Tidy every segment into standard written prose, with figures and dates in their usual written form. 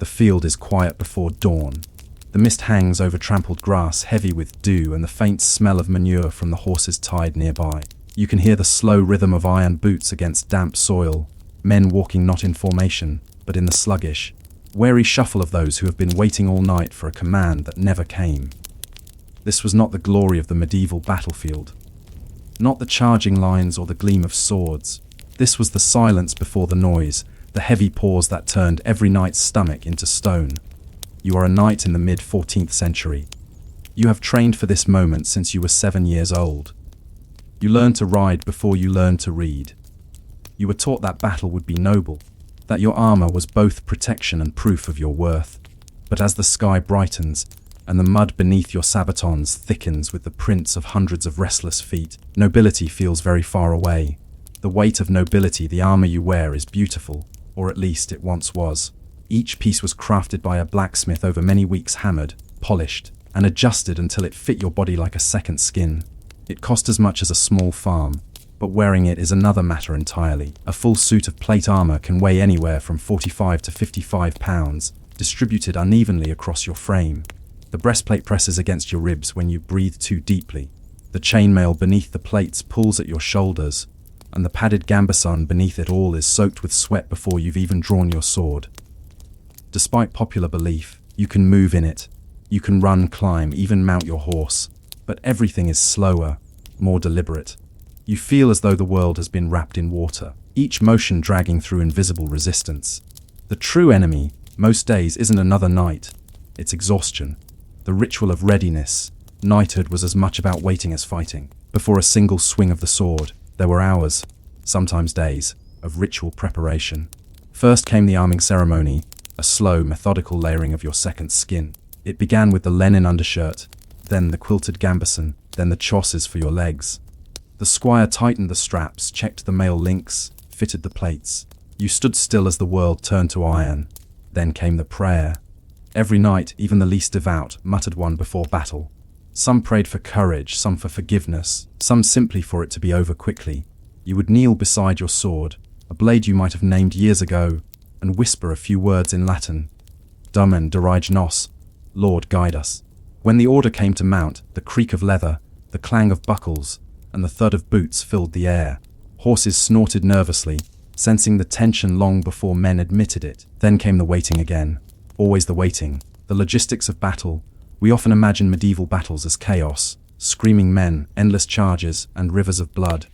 The field is quiet before dawn. The mist hangs over trampled grass, heavy with dew, and the faint smell of manure from the horses tied nearby. You can hear the slow rhythm of iron boots against damp soil, men walking not in formation, but in the sluggish, wary shuffle of those who have been waiting all night for a command that never came. This was not the glory of the medieval battlefield, not the charging lines or the gleam of swords. This was the silence before the noise, the heavy pause that turned every knight's stomach into stone. You are a knight in the mid-14th century. You have trained for this moment since you were 7 years old. You learned to ride before you learned to read. You were taught that battle would be noble, that your armor was both protection and proof of your worth. But as the sky brightens, and the mud beneath your sabatons thickens with the prints of hundreds of restless feet, nobility feels very far away. The weight of nobility, the armor you wear, is beautiful, or at least it once was. Each piece was crafted by a blacksmith over many weeks, hammered, polished, and adjusted until it fit your body like a second skin. It cost as much as a small farm, but wearing it is another matter entirely. A full suit of plate armor can weigh anywhere from 45 to 55 pounds, distributed unevenly across your frame. The breastplate presses against your ribs when you breathe too deeply. The chainmail beneath the plates pulls at your shoulders, and the padded gambeson beneath it all is soaked with sweat before you've even drawn your sword. Despite popular belief, you can move in it. You can run, climb, even mount your horse. But everything is slower, more deliberate. You feel as though the world has been wrapped in water, each motion dragging through invisible resistance. The true enemy, most days, isn't another knight. It's exhaustion. The ritual of readiness. Knighthood was as much about waiting as fighting. Before a single swing of the sword, there were hours, sometimes days, of ritual preparation. First came the arming ceremony, a slow, methodical layering of your second skin. It began with the linen undershirt, then the quilted gambeson, then the chausses for your legs. The squire tightened the straps, checked the mail links, fitted the plates. You stood still as the world turned to iron. Then came the prayer. Every knight, even the least devout, muttered one before battle. Some prayed for courage, some for forgiveness, some simply for it to be over quickly. You would kneel beside your sword, a blade you might have named years ago, and whisper a few words in Latin. Dumen dirige nos, Lord guide us. When the order came to mount, the creak of leather, the clang of buckles, and the thud of boots filled the air. Horses snorted nervously, sensing the tension long before men admitted it. Then came the waiting again. Always the waiting, the logistics of battle. We often imagine medieval battles as chaos, screaming men, endless charges, and rivers of blood.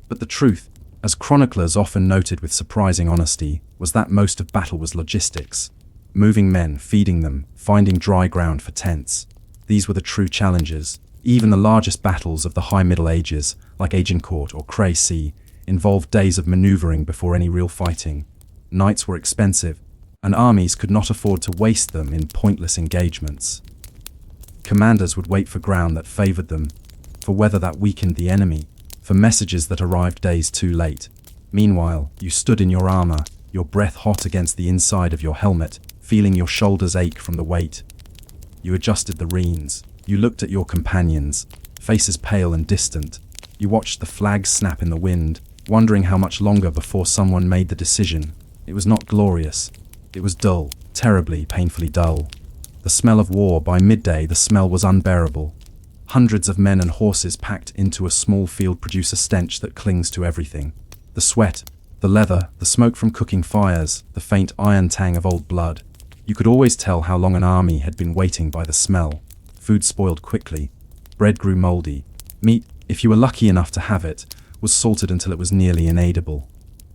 But the truth, as chroniclers often noted with surprising honesty, was that most of battle was logistics. Moving men, feeding them, finding dry ground for tents. These were the true challenges. Even the largest battles of the High Middle Ages, like Agincourt or Crécy, involved days of maneuvering before any real fighting. Knights were expensive, and armies could not afford to waste them in pointless engagements. Commanders would wait for ground that favored them, for weather that weakened the enemy, for messages that arrived days too late. Meanwhile, you stood in your armor, your breath hot against the inside of your helmet, feeling your shoulders ache from the weight. You adjusted the reins. You looked at your companions, faces pale and distant. You watched the flags snap in the wind, wondering how much longer before someone made the decision. It was not glorious. It was dull, terribly, painfully dull. The smell of war, by midday the smell was unbearable. Hundreds of men and horses packed into a small field produce a stench that clings to everything. The sweat, the leather, the smoke from cooking fires, the faint iron tang of old blood. You could always tell how long an army had been waiting by the smell. Food spoiled quickly. Bread grew moldy. Meat, if you were lucky enough to have it, was salted until it was nearly inedible.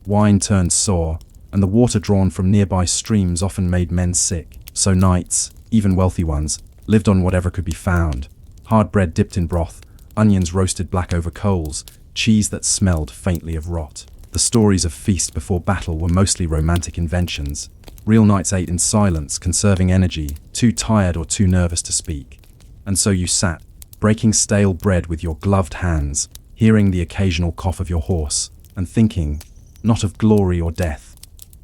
Wine turned sour, and the water drawn from nearby streams often made men sick. So knights, even wealthy ones, lived on whatever could be found. Hard bread dipped in broth, onions roasted black over coals, cheese that smelled faintly of rot. The stories of feast before battle were mostly romantic inventions. Real knights ate in silence, conserving energy, too tired or too nervous to speak. And so you sat, breaking stale bread with your gloved hands, hearing the occasional cough of your horse, and thinking, not of glory or death,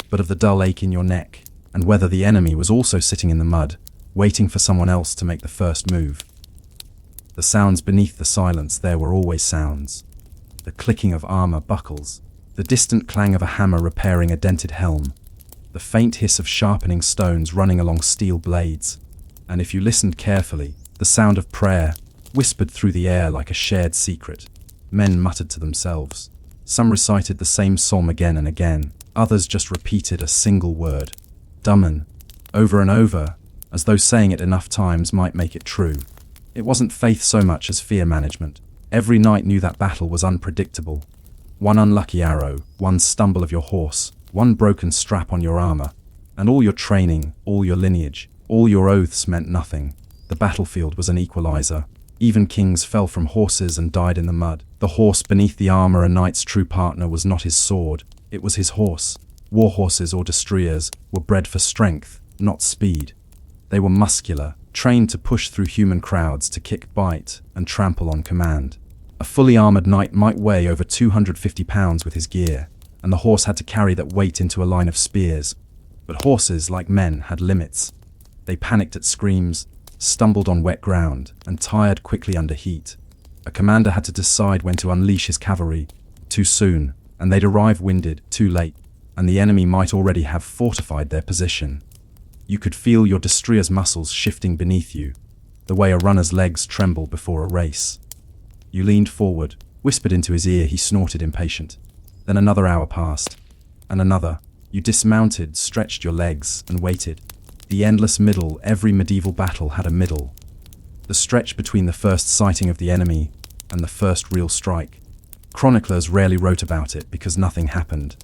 but of the dull ache in your neck, and whether the enemy was also sitting in the mud, waiting for someone else to make the first move. The sounds beneath the silence there were always sounds. The clicking of armor buckles, the distant clang of a hammer repairing a dented helm, the faint hiss of sharpening stones running along steel blades. And if you listened carefully, the sound of prayer whispered through the air like a shared secret. Men muttered to themselves. Some recited the same psalm again and again. Others just repeated a single word, Daman, over and over, as though saying it enough times might make it true. It wasn't faith so much as fear management. Every knight knew that battle was unpredictable. One unlucky arrow, one stumble of your horse, one broken strap on your armor, and all your training, all your lineage, all your oaths meant nothing. The battlefield was an equalizer. Even kings fell from horses and died in the mud. The horse beneath the armor, a knight's true partner, was not his sword, it was his horse. War horses or destriers were bred for strength, not speed. They were muscular, trained to push through human crowds, to kick, bite, and trample on command. A fully armored knight might weigh over 250 pounds with his gear, and the horse had to carry that weight into a line of spears. But horses, like men, had limits. They panicked at screams, stumbled on wet ground, and tired quickly under heat. A commander had to decide when to unleash his cavalry. Too soon, and they'd arrive winded; too late, and the enemy might already have fortified their position. You could feel your destrier's muscles shifting beneath you, the way a runner's legs tremble before a race. You leaned forward, whispered into his ear. He snorted, impatient. Then another hour passed, and another. You dismounted, stretched your legs, and waited. The endless middle. Every medieval battle had a middle. The stretch between the first sighting of the enemy and the first real strike. Chroniclers rarely wrote about it because nothing happened.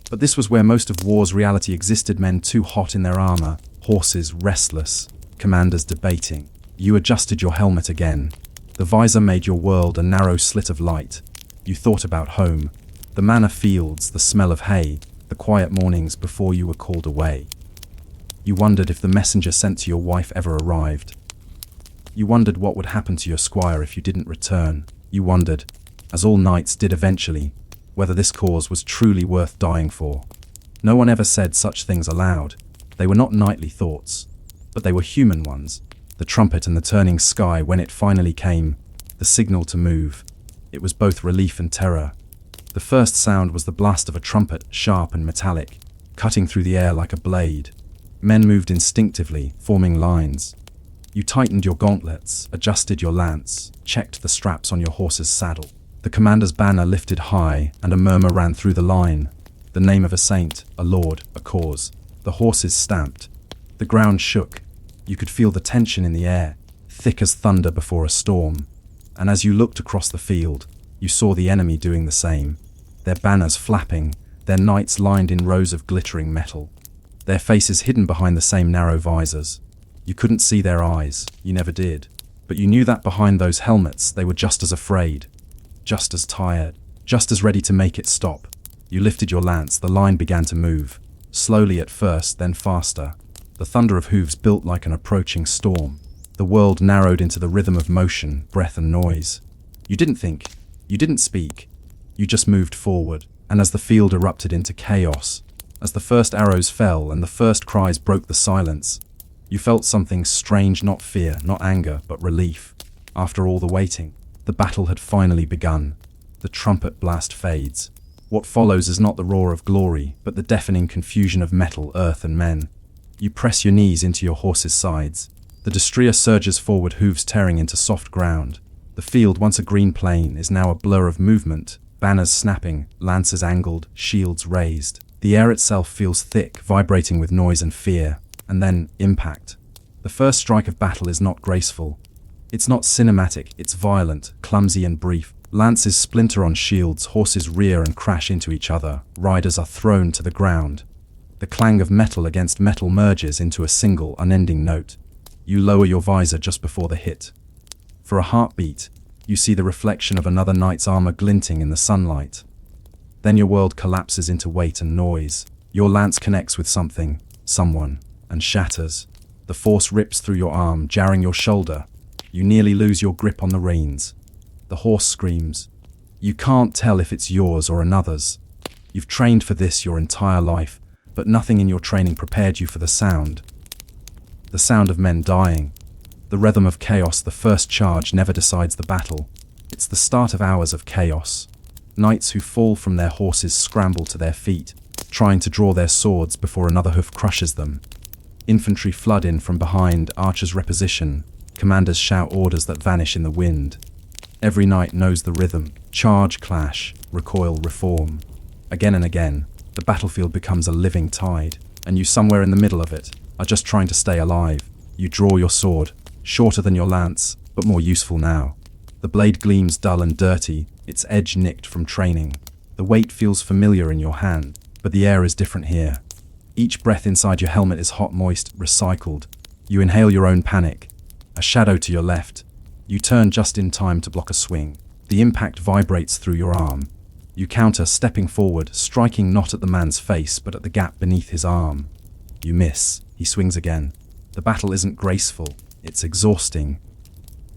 But this was where most of war's reality existed. Men too hot in their armor, horses restless, commanders debating. You adjusted your helmet again. The visor made your world a narrow slit of light. You thought about home, the manor fields, the smell of hay, the quiet mornings before you were called away. You wondered if the messenger sent to your wife ever arrived. You wondered what would happen to your squire if you didn't return. You wondered, as all knights did eventually, whether this cause was truly worth dying for. No one ever said such things aloud. They were not knightly thoughts, but they were human ones. The trumpet and the turning sky when it finally came, the signal to move. It was both relief and terror. The first sound was the blast of a trumpet, sharp and metallic, cutting through the air like a blade. Men moved instinctively, forming lines. You tightened your gauntlets, adjusted your lance, checked the straps on your horse's saddle. The commander's banner lifted high, and a murmur ran through the line. The name of a saint, a lord, a cause. The horses stamped. The ground shook. You could feel the tension in the air, thick as thunder before a storm. And as you looked across the field, you saw the enemy doing the same. Their banners flapping, their knights lined in rows of glittering metal. Their faces hidden behind the same narrow visors. You couldn't see their eyes, you never did. But you knew that behind those helmets they were just as afraid, just as tired, just as ready to make it stop. You lifted your lance, the line began to move. Slowly at first, then faster. The thunder of hooves built like an approaching storm. The world narrowed into the rhythm of motion, breath and noise. You didn't think, you didn't speak, you just moved forward. And as the field erupted into chaos, as the first arrows fell and the first cries broke the silence, you felt something strange, not fear, not anger, but relief. After all the waiting, the battle had finally begun. The trumpet blast fades. What follows is not the roar of glory, but the deafening confusion of metal, earth and men. You press your knees into your horse's sides. The destrier surges forward, hooves tearing into soft ground. The field, once a green plain, is now a blur of movement, banners snapping, lances angled, shields raised. The air itself feels thick, vibrating with noise and fear. And then, impact. The first strike of battle is not graceful. It's not cinematic, it's violent, clumsy and brief. Lances splinter on shields, horses rear and crash into each other, riders are thrown to the ground. The clang of metal against metal merges into a single, unending note. You lower your visor just before the hit. For a heartbeat, you see the reflection of another knight's armor glinting in the sunlight. Then your world collapses into weight and noise. Your lance connects with something, someone, and shatters. The force rips through your arm, jarring your shoulder. You nearly lose your grip on the reins. The horse screams. You can't tell if it's yours or another's. You've trained for this your entire life, but nothing in your training prepared you for the sound. The sound of men dying. The rhythm of chaos. The first charge never decides the battle. It's the start of hours of chaos. Knights who fall from their horses scramble to their feet. trying to draw their swords before another hoof crushes them. Infantry flood in from behind, archers reposition, commanders shout orders that vanish in the wind. Every knight knows the rhythm: charge, clash, recoil, reform. Again and again, the battlefield becomes a living tide, and you, somewhere in the middle of it, are just trying to stay alive. You draw your sword, shorter than your lance, but more useful now. The blade gleams dull and dirty, its edge nicked from training. The weight feels familiar in your hand, but the air is different here. Each breath inside your helmet is hot, moist, recycled. You inhale your own panic. A shadow to your left. You turn just in time to block a swing. The impact vibrates through your arm. You counter, stepping forward, striking not at the man's face, but at the gap beneath his arm. You miss. He swings again. The battle isn't graceful. It's exhausting.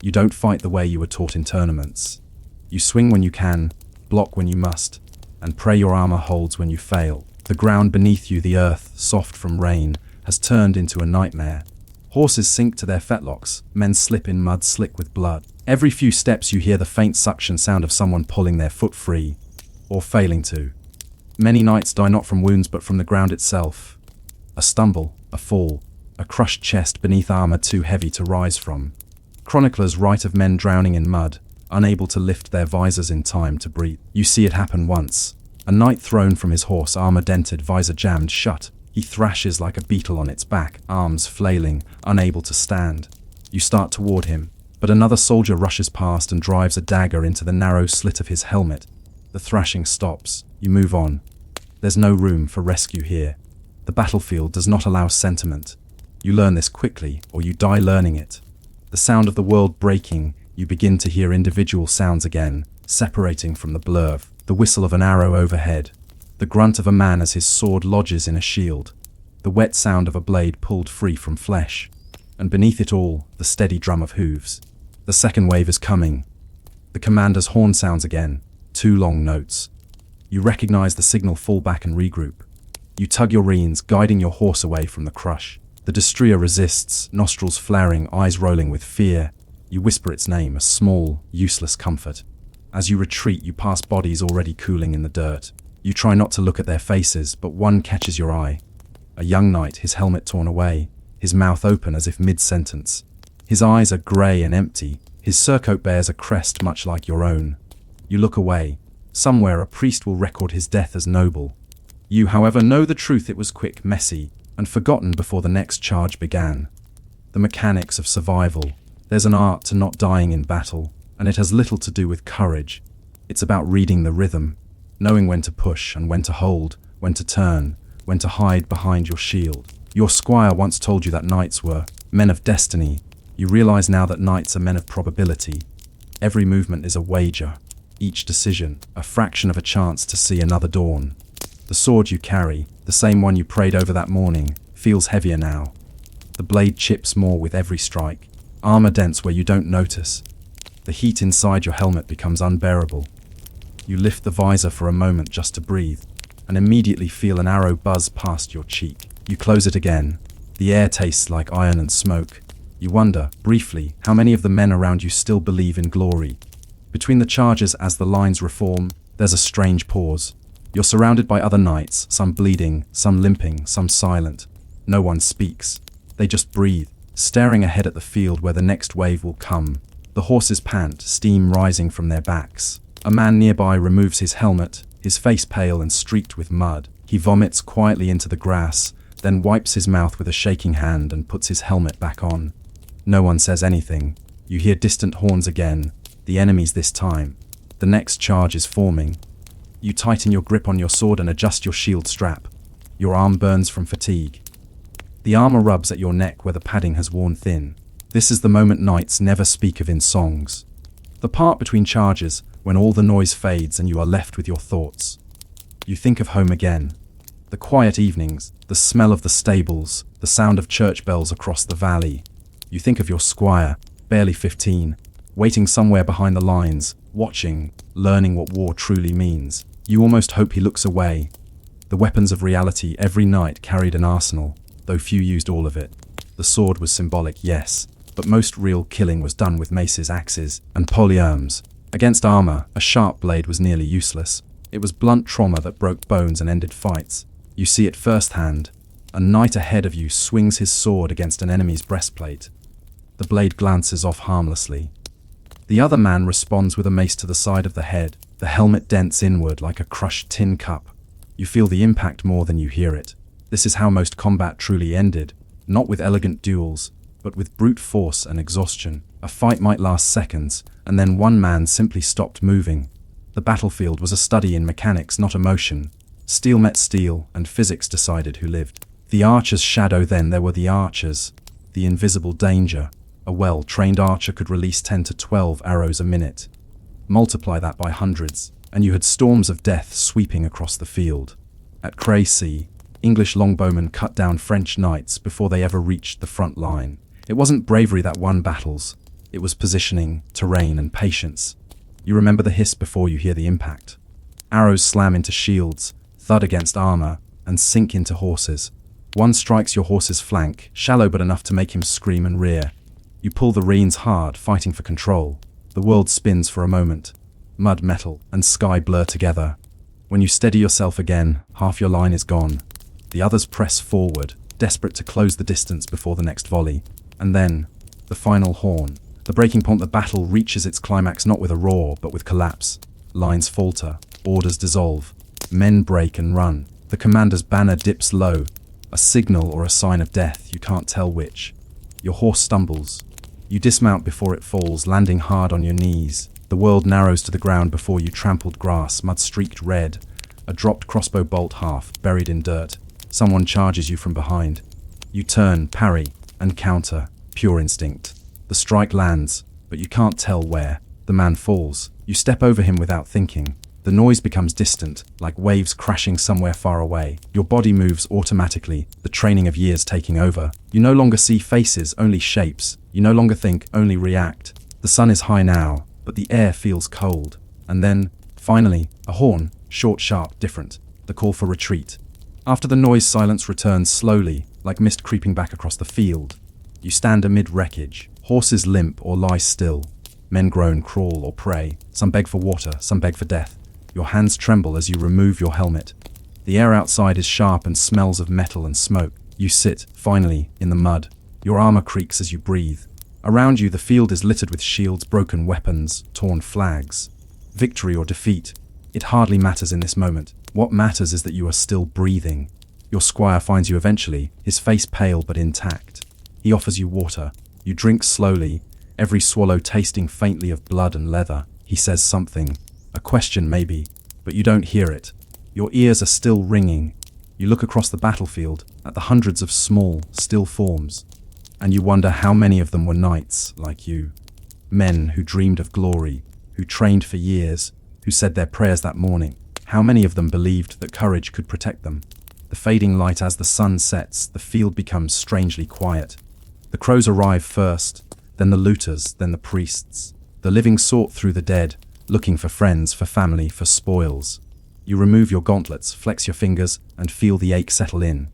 You don't fight the way you were taught in tournaments. You swing when you can, block when you must, and pray your armor holds when you fail. The ground beneath you, the earth, soft from rain, has turned into a nightmare. Horses sink to their fetlocks, men slip in mud slick with blood. Every few steps you hear the faint suction sound of someone pulling their foot free, or failing to. Many knights die not from wounds but from the ground itself. A stumble, a fall, a crushed chest beneath armor too heavy to rise from. Chroniclers write of men drowning in mud, unable to lift their visors in time to breathe. You see it happen once. A knight thrown from his horse, armor dented, visor jammed shut. He thrashes like a beetle on its back, arms flailing, unable to stand. You start toward him, but another soldier rushes past and drives a dagger into the narrow slit of his helmet. The thrashing stops. You move on. There's no room for rescue here. The battlefield does not allow sentiment. You learn this quickly, or you die learning it. The sound of the world breaking, you begin to hear individual sounds again, separating from the blur. The whistle of an arrow overhead, the grunt of a man as his sword lodges in a shield, the wet sound of a blade pulled free from flesh, and beneath it all, the steady drum of hooves. The second wave is coming. The commander's horn sounds again, 2 long notes. You recognize the signal, fall back and regroup. You tug your reins, guiding your horse away from the crush. The destrier resists, nostrils flaring, eyes rolling with fear. You whisper its name, a small, useless comfort. As you retreat, you pass bodies already cooling in the dirt. You try not to look at their faces, but one catches your eye. A young knight, his helmet torn away, his mouth open as if mid-sentence. His eyes are grey and empty. His surcoat bears a crest much like your own. You look away. Somewhere a priest will record his death as noble. You, however, know the truth. It was quick, messy, and forgotten before the next charge began. The mechanics of survival. There's an art to not dying in battle, and it has little to do with courage. It's about reading the rhythm, knowing when to push and when to hold, when to turn, when to hide behind your shield. Your squire once told you that knights were men of destiny. You realize now that knights are men of probability. Every movement is a wager, each decision a fraction of a chance to see another dawn. The sword you carry, the same one you prayed over that morning, feels heavier now. The blade chips more with every strike, armor dents where you don't notice. The heat inside your helmet becomes unbearable. You lift the visor for a moment just to breathe, and immediately feel an arrow buzz past your cheek. You close it again. The air tastes like iron and smoke. You wonder, briefly, how many of the men around you still believe in glory. Between the charges as the lines reform, there's a strange pause. You're surrounded by other knights, some bleeding, some limping, some silent. No one speaks. They just breathe, staring ahead at the field where the next wave will come. The horses pant, steam rising from their backs. A man nearby removes his helmet, his face pale and streaked with mud. He vomits quietly into the grass, then wipes his mouth with a shaking hand and puts his helmet back on. No one says anything. You hear distant horns again, the enemies this time. The next charge is forming. You tighten your grip on your sword and adjust your shield strap. Your arm burns from fatigue. The armor rubs at your neck where the padding has worn thin. This is the moment knights never speak of in songs. The part between charges, when all the noise fades and you are left with your thoughts. You think of home again. The quiet evenings, the smell of the stables, the sound of church bells across the valley. You think of your squire, barely 15, waiting somewhere behind the lines, watching, learning what war truly means. You almost hope he looks away. The weapons of reality, every knight carried an arsenal, though few used all of it. The sword was symbolic, yes, but most real killing was done with maces, axes, and polearms. Against armor, a sharp blade was nearly useless. It was blunt trauma that broke bones and ended fights. You see it firsthand. A knight ahead of you swings his sword against an enemy's breastplate. The blade glances off harmlessly. The other man responds with a mace to the side of the head. The helmet dents inward like a crushed tin cup. You feel the impact more than you hear it. This is how most combat truly ended, not with elegant duels, but with brute force and exhaustion. A fight might last seconds, and then one man simply stopped moving. The battlefield was a study in mechanics, not emotion. Steel met steel, and physics decided who lived. The archer's shadow then, there were the archers. The invisible danger. A well-trained archer could release 10 to 12 arrows a minute. Multiply that by hundreds, and you had storms of death sweeping across the field. At Crécy, English longbowmen cut down French knights before they ever reached the front line. It wasn't bravery that won battles. It was positioning, terrain, and patience. You remember the hiss before you hear the impact. Arrows slam into shields, thud against armor, and sink into horses. One strikes your horse's flank, shallow but enough to make him scream and rear. You pull the reins hard, fighting for control. The world spins for a moment. Mud, metal, and sky blur together. When you steady yourself again, half your line is gone. The others press forward, desperate to close the distance before the next volley. And then, the final horn. The breaking point. The battle reaches its climax not with a roar, but with collapse. Lines falter, orders dissolve. Men break and run. The commander's banner dips low. A signal or a sign of death, you can't tell which. Your horse stumbles. You dismount before it falls, landing hard on your knees. The world narrows to the ground before you. Trampled grass, mud streaked red. A dropped crossbow bolt half, buried in dirt. Someone charges you from behind. You turn, parry, and counter. Pure instinct. The strike lands, but you can't tell where. The man falls. You step over him without thinking. The noise becomes distant, like waves crashing somewhere far away. Your body moves automatically, the training of years taking over. You no longer see faces, only shapes. You no longer think, only react. The sun is high now, but the air feels cold. And then, finally, a horn, short, sharp, different. The call for retreat. After the noise, silence returns slowly, like mist creeping back across the field. You stand amid wreckage. Horses limp or lie still. Men groan, crawl, or pray. Some beg for water, some beg for death. Your hands tremble as you remove your helmet. The air outside is sharp and smells of metal and smoke. You sit, finally, in the mud. Your armor creaks as you breathe. Around you, the field is littered with shields, broken weapons, torn flags. Victory or defeat, it hardly matters in this moment. What matters is that you are still breathing. Your squire finds you eventually, his face pale but intact. He offers you water. You drink slowly, every swallow tasting faintly of blood and leather. He says something, a question maybe, but you don't hear it. Your ears are still ringing. You look across the battlefield at the hundreds of small, still forms, and you wonder how many of them were knights like you. Men who dreamed of glory, who trained for years, who said their prayers that morning. How many of them believed that courage could protect them? The fading light as the sun sets, the field becomes strangely quiet. The crows arrive first, then the looters, then the priests. The living sort through the dead, looking for friends, for family, for spoils. You remove your gauntlets, flex your fingers, and feel the ache settle in.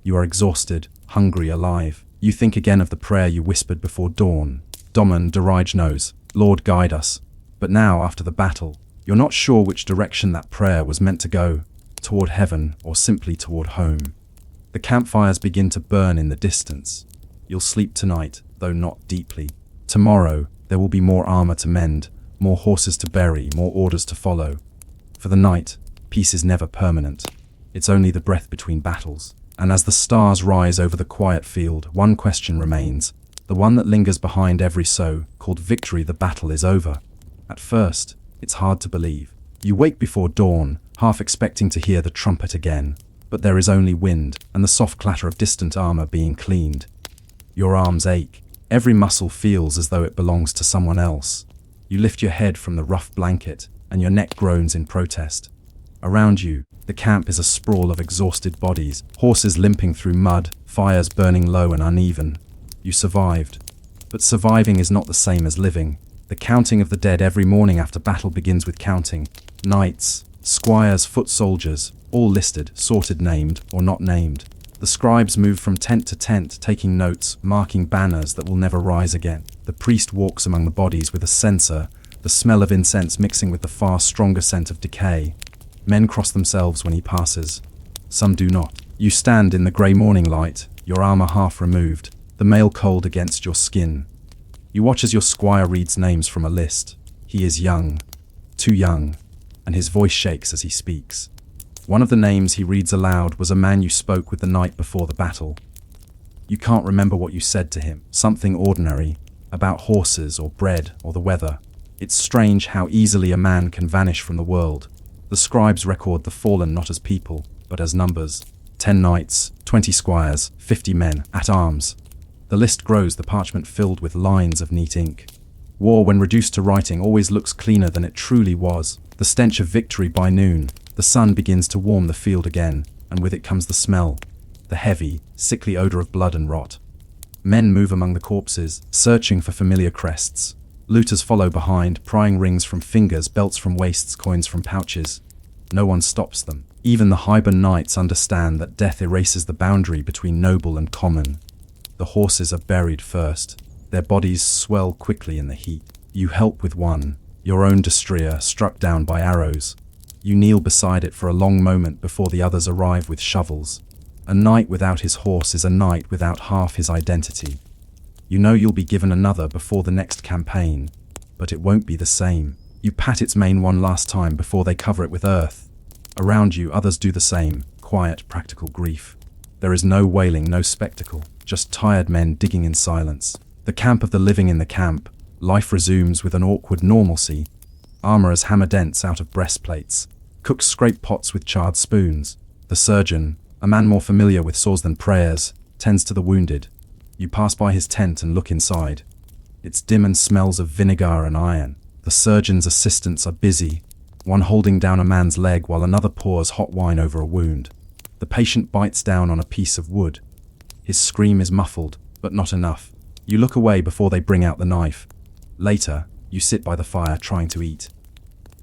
You are exhausted, hungry, alive. You think again of the prayer you whispered before dawn. Domen Derige knows, Lord guide us. But now, after the battle, you're not sure which direction that prayer was meant to go, toward heaven or simply toward home. The campfires begin to burn in the distance. You'll sleep tonight, though not deeply. Tomorrow, there will be more armor to mend, more horses to bury, more orders to follow. For the night, peace is never permanent. It's only the breath between battles. And as the stars rise over the quiet field, one question remains, the one that lingers behind every so-called victory. The battle is over. At first, it's hard to believe. You wake before dawn, half expecting to hear the trumpet again. But there is only wind and the soft clatter of distant armor being cleaned. Your arms ache. Every muscle feels as though it belongs to someone else. You lift your head from the rough blanket, and your neck groans in protest. Around you, the camp is a sprawl of exhausted bodies, horses limping through mud, fires burning low and uneven. You survived. But surviving is not the same as living. The counting of the dead every morning after battle begins with counting. Knights, squires, foot soldiers, all listed, sorted, named, or not named. The scribes move from tent to tent, taking notes, marking banners that will never rise again. The priest walks among the bodies with a censer, the smell of incense mixing with the far stronger scent of decay. Men cross themselves when he passes. some do not. You stand in the grey morning light, your armor half removed, the mail cold against your skin. You watch as your squire reads names from a list. He is young, too young, and his voice shakes as he speaks. One of the names he reads aloud was a man you spoke with the night before the battle. You can't remember what you said to him, something ordinary, about horses or bread or the weather. It's strange how easily a man can vanish from the world. The scribes record the fallen not as people, but as numbers. 10 knights, 20 squires, 50 men, at arms. The list grows, the parchment filled with lines of neat ink. War, when reduced to writing, always looks cleaner than it truly was. The stench of victory by noon. The sun begins to warm the field again, and with it comes the smell. The heavy, sickly odor of blood and rot. Men move among the corpses, searching for familiar crests. Looters follow behind, prying rings from fingers, belts from waists, coins from pouches. No one stops them. Even the Highborn knights understand that death erases the boundary between noble and common. The horses are buried first. Their bodies swell quickly in the heat. You help with one, your own destrier, struck down by arrows. You kneel beside it for a long moment before the others arrive with shovels. A knight without his horse is a knight without half his identity. You know you'll be given another before the next campaign, but it won't be the same. You pat its mane one last time before they cover it with earth. Around you, others do the same, quiet, practical grief. There is no wailing, no spectacle, just tired men digging in silence. The camp of the living in the camp, life resumes with an awkward normalcy. Armorers hammer dents out of breastplates. Cooks scrape pots with charred spoons. The surgeon, a man more familiar with sores than prayers, tends to the wounded. You pass by his tent and look inside. It's dim and smells of vinegar and iron. The surgeon's assistants are busy, one holding down a man's leg while another pours hot wine over a wound. The patient bites down on a piece of wood. His scream is muffled, but not enough. You look away before they bring out the knife. Later, you sit by the fire trying to eat.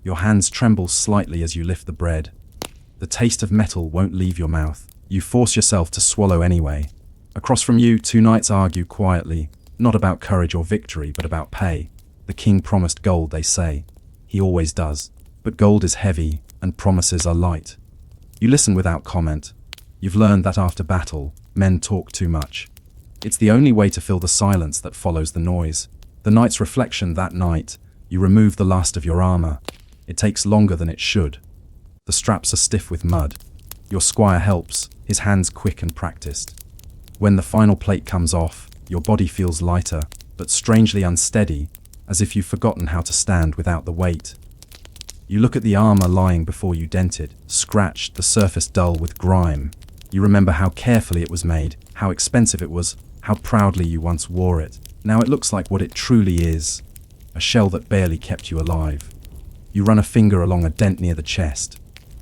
Your hands tremble slightly as you lift the bread. The taste of metal won't leave your mouth. You force yourself to swallow anyway. Across from you, 2 knights argue quietly, not about courage or victory, but about pay. The king promised gold, they say. He always does. But gold is heavy, and promises are light. You listen without comment. You've learned that after battle, men talk too much. It's the only way to fill the silence that follows the noise. The night's reflection that night, you remove the last of your armor. It takes longer than it should. The straps are stiff with mud. Your squire helps, his hands quick and practiced. When the final plate comes off, your body feels lighter, but strangely unsteady, as if you've forgotten how to stand without the weight. You look at the armor lying before you, dented, scratched, the surface dull with grime. You remember how carefully it was made, how expensive it was, how proudly you once wore it. Now it looks like what it truly is, a shell that barely kept you alive. You run a finger along a dent near the chest.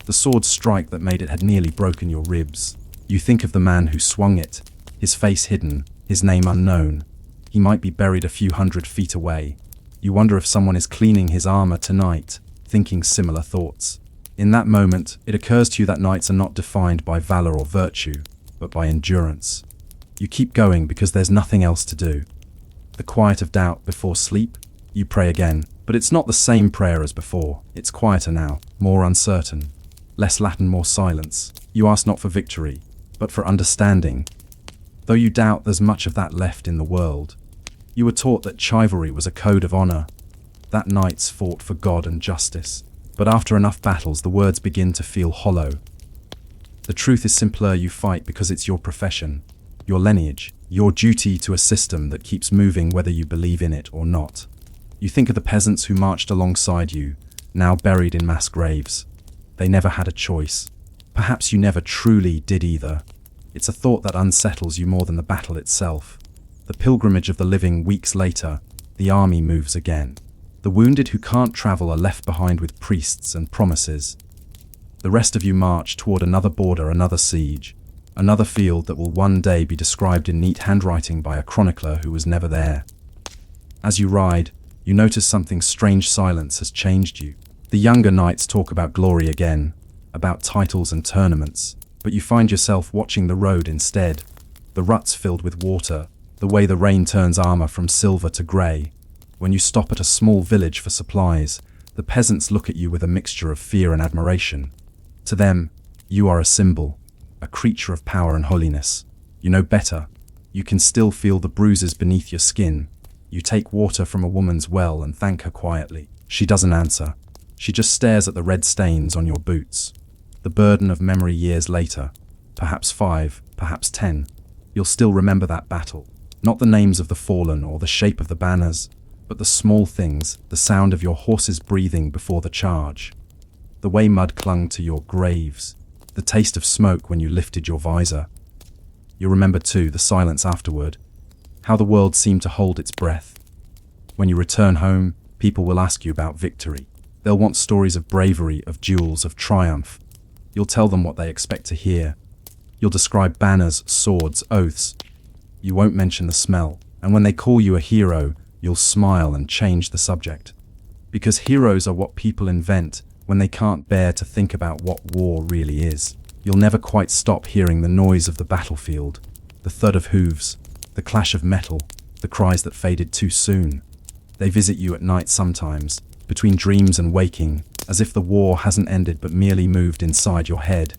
The sword strike that made it had nearly broken your ribs. You think of the man who swung it, his face hidden, his name unknown. He might be buried a few 100 feet away. You wonder if someone is cleaning his armor tonight, thinking similar thoughts. In that moment, it occurs to you that nights are not defined by valor or virtue, but by endurance. You keep going because there's nothing else to do. The quiet of doubt before sleep, you pray again, but it's not the same prayer as before. It's quieter now, more uncertain. Less Latin, more silence. You ask not for victory, but for understanding. Though you doubt there's much of that left in the world. You were taught that chivalry was a code of honor, that knights fought for God and justice. But after enough battles, the words begin to feel hollow. The truth is simpler: you fight because it's your profession, your lineage, your duty to a system that keeps moving whether you believe in it or not. You think of the peasants who marched alongside you, now buried in mass graves. They never had a choice. Perhaps you never truly did either. It's a thought that unsettles you more than the battle itself. The pilgrimage of the living. Weeks later, the army moves again. The wounded who can't travel are left behind with priests and promises. The rest of you march toward another border, another siege, another field that will one day be described in neat handwriting by a chronicler who was never there. As you ride, you notice something strange. Silence has changed you. The younger knights talk about glory again, about titles and tournaments, but you find yourself watching the road instead. The ruts filled with water, the way the rain turns armor from silver to grey. When you stop at a small village for supplies, the peasants look at you with a mixture of fear and admiration. To them, you are a symbol. a creature of power and holiness. You know better. You can still feel the bruises beneath your skin. You take water from a woman's well and thank her quietly. She doesn't answer. She just stares at the red stains on your boots. The burden of memory years later, perhaps 5, perhaps 10, you'll still remember that battle. Not the names of the fallen or the shape of the banners, but the small things, the sound of your horse's breathing before the charge, the way mud clung to your graves, the taste of smoke when you lifted your visor. You'll remember too the silence afterward, how the world seemed to hold its breath. When you return home, people will ask you about victory. They'll want stories of bravery, of duels, of triumph. You'll tell them what they expect to hear. You'll describe banners, swords, oaths. You won't mention the smell, and when they call you a hero, you'll smile and change the subject. Because heroes are what people invent when they can't bear to think about what war really is. You'll never quite stop hearing the noise of the battlefield, the thud of hooves, the clash of metal, the cries that faded too soon. They visit you at night sometimes, between dreams and waking, as if the war hasn't ended but merely moved inside your head.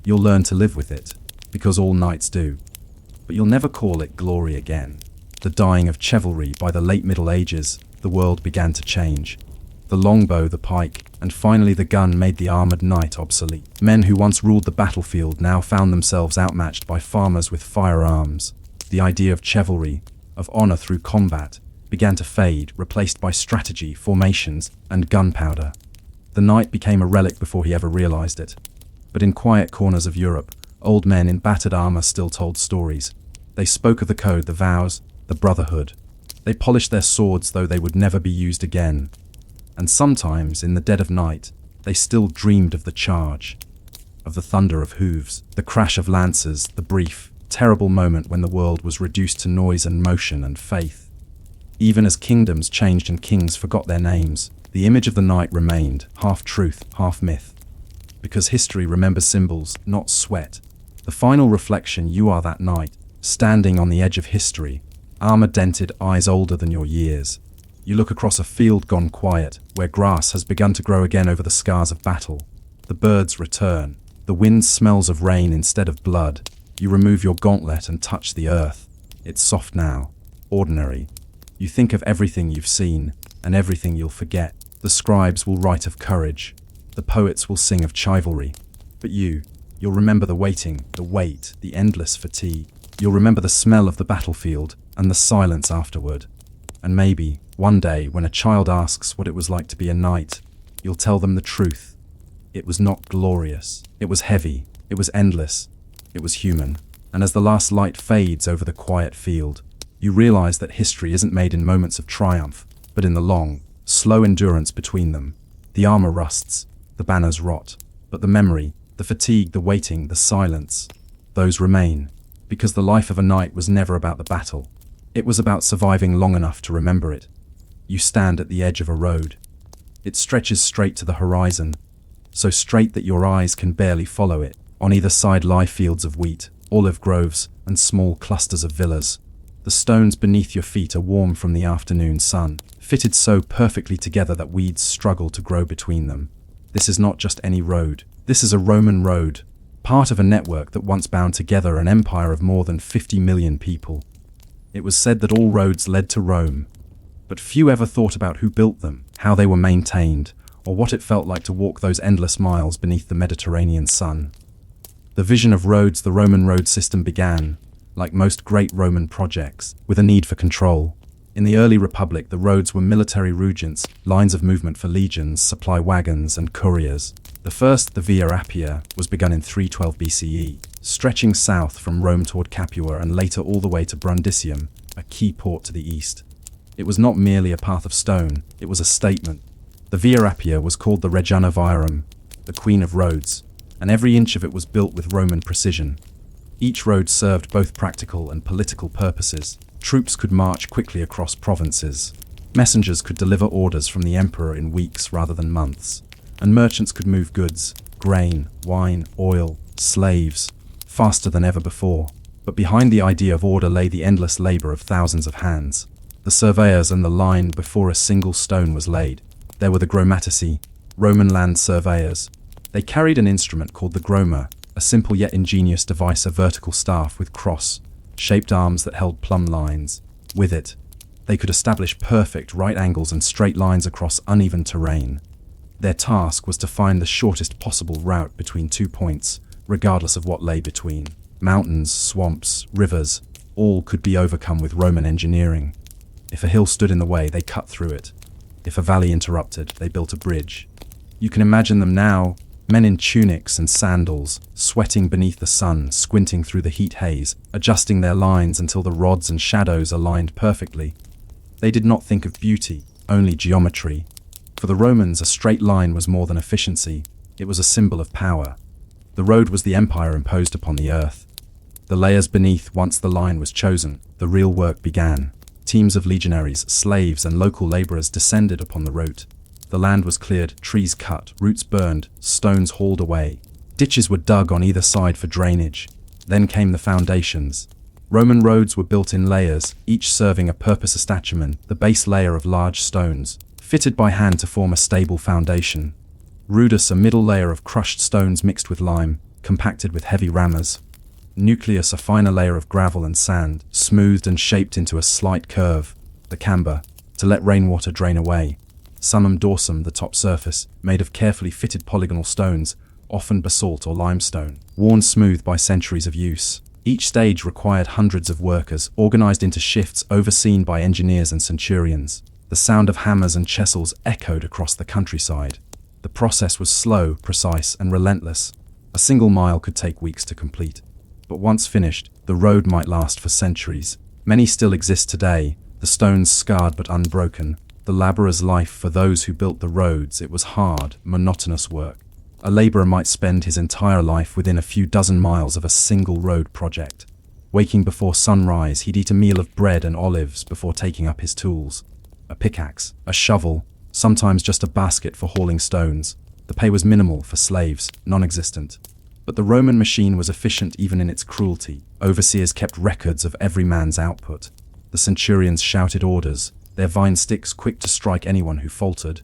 You'll learn to live with it, because all nights do. But you'll never call it glory again. The dying of chivalry by the late Middle Ages, the world began to change. The longbow, the pike, and finally the gun made the armored knight obsolete. Men who once ruled the battlefield now found themselves outmatched by farmers with firearms. The idea of chivalry, of honor through combat, began to fade, replaced by strategy, formations, and gunpowder. The knight became a relic before he ever realized it. But in quiet corners of Europe, old men in battered armor still told stories. They spoke of the code, the vows, the brotherhood. They polished their swords though they would never be used again. And sometimes, in the dead of night, they still dreamed of the charge, of the thunder of hooves, the crash of lances, the brief, terrible moment when the world was reduced to noise and motion and faith. Even as kingdoms changed and kings forgot their names, the image of the knight remained, half truth, half myth. Because history remembers symbols, not sweat. The final reflection, you are that knight, standing on the edge of history, armor-dented, eyes older than your years. You look across a field gone quiet, where grass has begun to grow again over the scars of battle. The birds return. The wind smells of rain instead of blood. You remove your gauntlet and touch the earth. It's soft now, ordinary. You think of everything you've seen, and everything you'll forget. The scribes will write of courage. The poets will sing of chivalry. But you'll remember the waiting, the wait, the endless fatigue. You'll remember the smell of the battlefield and the silence afterward. And maybe, one day, when a child asks what it was like to be a knight, you'll tell them the truth. It was not glorious. It was heavy. It was endless. It was human. And as the last light fades over the quiet field, you realize that history isn't made in moments of triumph, but in the long, slow endurance between them. The armor rusts, the banners rot, but the memory, the fatigue, the waiting, the silence, those remain, because the life of a knight was never about the battle. It was about surviving long enough to remember it. You stand at the edge of a road. It stretches straight to the horizon, so straight that your eyes can barely follow it. On either side lie fields of wheat, olive groves, and small clusters of villas. The stones beneath your feet are warm from the afternoon sun, fitted so perfectly together that weeds struggle to grow between them. This is not just any road. This is a Roman road, part of a network that once bound together an empire of more than 50 million people. It was said that all roads led to Rome, but few ever thought about who built them, how they were maintained, or what it felt like to walk those endless miles beneath the Mediterranean sun. The vision of roads, the Roman road system began, like most great Roman projects, with a need for control. In the early Republic, the roads were military regents, lines of movement for legions, supply wagons, and couriers. The first, the Via Appia, was begun in 312 BCE, stretching south from Rome toward Capua and later all the way to Brundisium, a key port to the east. It was not merely a path of stone, it was a statement. The Via Appia was called the Regina Viarum, the Queen of Roads, and every inch of it was built with Roman precision. Each road served both practical and political purposes. Troops could march quickly across provinces. Messengers could deliver orders from the emperor in weeks rather than months. And merchants could move goods, grain, wine, oil, slaves, faster than ever before. But behind the idea of order lay the endless labor of thousands of hands. The surveyors and the line before a single stone was laid. There were the Grammatici, Roman land surveyors. They carried an instrument called the groma, A simple yet ingenious device, a vertical staff with cross-shaped arms that held plumb lines. With it, they could establish perfect right angles and straight lines across uneven terrain. Their task was to find the shortest possible route between 2 points, regardless of what lay between. Mountains, swamps, rivers, all could be overcome with Roman engineering. If a hill stood in the way, they cut through it. If a valley interrupted, they built a bridge. You can imagine them now, men in tunics and sandals, sweating beneath the sun, squinting through the heat haze, adjusting their lines until the rods and shadows aligned perfectly. They did not think of beauty, only geometry. For the Romans, a straight line was more than efficiency, it was a symbol of power. The road was the empire imposed upon the earth. The layers beneath, once the line was chosen, the real work began. Teams of legionaries, slaves, and local laborers descended upon the route. The land was cleared, trees cut, roots burned, stones hauled away. Ditches were dug on either side for drainage. Then came the foundations. Roman roads were built in layers, each serving a purpose: a statumen, the base layer of large stones, fitted by hand to form a stable foundation. Rudus, a middle layer of crushed stones mixed with lime, compacted with heavy rammers. Nucleus, a finer layer of gravel and sand, smoothed and shaped into a slight curve. The camber, to let rainwater drain away. Summum dorsum, the top surface, made of carefully fitted polygonal stones, often basalt or limestone, worn smooth by centuries of use. Each stage required hundreds of workers, organized into shifts overseen by engineers and centurions. The sound of hammers and chessels echoed across the countryside. The process was slow, precise, and relentless. A single mile could take weeks to complete. But once finished, the road might last for centuries. Many still exist today, the stones scarred but unbroken. The laborer's life. For those who built the roads, it was hard, monotonous work. A laborer might spend his entire life within a few dozen miles of a single road project. Waking before sunrise, he'd eat a meal of bread and olives before taking up his tools. A pickaxe, a shovel, sometimes just a basket for hauling stones. The pay was minimal for slaves, non-existent. But the Roman machine was efficient even in its cruelty. Overseers kept records of every man's output. The centurions shouted orders, their vine sticks quick to strike anyone who faltered.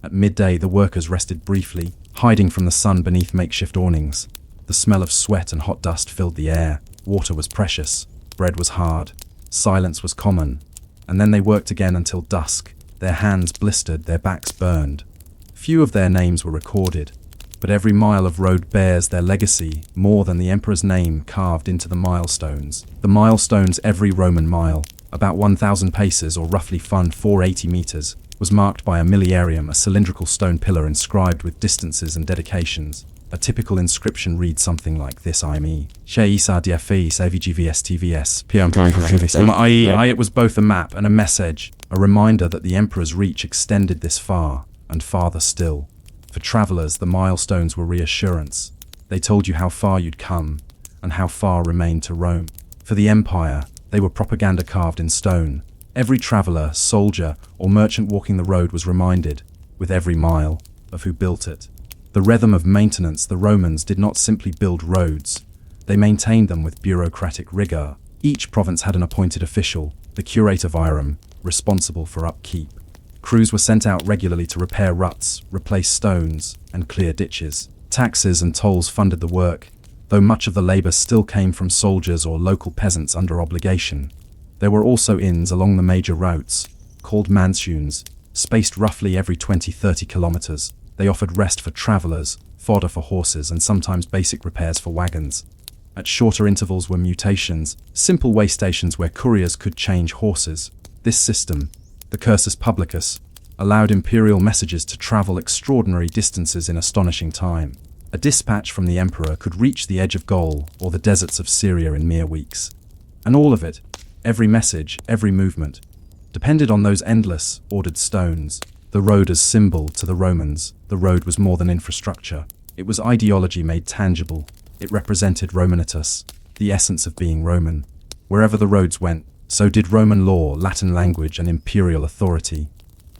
At midday, the workers rested briefly, hiding from the sun beneath makeshift awnings. The smell of sweat and hot dust filled the air. Water was precious. Bread was hard. Silence was common. And then they worked again until dusk. Their hands blistered, their backs burned. Few of their names were recorded, but every mile of road bears their legacy, more than the emperor's name carved into the milestones. The milestones, every Roman mile, about 1,000 paces or roughly 480 meters, was marked by a miliarium, a cylindrical stone pillar inscribed with distances and dedications. A typical inscription reads something like this: IME. It was both a map and a message, a reminder that the emperor's reach extended this far, and farther still. For travelers, the milestones were reassurance. They told you how far you'd come, and how far remained to roam. For the empire, they were propaganda carved in stone. Every traveler, soldier, or merchant walking the road was reminded, with every mile, of who built it. The rhythm of maintenance. The Romans did not simply build roads. They maintained them with bureaucratic rigor. Each province had an appointed official, the curator virum, responsible for upkeep. Crews were sent out regularly to repair ruts, replace stones, and clear ditches. Taxes and tolls funded the work, though much of the labor still came from soldiers or local peasants under obligation. There were also inns along the major routes, called mansunes, spaced roughly every 20-30 kilometers. They offered rest for travelers, fodder for horses, and sometimes basic repairs for wagons. At shorter intervals were mutations, simple way stations where couriers could change horses. This system, the cursus publicus, allowed imperial messages to travel extraordinary distances in astonishing time. A dispatch from the emperor could reach the edge of Gaul or the deserts of Syria in mere weeks. And all of it, every message, every movement, depended on those endless, ordered stones. The road as symbol to the Romans, the road was more than infrastructure. It was ideology made tangible. It represented Romanitas, the essence of being Roman. Wherever the roads went, so did Roman law, Latin language, and imperial authority.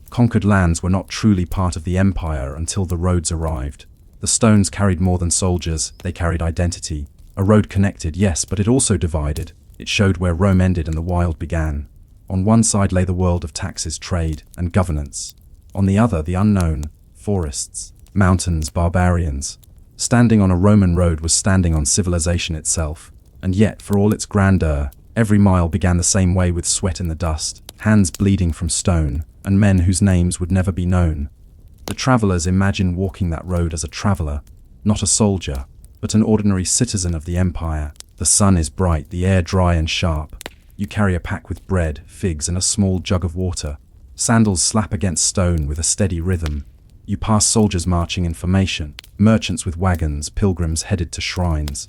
Conquered lands were not truly part of the empire until the roads arrived. The stones carried more than soldiers, they carried identity. A road connected, yes, but it also divided. It showed where Rome ended and the wild began. On one side lay the world of taxes, trade, and governance. On the other, the unknown, forests, mountains, barbarians. Standing on a Roman road was standing on civilization itself, and yet, for all its grandeur, every mile began the same way with sweat in the dust, hands bleeding from stone, and men whose names would never be known. The travelers imagine walking that road as a traveler, not a soldier, but an ordinary citizen of the empire. The sun is bright, the air dry and sharp. You carry a pack with bread, figs, and a small jug of water. Sandals slap against stone with a steady rhythm. You pass soldiers marching in formation, merchants with wagons, pilgrims headed to shrines.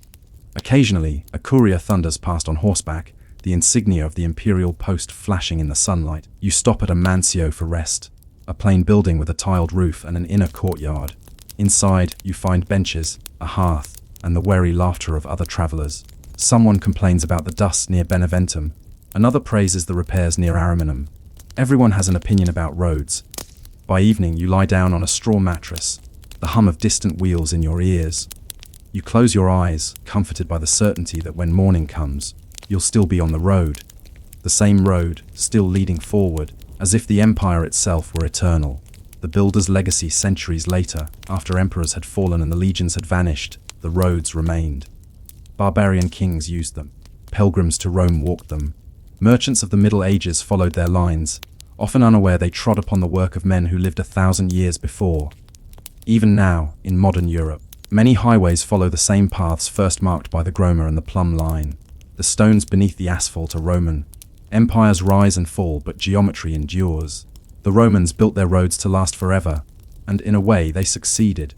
Occasionally, a courier thunders past on horseback, the insignia of the imperial post flashing in the sunlight. You stop at a mansio for rest, a plain building with a tiled roof and an inner courtyard. Inside, you find benches, a hearth, and the wary laughter of other travelers. Someone complains about the dust near Beneventum. Another praises the repairs near Ariminum. Everyone has an opinion about roads. By evening, you lie down on a straw mattress, the hum of distant wheels in your ears. You close your eyes, comforted by the certainty that when morning comes, you'll still be on the road. The same road, still leading forward, as if the empire itself were eternal. The builder's legacy centuries later, after emperors had fallen and the legions had vanished, the roads remained. Barbarian kings used them. Pilgrims to Rome walked them. Merchants of the Middle Ages followed their lines. Often unaware, they trod upon the work of men who lived 1,000 years before. Even now, in modern Europe, many highways follow the same paths first marked by the Groma and the Plumb Line. The stones beneath the asphalt are Roman. Empires rise and fall, but geometry endures. The Romans built their roads to last forever, and in a way they succeeded.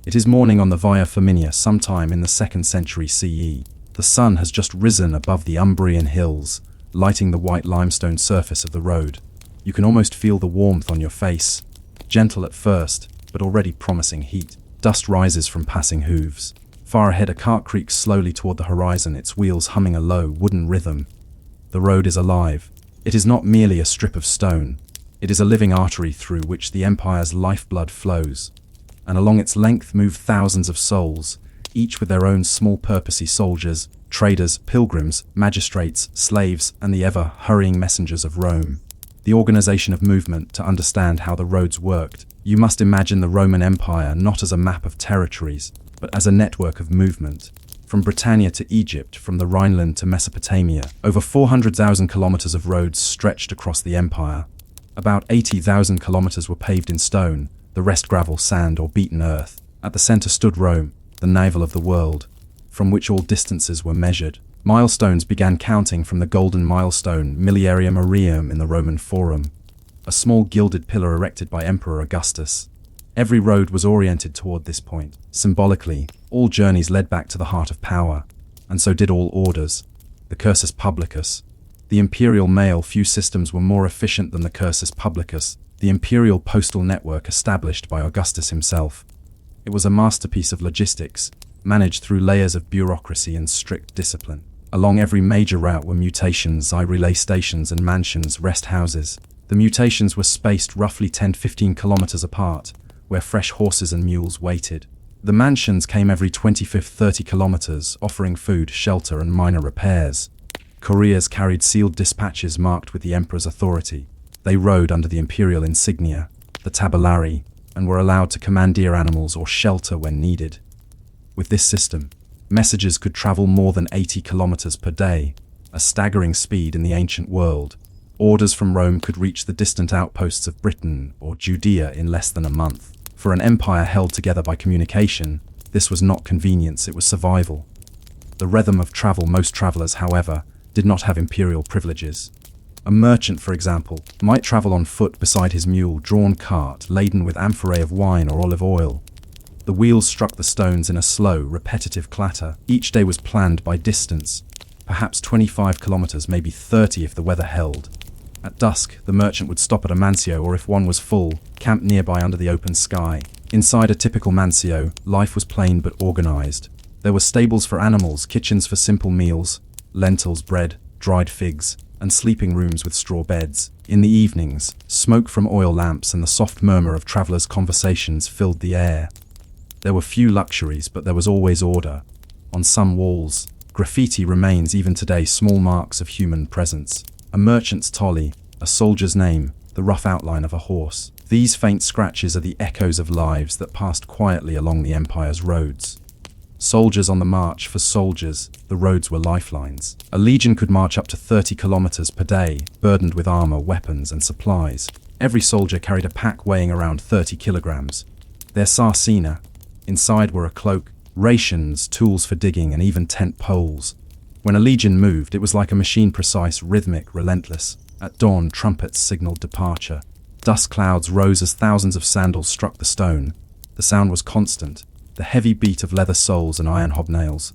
It is morning on the Via Flaminia sometime in the 2nd century CE. The sun has just risen above the Umbrian hills, lighting the white limestone surface of the road. You can almost feel the warmth on your face, gentle at first, but already promising heat. Dust rises from passing hooves. Far ahead, a cart creaks slowly toward the horizon, its wheels humming a low, wooden rhythm. The road is alive. It is not merely a strip of stone. It is a living artery through which the empire's lifeblood flows. And along its length move thousands of souls, each with their own small-purposey soldiers, traders, pilgrims, magistrates, slaves, and the ever-hurrying messengers of Rome. The organization of movement. To understand how the roads worked, you must imagine the Roman Empire not as a map of territories, but as a network of movement. From Britannia to Egypt, from the Rhineland to Mesopotamia, over 400,000 kilometers of roads stretched across the empire. About 80,000 kilometers were paved in stone, the rest gravel, sand, or beaten earth. At the center stood Rome, the navel of the world, from which all distances were measured. Milestones began counting from the golden milestone Miliaria Marium in the Roman Forum, a small gilded pillar erected by Emperor Augustus. Every road was oriented toward this point. Symbolically, all journeys led back to the heart of power, and so did all orders. The Cursus Publicus. The imperial mail. Few systems were more efficient than the Cursus Publicus, the imperial postal network established by Augustus himself. It was a masterpiece of logistics, managed through layers of bureaucracy and strict discipline. Along every major route were mutations, relay stations, and mansions, rest houses. The mutations were spaced roughly 10-15 kilometers apart, where fresh horses and mules waited. The mansions came every 25-30 kilometers, offering food, shelter, and minor repairs. Couriers carried sealed dispatches marked with the emperor's authority. They rode under the imperial insignia, the tabellari, and were allowed to commandeer animals or shelter when needed. With this system, messages could travel more than 80 kilometers per day, a staggering speed in the ancient world. Orders from Rome could reach the distant outposts of Britain or Judea in less than a month. For an empire held together by communication, this was not convenience, it was survival. The rhythm of travel. Most travelers, however, did not have imperial privileges. A merchant, for example, might travel on foot beside his mule-drawn cart laden with amphorae of wine or olive oil. The wheels struck the stones in a slow, repetitive clatter. Each day was planned by distance, perhaps 25 kilometers, maybe 30 if the weather held. At dusk, the merchant would stop at a mansio, or if one was full, camp nearby under the open sky. Inside a typical mansio, life was plain but organized. There were stables for animals, kitchens for simple meals, lentils, bread, dried figs, and sleeping rooms with straw beds. In the evenings, smoke from oil lamps and the soft murmur of travelers' conversations filled the air. There were few luxuries, but there was always order. On some walls, graffiti remains even today, small marks of human presence. A merchant's tolly, a soldier's name, the rough outline of a horse. These faint scratches are the echoes of lives that passed quietly along the Empire's roads. Soldiers on the march for soldiers, the roads were lifelines. A legion could march up to 30 kilometers per day, burdened with armor, weapons, and supplies. Every soldier carried a pack weighing around 30 kilograms. Their sarcina. Inside were a cloak, rations, tools for digging, and even tent poles. When a legion moved, it was like a machine, precise, rhythmic, relentless. At dawn, trumpets signaled departure. Dust clouds rose as thousands of sandals struck the stone. The sound was constant, the heavy beat of leather soles and iron hobnails.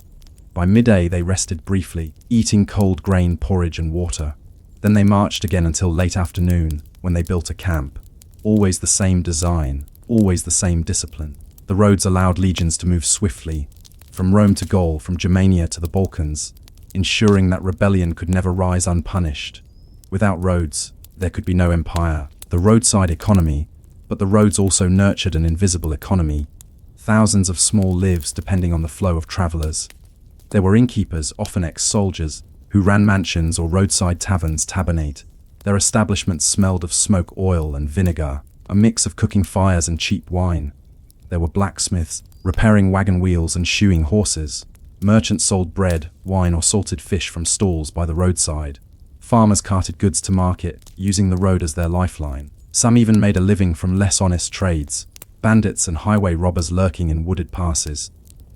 By midday they rested briefly, eating cold grain, porridge and water. Then they marched again until late afternoon, when they built a camp. Always the same design, always the same discipline. The roads allowed legions to move swiftly, from Rome to Gaul, from Germania to the Balkans, ensuring that rebellion could never rise unpunished. Without roads, there could be no empire. The roadside economy, but the roads also nurtured an invisible economy. Thousands of small lives depending on the flow of travelers. There were innkeepers, often ex-soldiers, who ran mansions or roadside taverns tabernate. Their establishments smelled of smoke, oil, and vinegar, a mix of cooking fires and cheap wine. There were blacksmiths, repairing wagon wheels and shoeing horses. Merchants sold bread, wine, or salted fish from stalls by the roadside. Farmers carted goods to market, using the road as their lifeline. Some even made a living from less honest trades. Bandits and highway robbers lurking in wooded passes.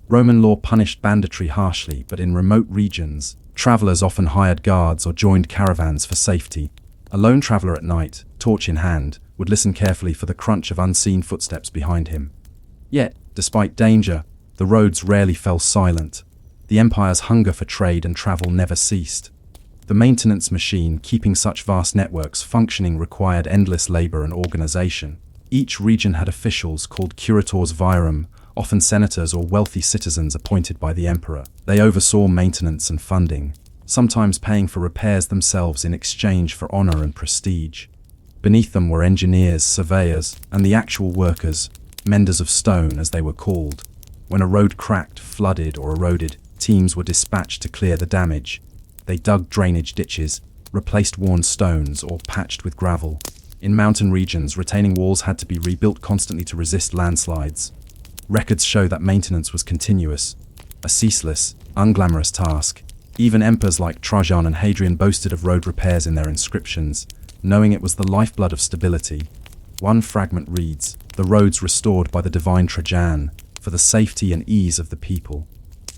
Roman law punished banditry harshly, but in remote regions, travelers often hired guards or joined caravans for safety. A lone traveler at night, torch in hand, would listen carefully for the crunch of unseen footsteps behind him. Yet, despite danger, the roads rarely fell silent. The empire's hunger for trade and travel never ceased. The maintenance machine keeping such vast networks functioning required endless labor and organization. Each region had officials called curators virum, often senators or wealthy citizens appointed by the emperor. They oversaw maintenance and funding, sometimes paying for repairs themselves in exchange for honor and prestige. Beneath them were engineers, surveyors, and the actual workers, menders of stone as they were called. When a road cracked, flooded, or eroded, teams were dispatched to clear the damage. They dug drainage ditches, replaced worn stones, or patched with gravel. In mountain regions, retaining walls had to be rebuilt constantly to resist landslides. Records show that maintenance was continuous, a ceaseless, unglamorous task. Even emperors like Trajan and Hadrian boasted of road repairs in their inscriptions, knowing it was the lifeblood of stability. One fragment reads, "The roads restored by the divine Trajan, for the safety and ease of the people."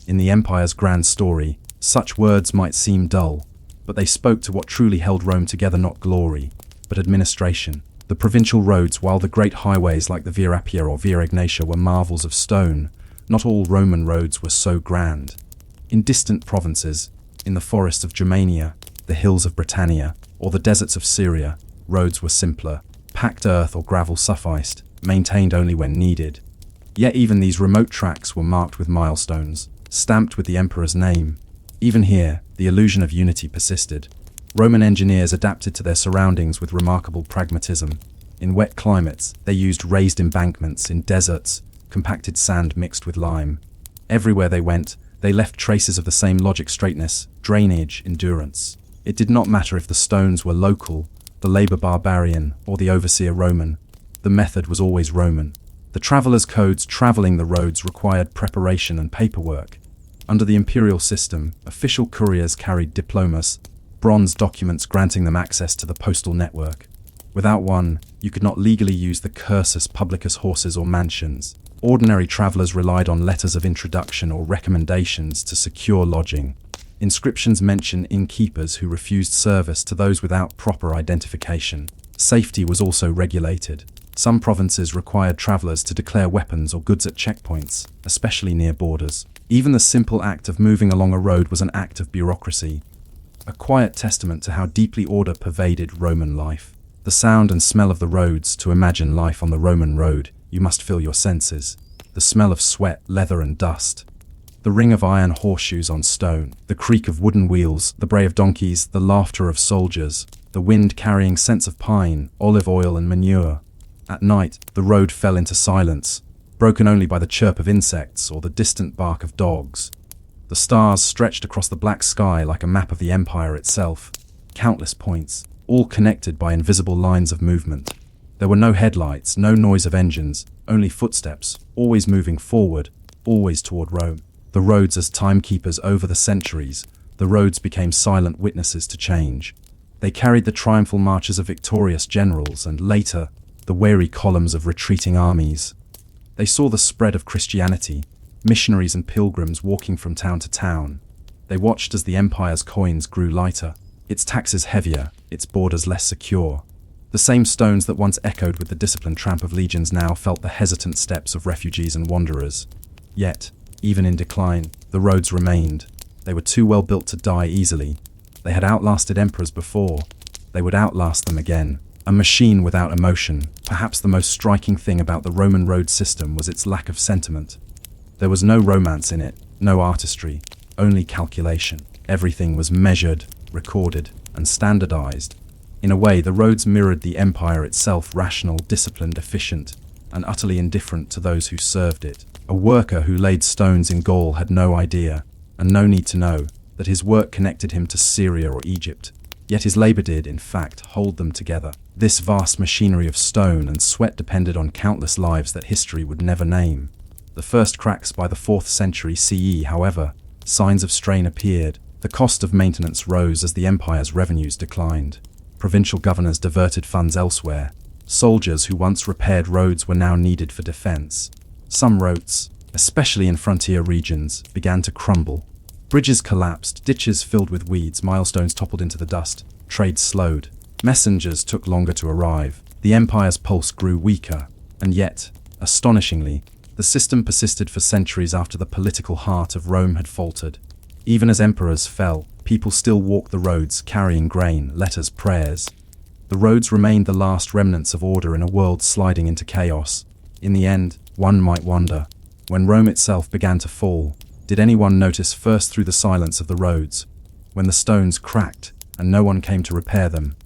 In the empire's grand story, such words might seem dull, but they spoke to what truly held Rome together, not glory, but administration. The provincial roads, while the great highways like the Via Appia or Via Egnatia were marvels of stone, not all Roman roads were so grand. In distant provinces, in the forests of Germania, the hills of Britannia, or the deserts of Syria, roads were simpler. Packed earth or gravel sufficed, maintained only when needed. Yet even these remote tracks were marked with milestones, stamped with the emperor's name. Even here, the illusion of unity persisted. Roman engineers adapted to their surroundings with remarkable pragmatism. In wet climates, they used raised embankments. In deserts, compacted sand mixed with lime. Everywhere they went, they left traces of the same logic: straightness, drainage, endurance. It did not matter if the stones were local, the labor barbarian, or the overseer Roman. The method was always Roman. The travelers' codes traveling the roads required preparation and paperwork. Under the imperial system, official couriers carried diplomas, bronze documents granting them access to the postal network. Without one, you could not legally use the cursus publicus horses or mansions. Ordinary travelers relied on letters of introduction or recommendations to secure lodging. Inscriptions mention innkeepers who refused service to those without proper identification. Safety was also regulated. Some provinces required travelers to declare weapons or goods at checkpoints, especially near borders. Even the simple act of moving along a road was an act of bureaucracy, a quiet testament to how deeply order pervaded Roman life. The sound and smell of the roads. To imagine life on the Roman road, you must fill your senses. The smell of sweat, leather, and dust. The ring of iron horseshoes on stone. The creak of wooden wheels. The bray of donkeys. The laughter of soldiers. The wind carrying scents of pine, olive oil, and manure. At night, the road fell into silence, broken only by the chirp of insects or the distant bark of dogs. The stars stretched across the black sky like a map of the empire itself. Countless points, all connected by invisible lines of movement. There were no headlights, no noise of engines, only footsteps, always moving forward, always toward Rome. The roads as timekeepers over the centuries, the roads became silent witnesses to change. They carried the triumphal marches of victorious generals and, later, the weary columns of retreating armies. They saw the spread of Christianity, missionaries and pilgrims walking from town to town. They watched as the empire's coins grew lighter, its taxes heavier, its borders less secure. The same stones that once echoed with the disciplined tramp of legions now felt the hesitant steps of refugees and wanderers. Yet, even in decline, the roads remained. They were too well built to die easily. They had outlasted emperors before. They would outlast them again. A machine without emotion. Perhaps the most striking thing about the Roman road system was its lack of sentiment. There was no romance in it, no artistry, only calculation. Everything was measured, recorded, and standardized. In a way, the roads mirrored the empire itself, rational, disciplined, efficient, and utterly indifferent to those who served it. A worker who laid stones in Gaul had no idea, and no need to know, that his work connected him to Syria or Egypt. Yet his labor did, in fact, hold them together. This vast machinery of stone and sweat depended on countless lives that history would never name. The first cracks by the 4th century CE, however, signs of strain appeared. The cost of maintenance rose as the empire's revenues declined. Provincial governors diverted funds elsewhere. Soldiers who once repaired roads were now needed for defense. Some roads, especially in frontier regions, began to crumble. Bridges collapsed, ditches filled with weeds, milestones toppled into the dust, trade slowed. Messengers took longer to arrive. The empire's pulse grew weaker, and yet, astonishingly, the system persisted for centuries after the political heart of Rome had faltered. Even as emperors fell, people still walked the roads carrying grain, letters, prayers. The roads remained the last remnants of order in a world sliding into chaos. In the end, one might wonder, when Rome itself began to fall, did anyone notice first through the silence of the roads, when the stones cracked and no one came to repair them?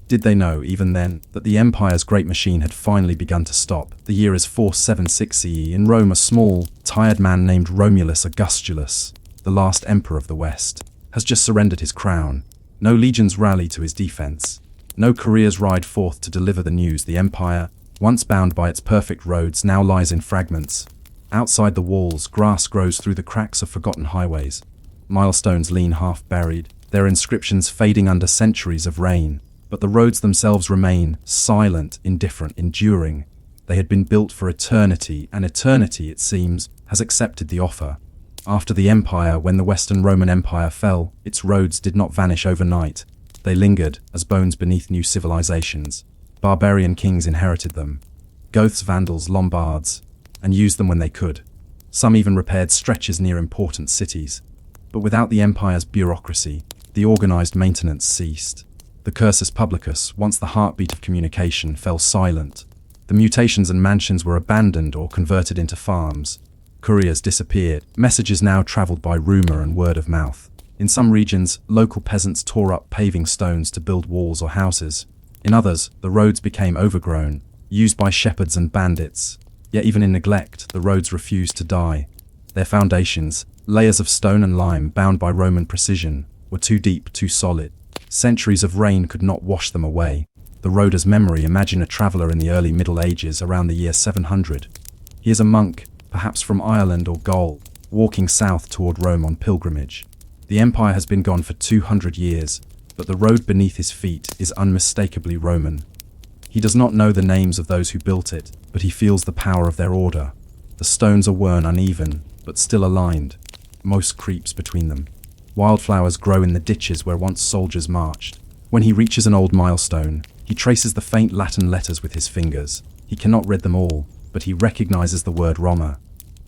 Did they know, even then, that the empire's great machine had finally begun to stop? The year is 476 CE. In Rome, a small, tired man named Romulus Augustulus, the last emperor of the West, has just surrendered his crown. No legions rally to his defense. No couriers ride forth to deliver the news. The empire, once bound by its perfect roads, now lies in fragments. Outside the walls, grass grows through the cracks of forgotten highways. Milestones lean half-buried, their inscriptions fading under centuries of rain. But the roads themselves remain, silent, indifferent, enduring. They had been built for eternity, and eternity, it seems, has accepted the offer. After the empire, when the Western Roman Empire fell, its roads did not vanish overnight. They lingered as bones beneath new civilizations. Barbarian kings inherited them. Goths, Vandals, Lombards, and used them when they could. Some even repaired stretches near important cities. But without the empire's bureaucracy, the organized maintenance ceased. The cursus publicus, once the heartbeat of communication, fell silent. The mutations and mansions were abandoned or converted into farms. Couriers disappeared. Messages now traveled by rumor and word of mouth. In some regions, local peasants tore up paving stones to build walls or houses. In others, the roads became overgrown, used by shepherds and bandits. Yet even in neglect, the roads refused to die. Their foundations, layers of stone and lime bound by Roman precision, were too deep, too solid. Centuries of rain could not wash them away. The road as memory. Imagine a traveller in the early Middle Ages around the year 700. He is a monk, perhaps from Ireland or Gaul, walking south toward Rome on pilgrimage. The empire has been gone for 200 years, but the road beneath his feet is unmistakably Roman. He does not know the names of those who built it, but he feels the power of their order. The stones are worn, uneven, but still aligned. Moss creeps between them. Wildflowers grow in the ditches where once soldiers marched. When he reaches an old milestone, he traces the faint Latin letters with his fingers. He cannot read them all, but he recognizes the word Roma.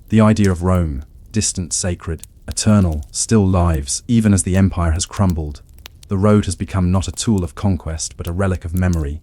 The idea of Rome, distant, sacred, eternal, still lives, even as the empire has crumbled. The road has become not a tool of conquest, but a relic of memory.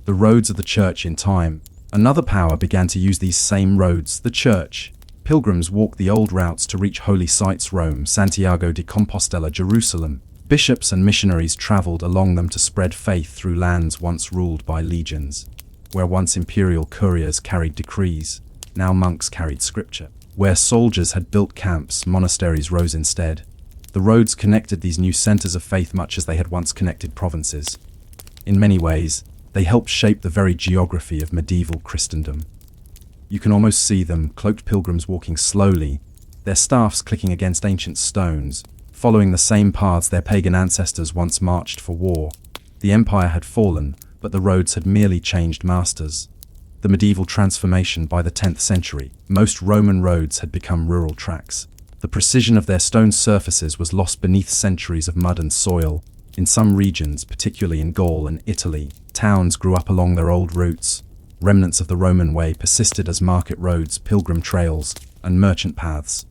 The roads of the church in time. Another power began to use these same roads, the church. Pilgrims walked the old routes to reach holy sites: Rome, Santiago de Compostela, Jerusalem. Bishops and missionaries traveled along them to spread faith through lands once ruled by legions. Where once imperial couriers carried decrees, now monks carried scripture. Where soldiers had built camps, monasteries rose instead. The roads connected these new centers of faith much as they had once connected provinces. In many ways, They helped shape the very geography of medieval Christendom. You can almost see them, cloaked pilgrims walking slowly, their staffs clicking against ancient stones, following the same paths their pagan ancestors once marched for war. The empire had fallen, but the roads had merely changed masters. The medieval transformation by the 10th century, most Roman roads had become rural tracks. The precision of their stone surfaces was lost beneath centuries of mud and soil. In some regions, particularly in Gaul and Italy, towns grew up along their old routes. Remnants of the Roman way persisted as market roads, pilgrim trails, and merchant paths.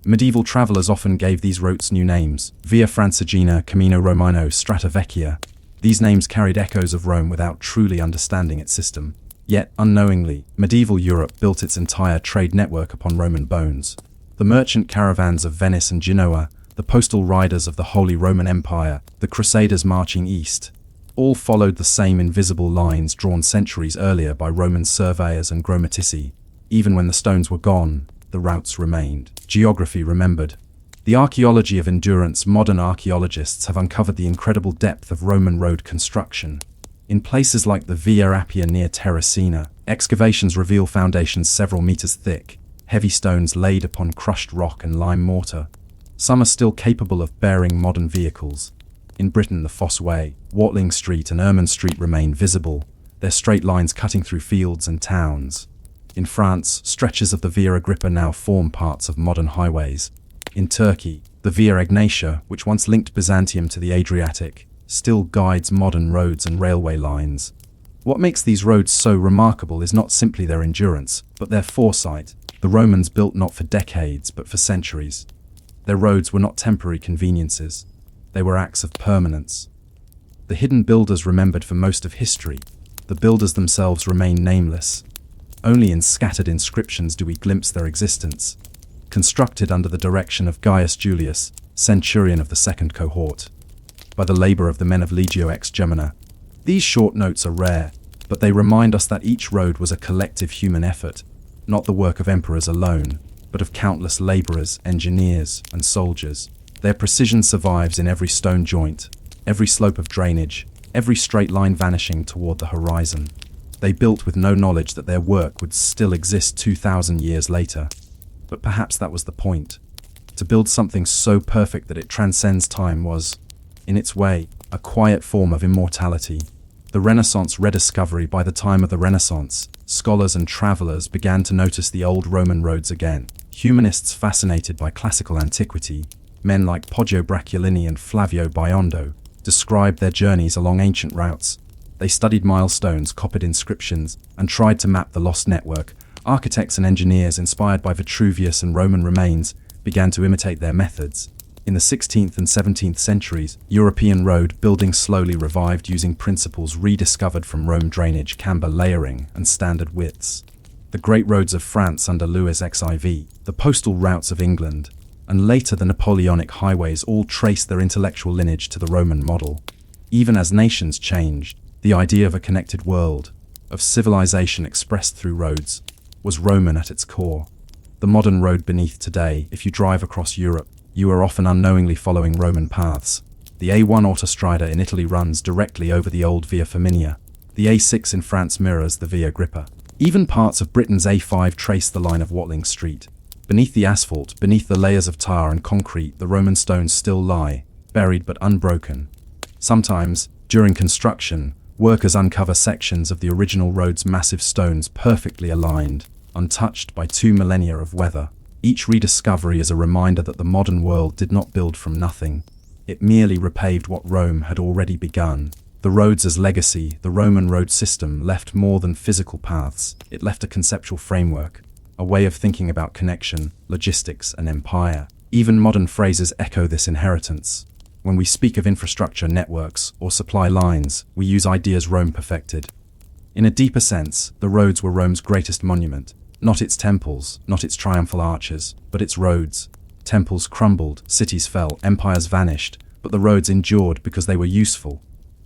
Medieval travelers often gave these routes new names: Via Francigena, Camino Romano, Strada Vecchia. These names carried echoes of Rome without truly understanding its system. Yet, unknowingly, medieval Europe built its entire trade network upon Roman bones. The merchant caravans of Venice and Genoa, the postal riders of the Holy Roman Empire, the Crusaders marching east, all followed the same invisible lines drawn centuries earlier by Roman surveyors and grammatici. Even when the stones were gone, the routes remained. Geography remembered. The archaeology of endurance. Modern archaeologists have uncovered the incredible depth of Roman road construction. In places like the Via Appia near Terracina, excavations reveal foundations several meters thick, heavy stones laid upon crushed rock and lime mortar. Some are still capable of bearing modern vehicles. In Britain, the Fosse Way, Watling Street and Ermine Street remain visible, their straight lines cutting through fields and towns. In France, stretches of the Via Agrippa now form parts of modern highways. In Turkey, the Via Egnatia, which once linked Byzantium to the Adriatic, still guides modern roads and railway lines. What makes these roads so remarkable is not simply their endurance, but their foresight. The Romans built not for decades, but for centuries. Their roads were not temporary conveniences. They were acts of permanence. The hidden builders remembered for most of history. The builders themselves remain nameless. Only in scattered inscriptions do we glimpse their existence. Constructed under the direction of Gaius Julius, centurion of the second cohort, by the labor of the men of Legio ex Gemina. These short notes are rare, but they remind us that each road was a collective human effort, not the work of emperors alone, but of countless laborers, engineers, and soldiers. Their precision survives in every stone joint, every slope of drainage, every straight line vanishing toward the horizon. They built with no knowledge that their work would still exist 2,000 years later. But perhaps that was the point. To build something so perfect that it transcends time was, in its way, a quiet form of immortality. The Renaissance rediscovery. By the time of the Renaissance, scholars and travelers began to notice the old Roman roads again. Humanists fascinated by classical antiquity, men like Poggio Bracciolini and Flavio Biondo, described their journeys along ancient routes. They studied milestones, copied inscriptions, and tried to map the lost network. Architects and engineers inspired by Vitruvius and Roman remains began to imitate their methods. In the 16th and 17th centuries, European road building slowly revived using principles rediscovered from Rome: drainage, camber layering, and standard widths. The great roads of France under Louis XIV, the postal routes of England, and later the Napoleonic highways all traced their intellectual lineage to the Roman model. Even as nations changed, the idea of a connected world, of civilization expressed through roads, was Roman at its core. The modern road beneath today, if you drive across Europe, you are often unknowingly following Roman paths. The A1 Autostrada in Italy runs directly over the old Via Flaminia. The A6 in France mirrors the Via Agrippa. Even parts of Britain's A5 trace the line of Watling Street. Beneath the asphalt, beneath the layers of tar and concrete, the Roman stones still lie, buried but unbroken. Sometimes, during construction, workers uncover sections of the original road's massive stones perfectly aligned, untouched by 2 millennia of weather. Each rediscovery is a reminder that the modern world did not build from nothing. It merely repaved what Rome had already begun. The roads as legacy, the Roman road system left more than physical paths. It left a conceptual framework, a way of thinking about connection, logistics, and empire. Even modern phrases echo this inheritance. When we speak of infrastructure, networks, or supply lines, we use ideas Rome perfected. In a deeper sense, the roads were Rome's greatest monument. Not its temples, not its triumphal arches, but its roads. Temples crumbled, cities fell, empires vanished, but the roads endured because they were useful.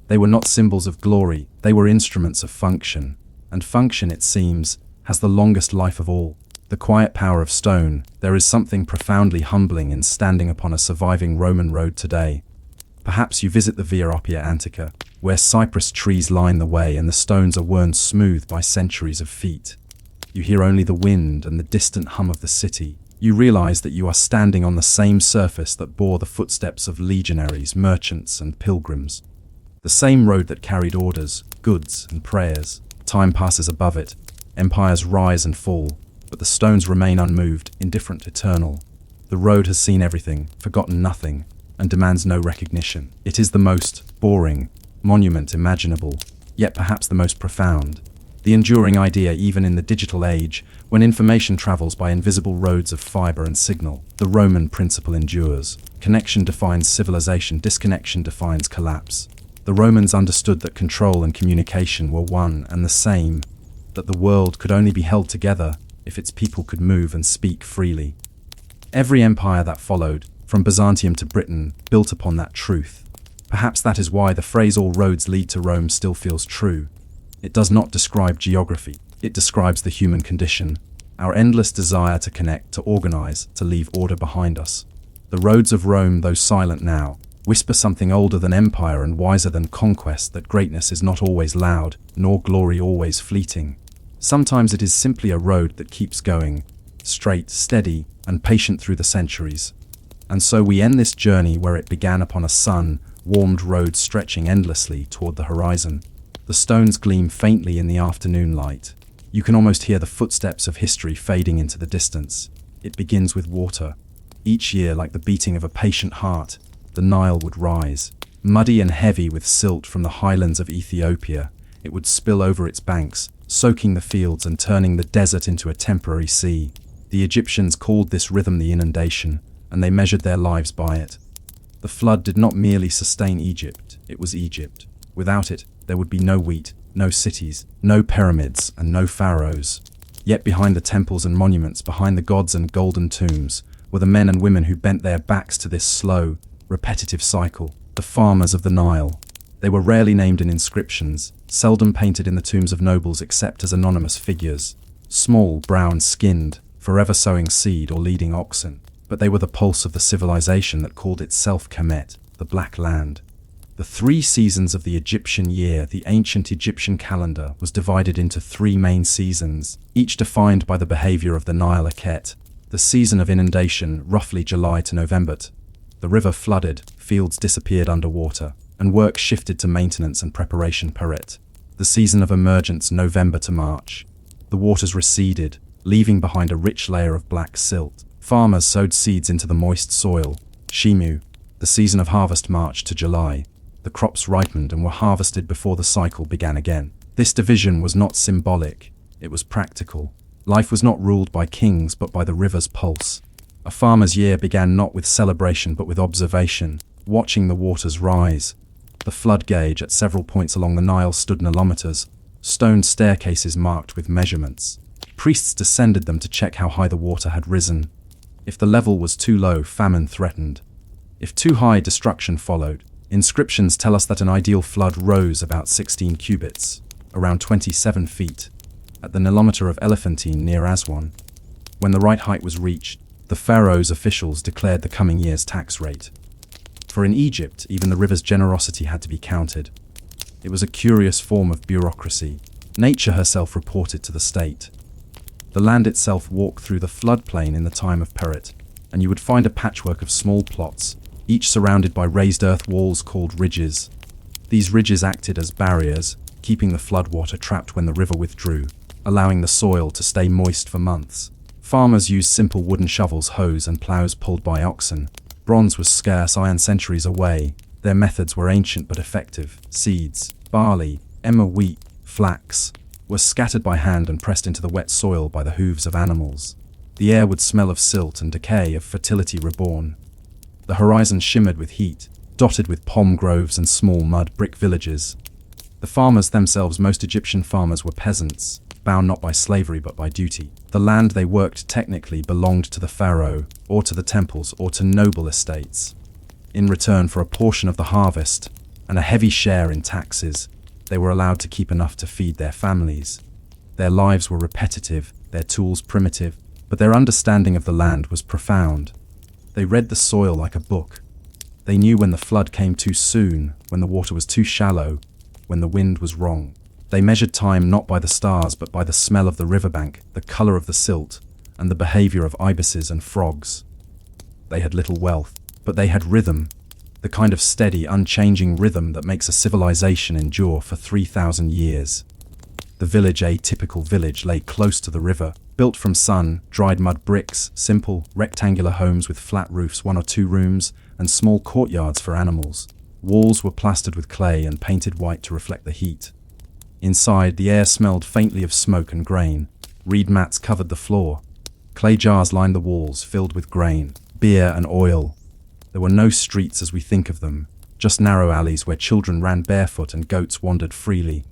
They were not symbols of glory, they were instruments of function. And function, it seems, has the longest life of all. The quiet power of stone. There is something profoundly humbling in standing upon a surviving Roman road today. Perhaps you visit the Via Appia Antica, where cypress trees line the way and the stones are worn smooth by centuries of feet. You hear only the wind and the distant hum of the city. You realize that you are standing on the same surface that bore the footsteps of legionaries, merchants, and pilgrims. The same road that carried orders, goods, and prayers. Time passes above it. Empires rise and fall, but the stones remain unmoved, indifferent, eternal. The road has seen everything, forgotten nothing, and demands no recognition. It is the most boring monument imaginable, yet perhaps the most profound. The enduring idea even in the digital age, when information travels by invisible roads of fiber and signal. The Roman principle endures. Connection defines civilization, disconnection defines collapse. The Romans understood that control and communication were one and the same, that the world could only be held together if its people could move and speak freely. Every empire that followed, from Byzantium to Britain, built upon that truth. Perhaps that is why the phrase "all roads lead to Rome" still feels true. It does not describe geography, it describes the human condition, our endless desire to connect, to organize, to leave order behind us. The roads of Rome, though silent now, whisper something older than empire and wiser than conquest, that greatness is not always loud, nor glory always fleeting. Sometimes it is simply a road that keeps going, straight, steady, and patient through the centuries. And so we end this journey where it began, upon a sun-warmed road stretching endlessly toward the horizon. The stones gleam faintly in the afternoon light. You can almost hear the footsteps of history fading into the distance. It begins with water. Each year, like the beating of a patient heart, the Nile would rise. Muddy and heavy with silt from the highlands of Ethiopia, it would spill over its banks, soaking the fields and turning the desert into a temporary sea. The Egyptians called this rhythm the inundation, and they measured their lives by it. The flood did not merely sustain Egypt, it was Egypt. Without it, there would be no wheat, no cities, no pyramids, and no pharaohs. Yet behind the temples and monuments, behind the gods and golden tombs, were the men and women who bent their backs to this slow, repetitive cycle, the farmers of the Nile. They were rarely named in inscriptions, seldom painted in the tombs of nobles except as anonymous figures, small, brown-skinned, forever sowing seed or leading oxen. But they were the pulse of the civilization that called itself Kemet, the Black Land. The 3 seasons of the Egyptian year, the ancient Egyptian calendar, was divided into 3 main seasons, each defined by the behavior of the Nile Akhet. The season of inundation, roughly July to November. The river flooded, fields disappeared underwater, and work shifted to maintenance and preparation Peret. The season of emergence, November to March. The waters receded, leaving behind a rich layer of black silt. Farmers sowed seeds into the moist soil. Shimu. The season of harvest, March to July. The crops ripened and were harvested before the cycle began again. This division was not symbolic, it was practical. Life was not ruled by kings but by the river's pulse. A farmer's year began not with celebration but with observation, watching the waters rise. The flood gauge at several points along the Nile stood nilometers, stone staircases marked with measurements. Priests descended them to check how high the water had risen. If the level was too low, famine threatened. If too high, destruction followed. Inscriptions tell us that an ideal flood rose about 16 cubits, around 27 feet, at the nilometer of Elephantine near Aswan. When the right height was reached, the pharaoh's officials declared the coming year's tax rate. For in Egypt, even the river's generosity had to be counted. It was a curious form of bureaucracy. Nature herself reported to the state. The land itself walked through the floodplain in the time of Peret, and you would find a patchwork of small plots, each surrounded by raised earth walls called ridges. These ridges acted as barriers, keeping the floodwater trapped when the river withdrew, allowing the soil to stay moist for months. Farmers used simple wooden shovels, hoes, and plows pulled by oxen. Bronze was scarce, iron centuries away. Their methods were ancient but effective. Seeds, barley, emmer, wheat, flax, were scattered by hand and pressed into the wet soil by the hooves of animals. The air would smell of silt and decay, of fertility reborn. The horizon shimmered with heat, dotted with palm groves and small mud brick villages. The farmers themselves, most Egyptian farmers, were peasants, bound not by slavery but by duty. The land they worked technically belonged to the pharaoh, or to the temples, or to noble estates. In return for a portion of the harvest, and a heavy share in taxes, they were allowed to keep enough to feed their families. Their lives were repetitive, their tools primitive, but their understanding of the land was profound. They read the soil like a book. They knew when the flood came too soon, when the water was too shallow, when the wind was wrong. They measured time not by the stars but by the smell of the riverbank, the color of the silt, and the behavior of ibises and frogs. They had little wealth, but they had rhythm, the kind of steady, unchanging rhythm that makes a civilization endure for 3,000 years. The village, a typical village, lay close to the river, built from sun-dried mud bricks, simple, rectangular homes with flat roofs, 1 or 2 rooms, and small courtyards for animals. Walls were plastered with clay and painted white to reflect the heat. Inside, the air smelled faintly of smoke and grain. Reed mats covered the floor. Clay jars lined the walls, filled with grain, beer and oil. There were no streets as we think of them, just narrow alleys where children ran barefoot and goats wandered freely.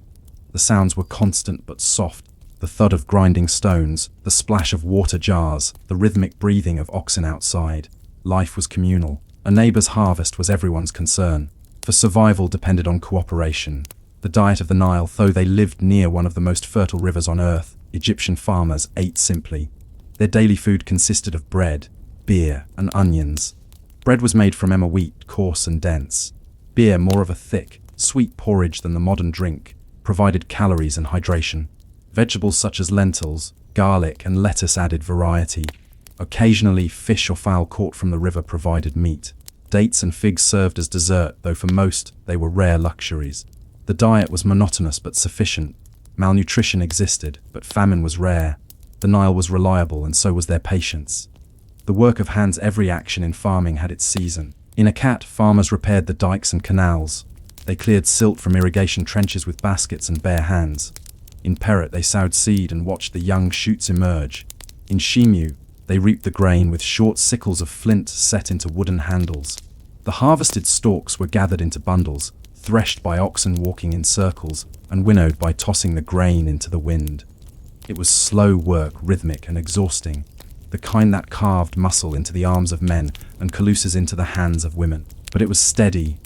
The sounds were constant but soft, the thud of grinding stones, the splash of water jars, the rhythmic breathing of oxen outside. Life was communal. A neighbor's harvest was everyone's concern, for survival depended on cooperation. The diet of the Nile, though they lived near one of the most fertile rivers on earth, Egyptian farmers ate simply. Their daily food consisted of bread, beer, and onions. Bread was made from emmer wheat, coarse and dense. Beer, more of a thick, sweet porridge than the modern drink, provided calories and hydration. Vegetables such as lentils, garlic, and lettuce added variety. Occasionally, fish or fowl caught from the river provided meat. Dates and figs served as dessert, though for most, they were rare luxuries. The diet was monotonous but sufficient. Malnutrition existed, but famine was rare. The Nile was reliable, and so was their patience. The work of hands, every action in farming had its season. In Akkad, farmers repaired the dikes and canals. They cleared silt from irrigation trenches with baskets and bare hands. In Peret, they sowed seed and watched the young shoots emerge. In Shemu, they reaped the grain with short sickles of flint set into wooden handles. The harvested stalks were gathered into bundles, threshed by oxen walking in circles, and winnowed by tossing the grain into the wind. It was slow work, rhythmic and exhausting, the kind that carved muscle into the arms of men and calusas into the hands of women. But it was steady.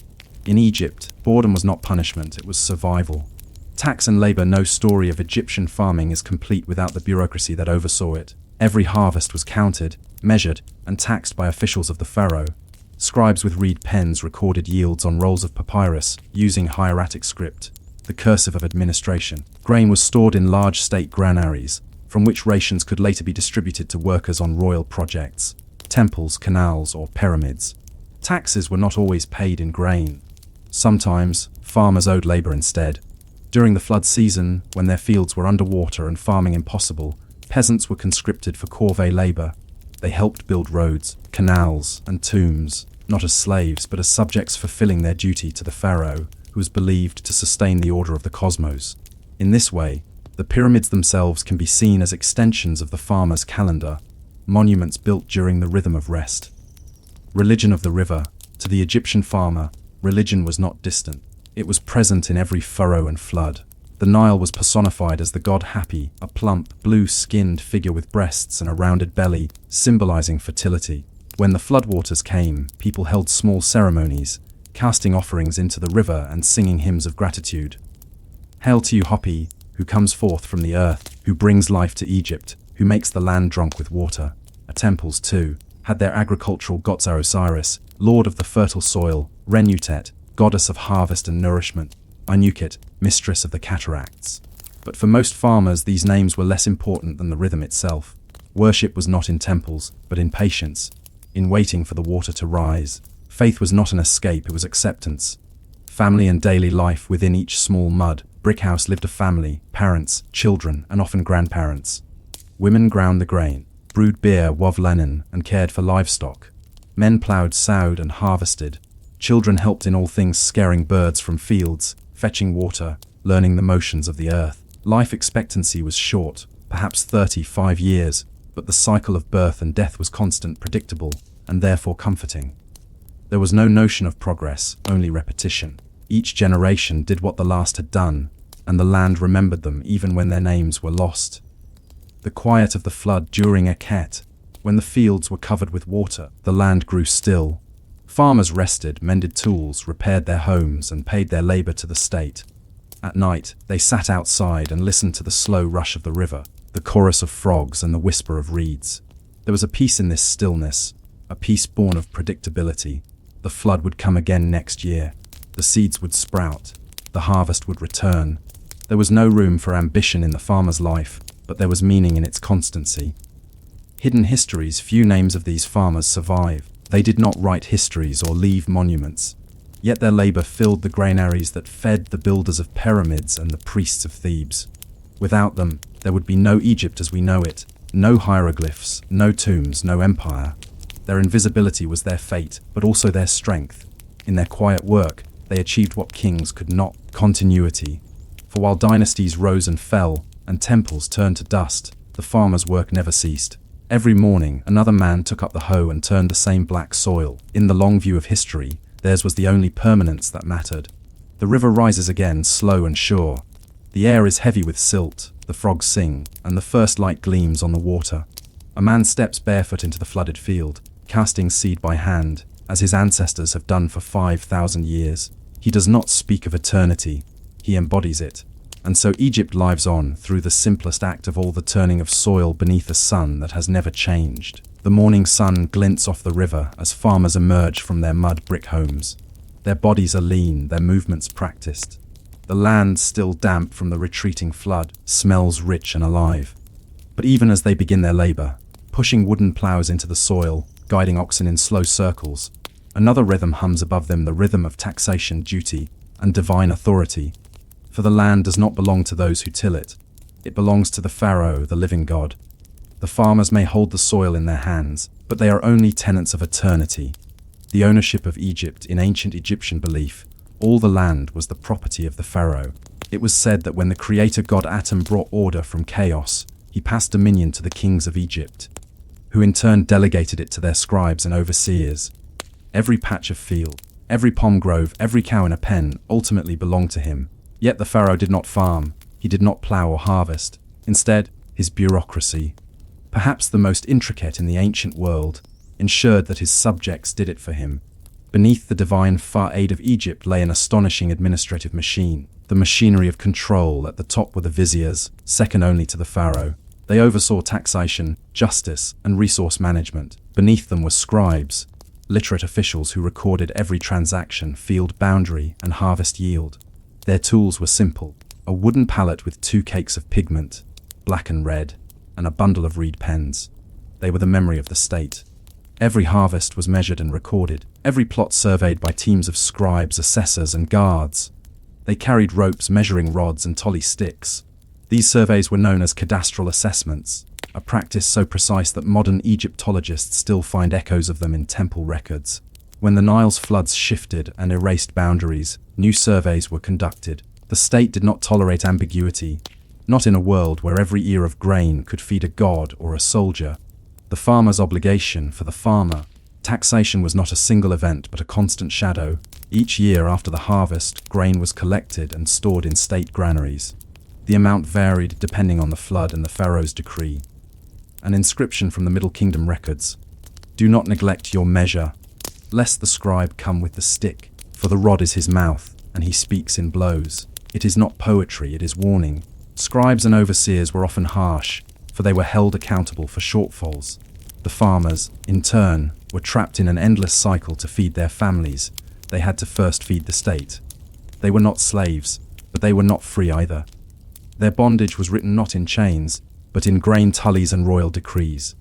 In Egypt, boredom was not punishment, it was survival. Tax and labor. No story of Egyptian farming is complete without the bureaucracy that oversaw it. Every harvest was counted, measured, and taxed by officials of the pharaoh. Scribes with reed pens recorded yields on rolls of papyrus, using hieratic script, the cursive of administration. Grain was stored in large state granaries, from which rations could later be distributed to workers on royal projects, temples, canals, or pyramids. Taxes were not always paid in grain. Sometimes, farmers owed labor instead. During the flood season, when their fields were underwater and farming impossible, peasants were conscripted for corvée labor. They helped build roads, canals, and tombs, not as slaves but as subjects fulfilling their duty to the pharaoh, who was believed to sustain the order of the cosmos. In this way, the pyramids themselves can be seen as extensions of the farmer's calendar, monuments built during the rhythm of rest. Religion of the river. To the Egyptian farmer, religion was not distant. It was present in every furrow and flood. The Nile was personified as the god Hapi, a plump, blue-skinned figure with breasts and a rounded belly, symbolizing fertility. When the floodwaters came, people held small ceremonies, casting offerings into the river and singing hymns of gratitude. Hail to you, Hapi, who comes forth from the earth, who brings life to Egypt, who makes the land drunk with water. Temples, too, had their agricultural gods: Osiris, lord of the fertile soil; Renutet, goddess of harvest and nourishment; Anukit, mistress of the cataracts. But for most farmers, these names were less important than the rhythm itself. Worship was not in temples, but in patience, in waiting for the water to rise. Faith was not an escape, it was acceptance. Family and daily life. Within each small mud brick house lived a family, parents, children, and often grandparents. Women ground the grain, brewed beer, wove linen, and cared for livestock. Men plowed, sowed, and harvested. Children helped in all things, scaring birds from fields, fetching water, learning the motions of the earth. Life expectancy was short, perhaps 35 years, but the cycle of birth and death was constant, predictable, and therefore comforting. There was no notion of progress, only repetition. Each generation did what the last had done, and the land remembered them even when their names were lost. The quiet of the flood during Eket, when the fields were covered with water, the land grew still. Farmers rested, mended tools, repaired their homes, and paid their labor to the state. At night, they sat outside and listened to the slow rush of the river, the chorus of frogs and the whisper of reeds. There was a peace in this stillness, a peace born of predictability. The flood would come again next year. The seeds would sprout. the harvest would return. There was no room for ambition in the farmer's life, but there was meaning in its constancy. Hidden histories, few names of these farmers survive. They did not write histories or leave monuments. Yet their labor filled the granaries that fed the builders of pyramids and the priests of Thebes. Without them, there would be no Egypt as we know it, no hieroglyphs, no tombs, no empire. Their invisibility was their fate, but also their strength. In their quiet work, they achieved what kings could not: continuity. For while dynasties rose and fell, and temples turned to dust, the farmer's work never ceased. Every morning, another man took up the hoe and turned the same black soil. In the long view of history, theirs was the only permanence that mattered. The river rises again, slow and sure. The air is heavy with silt, the frogs sing, and the first light gleams on the water. A man steps barefoot into the flooded field, casting seed by hand, as his ancestors have done for 5,000 years. He does not speak of eternity, he embodies it. And so Egypt lives on through the simplest act of all, the turning of soil beneath a sun that has never changed. The morning sun glints off the river as farmers emerge from their mud brick homes. Their bodies are lean, their movements practiced. The land, still damp from the retreating flood, smells rich and alive. But even as they begin their labor, pushing wooden plows into the soil, guiding oxen in slow circles, another rhythm hums above them, the rhythm of taxation, duty, and divine authority. For the land does not belong to those who till it. It belongs to the Pharaoh, the living God. The farmers may hold the soil in their hands, but they are only tenants of eternity. The ownership of Egypt, in ancient Egyptian belief, all the land was the property of the Pharaoh. It was said that when the creator god Atum brought order from chaos, he passed dominion to the kings of Egypt, who in turn delegated it to their scribes and overseers. Every patch of field, every palm grove, every cow in a pen ultimately belonged to him. Yet the Pharaoh did not farm, he did not plow or harvest. Instead, his bureaucracy, perhaps the most intricate in the ancient world, ensured that his subjects did it for him. Beneath the divine Pharaoh of Egypt lay an astonishing administrative machine, the machinery of control. At the top were the viziers, second only to the Pharaoh. They oversaw taxation, justice, and resource management. Beneath them were scribes, literate officials who recorded every transaction, field boundary, and harvest yield. Their tools were simple: a wooden pallet with 2 cakes of pigment, black and red, and a bundle of reed pens. They were the memory of the state. Every harvest was measured and recorded, every plot surveyed by teams of scribes, assessors, and guards. They carried ropes, measuring rods, and tolly sticks. These surveys were known as cadastral assessments, a practice so precise that modern Egyptologists still find echoes of them in temple records. When the Nile's floods shifted and erased boundaries, new surveys were conducted. The state did not tolerate ambiguity, not in a world where every ear of grain could feed a god or a soldier. The farmer's obligation for the farmer. Taxation was not a single event but a constant shadow. Each year after the harvest, grain was collected and stored in state granaries. The amount varied depending on the flood and the Pharaoh's decree. An inscription from the Middle Kingdom records: "Do not neglect your measure, lest the scribe come with the stick, for the rod is his mouth, and he speaks in blows." It is not poetry, it is warning. Scribes and overseers were often harsh, for they were held accountable for shortfalls. The farmers, in turn, were trapped in an endless cycle to feed their families. They had to first feed the state. They were not slaves, but they were not free either. Their bondage was written not in chains, but in grain tullies and royal decrees.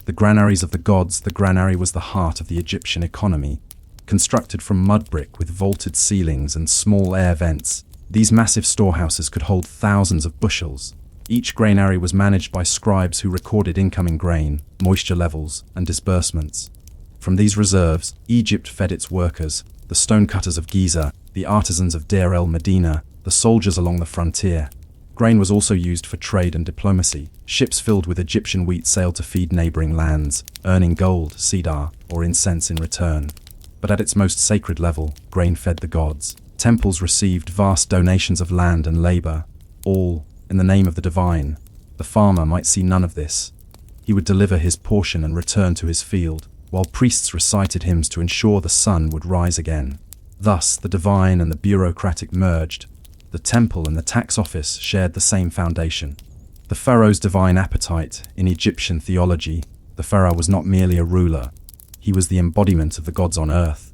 The granaries of the gods. The granary was the heart of the Egyptian economy. Constructed from mud brick with vaulted ceilings and small air vents, these massive storehouses could hold thousands of bushels. Each granary was managed by scribes who recorded incoming grain, moisture levels, and disbursements. From these reserves, Egypt fed its workers, the stonecutters of Giza, the artisans of Deir el-Medina, the soldiers along the frontier. Grain was also used for trade and diplomacy. Ships filled with Egyptian wheat sailed to feed neighboring lands, earning gold, cedar, or incense in return. But at its most sacred level, grain fed the gods. Temples received vast donations of land and labor, all in the name of the divine. The farmer might see none of this. He would deliver his portion and return to his field, while priests recited hymns to ensure the sun would rise again. Thus, the divine and the bureaucratic merged. The temple and the tax office shared the same foundation. The pharaoh's divine appetite. In Egyptian theology, the pharaoh was not merely a ruler. He was the embodiment of the gods on earth.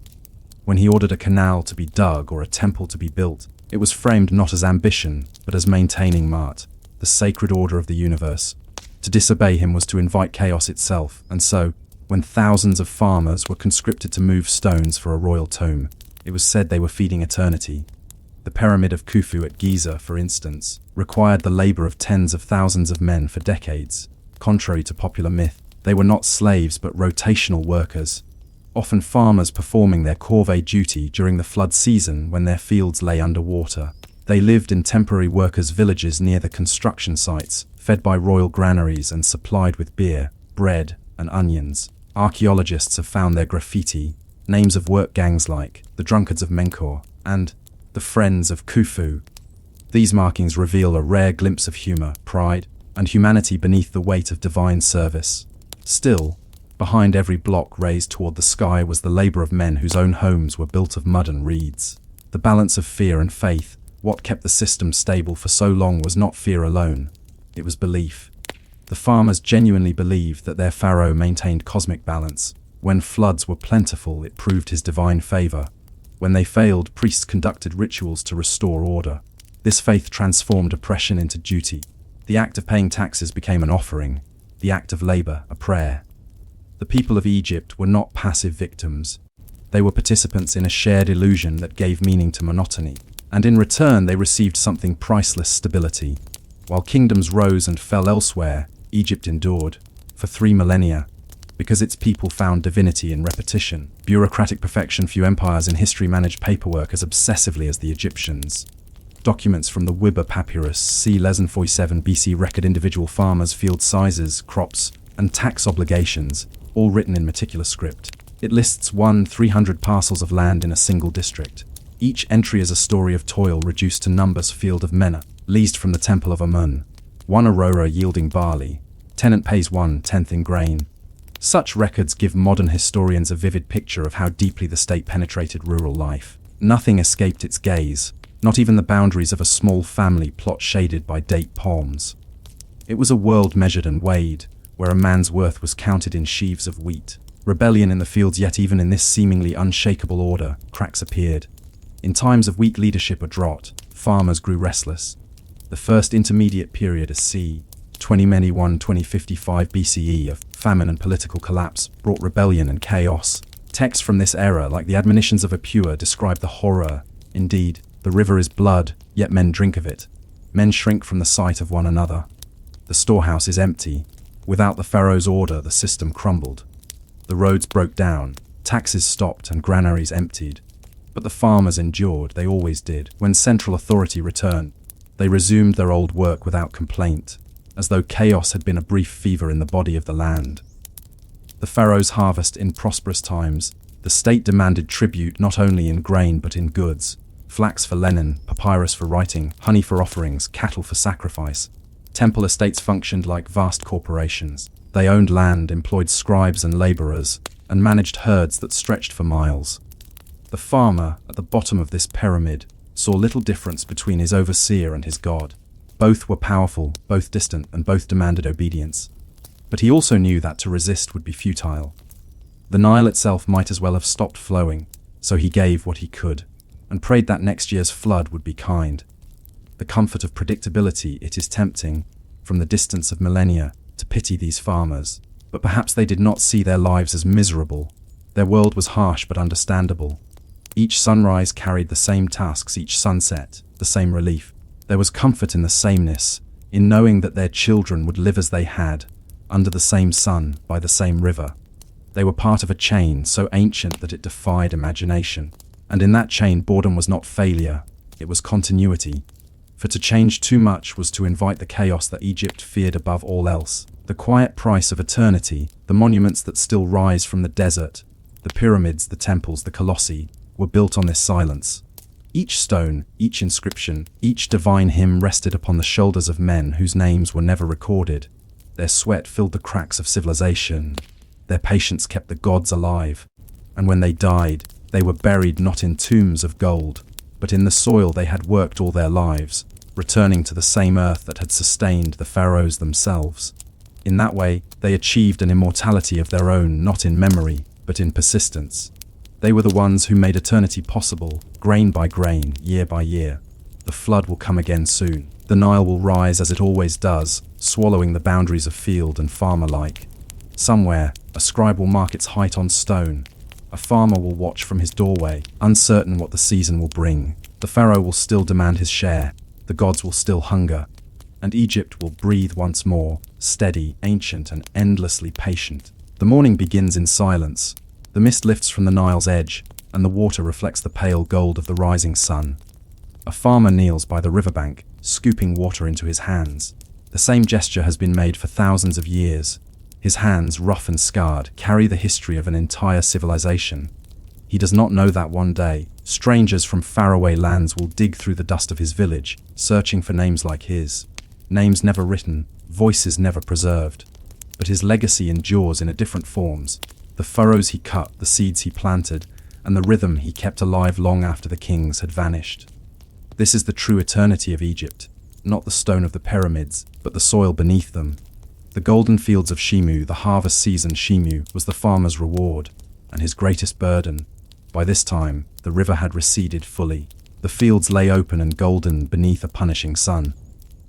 When he ordered a canal to be dug or a temple to be built, It was framed not as ambition, but as maintaining Ma'at, the sacred order of the universe. To disobey him was to invite chaos itself, and so, when thousands of farmers were conscripted to move stones for a royal tomb, it was said they were feeding eternity. The Pyramid of Khufu at Giza, for instance, required the labor of tens of thousands of men for decades. Contrary to popular myth, they were not slaves but rotational workers, often farmers performing their corvée duty during the flood season when their fields lay underwater. They lived in temporary workers' villages near the construction sites, fed by royal granaries and supplied with beer, bread, and onions. Archaeologists have found their graffiti, names of work gangs like the Drunkards of Menkor and the Friends of Khufu. These markings reveal a rare glimpse of humor, pride, and humanity beneath the weight of divine service. Still, behind every block raised toward the sky was the labor of men whose own homes were built of mud and reeds. The balance of fear and faith, what kept the system stable for so long, was not fear alone. It was belief. The farmers genuinely believed that their pharaoh maintained cosmic balance. When floods were plentiful, it proved his divine favor. When they failed, priests conducted rituals to restore order. This faith transformed oppression into duty. The act of paying taxes became an offering, the act of labor a prayer. The people of Egypt were not passive victims. They were participants in a shared illusion that gave meaning to monotony, and in return they received something priceless: stability. While kingdoms rose and fell elsewhere, Egypt endured for 3 millennia. Because its people found divinity in repetition, bureaucratic perfection. Few empires in history managed paperwork as obsessively as the Egyptians. Documents from the Wiba Papyrus, c. 1147 BC, record individual farmers' field sizes, crops, and tax obligations, all written in meticulous script. It lists 300 parcels of land in a single district. Each entry is a story of toil reduced to numbers: field of Mena, leased from the temple of Amun, 1 aurora yielding barley, tenant pays 1/10 in grain. Such records give modern historians a vivid picture of how deeply the state penetrated rural life. Nothing escaped its gaze, not even the boundaries of a small family plot shaded by date palms. It was a world measured and weighed, where a man's worth was counted in sheaves of wheat. Rebellion in the fields, yet even in this seemingly unshakable order, cracks appeared. In times of weak leadership or drought, farmers grew restless. The first intermediate period is c. 2055 BCE of famine and political collapse brought rebellion and chaos. Texts from this era, like the admonitions of Apua, describe the horror. Indeed, the river is blood, yet men drink of it. Men shrink from the sight of one another. The storehouse is empty. Without the pharaoh's order, the system crumbled. The roads broke down, taxes stopped, and granaries emptied. But the farmers endured. They always did. When central authority returned, they resumed their old work without complaint, as though chaos had been a brief fever in the body of the land. The pharaoh's harvest in prosperous times, the state demanded tribute not only in grain but in goods: flax for linen, papyrus for writing, honey for offerings, cattle for sacrifice. Temple estates functioned like vast corporations. They owned land, employed scribes and laborers, and managed herds that stretched for miles. The farmer, at the bottom of this pyramid, saw little difference between his overseer and his god. Both were powerful, both distant, and both demanded obedience. But he also knew that to resist would be futile. The Nile itself might as well have stopped flowing, so he gave what he could, and prayed that next year's flood would be kind. The comfort of predictability. It is tempting, from the distance of millennia, to pity these farmers, but perhaps they did not see their lives as miserable. Their world was harsh but understandable. Each sunrise carried the same tasks, each sunset, the same relief. There was comfort in the sameness, in knowing that their children would live as they had, under the same sun, by the same river. They were part of a chain so ancient that it defied imagination. And in that chain, boredom was not failure, it was continuity. For to change too much was to invite the chaos that Egypt feared above all else. The quiet price of eternity, the monuments that still rise from the desert, the pyramids, the temples, the colossi, were built on this silence. Each stone, each inscription, each divine hymn rested upon the shoulders of men whose names were never recorded. Their sweat filled the cracks of civilization. Their patience kept the gods alive. And when they died, they were buried not in tombs of gold, but in the soil they had worked all their lives, returning to the same earth that had sustained the pharaohs themselves. In that way, they achieved an immortality of their own, not in memory, but in persistence. They were the ones who made eternity possible, grain by grain, year by year. The flood will come again soon. The Nile will rise as it always does, swallowing the boundaries of field and farmer alike. Somewhere, a scribe will mark its height on stone. A farmer will watch from his doorway, uncertain what the season will bring. The pharaoh will still demand his share. The gods will still hunger. And Egypt will breathe once more, steady, ancient, and endlessly patient. The morning begins in silence. The mist lifts from the Nile's edge, and the water reflects the pale gold of the rising sun. A farmer kneels by the riverbank, scooping water into his hands. The same gesture has been made for thousands of years. His hands, rough and scarred, carry the history of an entire civilization. He does not know that one day, strangers from faraway lands will dig through the dust of his village, searching for names like his. Names never written, voices never preserved. But his legacy endures in different forms. The furrows he cut, the seeds he planted, and the rhythm he kept alive long after the kings had vanished. This is the true eternity of Egypt, not the stone of the pyramids, but the soil beneath them. The golden fields of Shimu, the harvest season Shimu, was the farmer's reward, and his greatest burden. By this time, the river had receded fully. The fields lay open and golden beneath a punishing sun.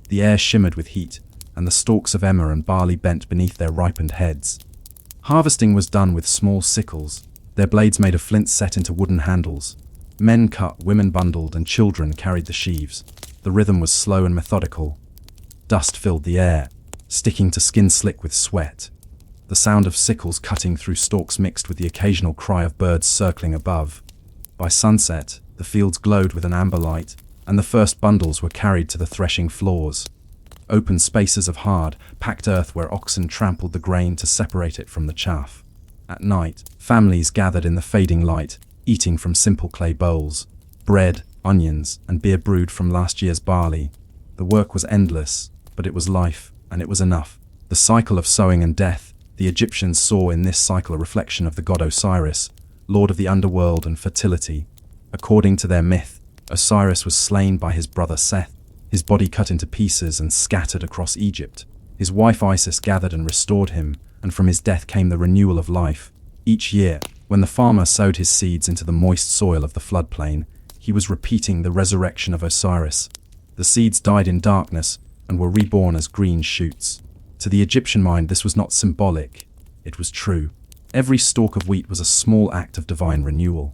The air shimmered with heat, and the stalks of emmer and barley bent beneath their ripened heads. Harvesting was done with small sickles, their blades made of flint set into wooden handles. Men cut, women bundled, and children carried the sheaves. The rhythm was slow and methodical. Dust filled the air, sticking to skin slick with sweat. The sound of sickles cutting through stalks mixed with the occasional cry of birds circling above. By sunset, the fields glowed with an amber light, and the first bundles were carried to the threshing floors. Open spaces of hard, packed earth where oxen trampled the grain to separate it from the chaff. At night, families gathered in the fading light, eating from simple clay bowls. Bread, onions, and beer brewed from last year's barley. The work was endless, but it was life, and it was enough. The cycle of sowing and death, the Egyptians saw in this cycle a reflection of the god Osiris, lord of the underworld and fertility. According to their myth, Osiris was slain by his brother Seth, his body cut into pieces and scattered across Egypt. His wife Isis gathered and restored him, and from his death came the renewal of life. Each year, when the farmer sowed his seeds into the moist soil of the floodplain, he was repeating the resurrection of Osiris. The seeds died in darkness and were reborn as green shoots. To the Egyptian mind, this was not symbolic, it was true. Every stalk of wheat was a small act of divine renewal.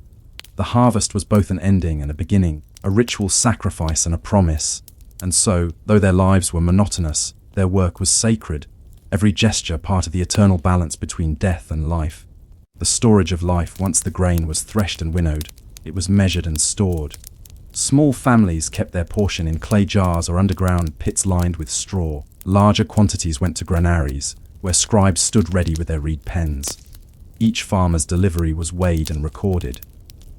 The harvest was both an ending and a beginning, a ritual sacrifice and a promise. And so, though their lives were monotonous, their work was sacred, every gesture part of the eternal balance between death and life. The storage of life, once the grain was threshed and winnowed, it was measured and stored. Small families kept their portion in clay jars or underground pits lined with straw. Larger quantities went to granaries, where scribes stood ready with their reed pens. Each farmer's delivery was weighed and recorded.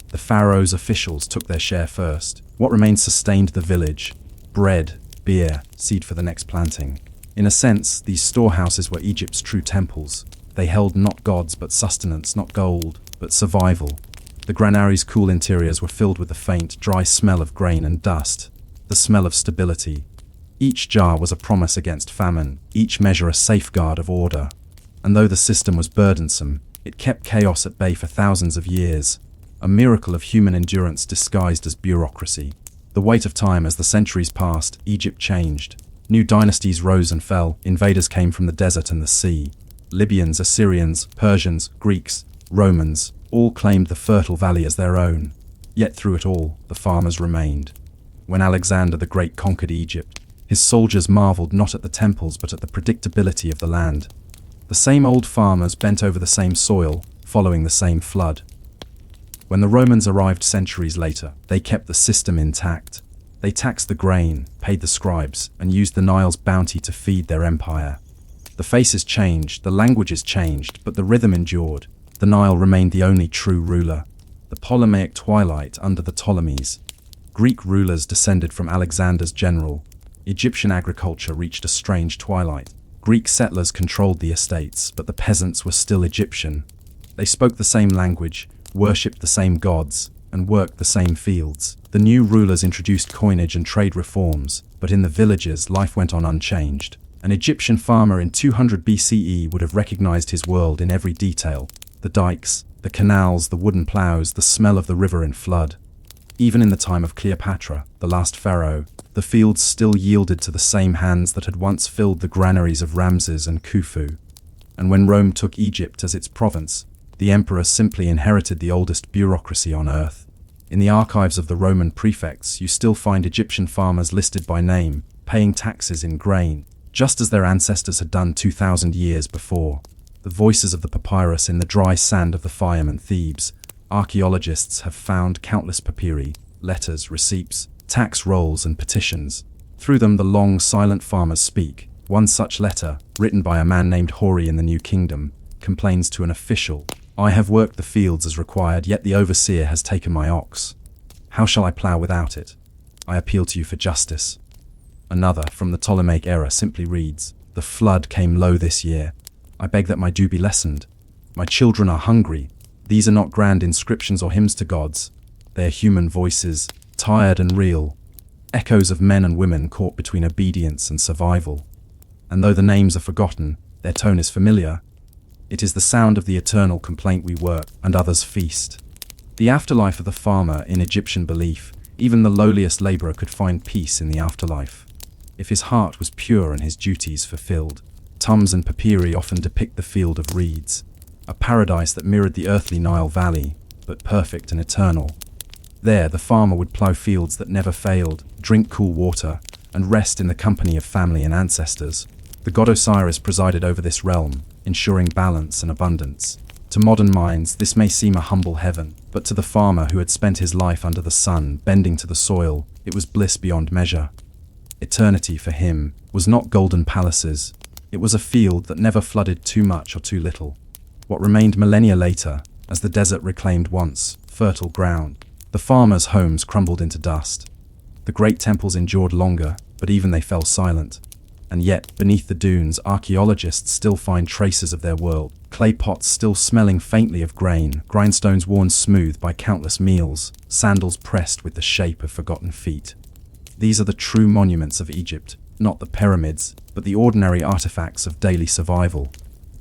The pharaoh's officials took their share first. What remained sustained the village: bread, beer, seed for the next planting. In a sense, these storehouses were Egypt's true temples. They held not gods but sustenance, not gold, but survival. The granaries' cool interiors were filled with the faint, dry smell of grain and dust, the smell of stability. Each jar was a promise against famine, each measure a safeguard of order. And though the system was burdensome, it kept chaos at bay for thousands of years, a miracle of human endurance disguised as bureaucracy. The weight of time as the centuries passed, Egypt changed. New dynasties rose and fell, invaders came from the desert and the sea. Libyans, Assyrians, Persians, Greeks, Romans, all claimed the fertile valley as their own. Yet through it all, the farmers remained. When Alexander the Great conquered Egypt, his soldiers marveled not at the temples but at the predictability of the land. The same old farmers bent over the same soil, following the same flood. When the Romans arrived centuries later, they kept the system intact. They taxed the grain, paid the scribes, and used the Nile's bounty to feed their empire. The faces changed, the languages changed, but the rhythm endured. The Nile remained the only true ruler. The Ptolemaic twilight under the Ptolemies. Greek rulers descended from Alexander's general. Egyptian agriculture reached a strange twilight. Greek settlers controlled the estates, but the peasants were still Egyptian. They spoke the same language, worshipped the same gods, and worked the same fields. The new rulers introduced coinage and trade reforms, but in the villages life went on unchanged. An Egyptian farmer in 200 BCE would have recognized his world in every detail: the dikes, the canals, the wooden plows, the smell of the river in flood. Even in the time of Cleopatra, the last pharaoh, the fields still yielded to the same hands that had once filled the granaries of Ramses and Khufu. And when Rome took Egypt as its province, the emperor simply inherited the oldest bureaucracy on earth. In the archives of the Roman prefects, you still find Egyptian farmers listed by name, paying taxes in grain, just as their ancestors had done 2,000 years before. The voices of the papyrus in the dry sand of the Fayum and Thebes. Archaeologists have found countless papyri, letters, receipts, tax rolls, and petitions. Through them, the long, silent farmers speak. One such letter, written by a man named Hori in the New Kingdom, complains to an official, "I have worked the fields as required, yet the overseer has taken my ox. How shall I plough without it? I appeal to you for justice." Another, from the Ptolemaic era, simply reads, "The flood came low this year. I beg that my due be lessened. My children are hungry." These are not grand inscriptions or hymns to gods. They are human voices, tired and real, echoes of men and women caught between obedience and survival. And though the names are forgotten, their tone is familiar. It is the sound of the eternal complaint we work and others feast. The afterlife of the farmer in Egyptian belief, even the lowliest laborer could find peace in the afterlife, if his heart was pure and his duties fulfilled. Tombs and papyri often depict the field of reeds, a paradise that mirrored the earthly Nile Valley, but perfect and eternal. There, the farmer would plough fields that never failed, drink cool water, and rest in the company of family and ancestors. The god Osiris presided over this realm, ensuring balance and abundance. To modern minds, this may seem a humble heaven, but to the farmer who had spent his life under the sun, bending to the soil, it was bliss beyond measure. Eternity for him was not golden palaces. It was a field that never flooded too much or too little. What remained millennia later, as the desert reclaimed once fertile ground, the farmers' homes crumbled into dust. The great temples endured longer, but even they fell silent. And yet, beneath the dunes, archaeologists still find traces of their world. Clay pots still smelling faintly of grain, grindstones worn smooth by countless meals, sandals pressed with the shape of forgotten feet. These are the true monuments of Egypt, not the pyramids, but the ordinary artifacts of daily survival.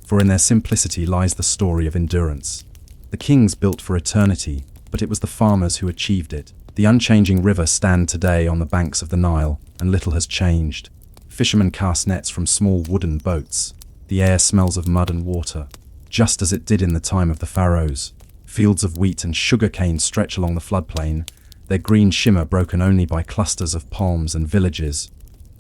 For in their simplicity lies the story of endurance. The kings built for eternity, but it was the farmers who achieved it. The unchanging river stands today on the banks of the Nile, and little has changed. Fishermen cast nets from small wooden boats. The air smells of mud and water, just as it did in the time of the pharaohs. Fields of wheat and sugarcane stretch along the floodplain, their green shimmer broken only by clusters of palms and villages.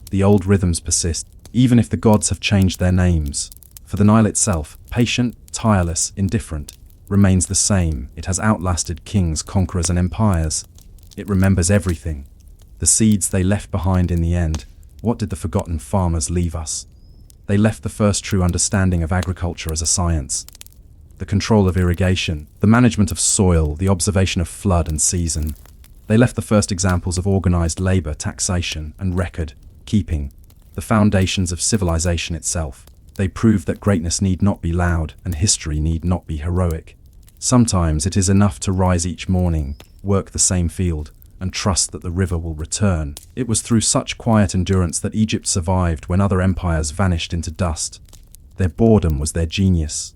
The old rhythms persist, even if the gods have changed their names. For the Nile itself, patient, tireless, indifferent, remains the same. It has outlasted kings, conquerors, and empires. It remembers everything. The seeds they left behind in the end. What did the forgotten farmers leave us? They left the first true understanding of agriculture as a science. The control of irrigation, the management of soil, the observation of flood and season. They left the first examples of organized labor, taxation, and record-keeping, the foundations of civilization itself. They proved that greatness need not be loud and history need not be heroic. Sometimes it is enough to rise each morning, work the same field, and trust that the river will return. It was through such quiet endurance that Egypt survived when other empires vanished into dust. Their boredom was their genius.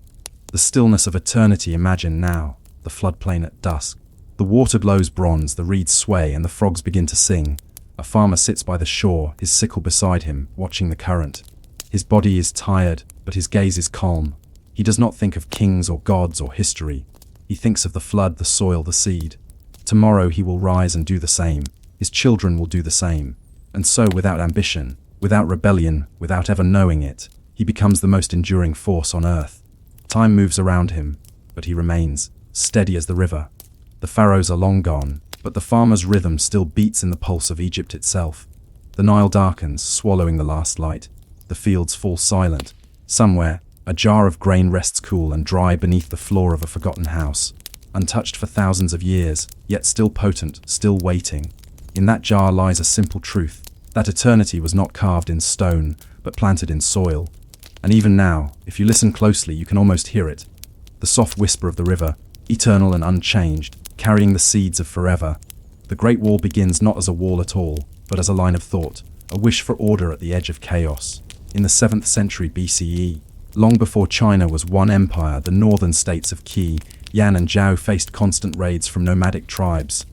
The stillness of eternity imagine now, the floodplain at dusk. The water glows bronze, the reeds sway, and the frogs begin to sing. A farmer sits by the shore, his sickle beside him, watching the current. His body is tired, but his gaze is calm. He does not think of kings or gods or history. He thinks of the flood, the soil, the seed. Tomorrow he will rise and do the same. His children will do the same. And so, without ambition, without rebellion, without ever knowing it, he becomes the most enduring force on earth. Time moves around him, but he remains, steady as the river. The pharaohs are long gone, but the farmer's rhythm still beats in the pulse of Egypt itself. The Nile darkens, swallowing the last light. The fields fall silent. Somewhere, a jar of grain rests cool and dry beneath the floor of a forgotten house. Untouched for thousands of years, yet still potent, still waiting. In that jar lies a simple truth, that eternity was not carved in stone, but planted in soil. And even now, if you listen closely, you can almost hear it. The soft whisper of the river, eternal and unchanged, carrying the seeds of forever. The Great Wall begins not as a wall at all, but as a line of thought, a wish for order at the edge of chaos. In the 7th century BCE, long before China was one empire, the northern states of Qi, Yan and Zhao faced constant raids from nomadic tribes.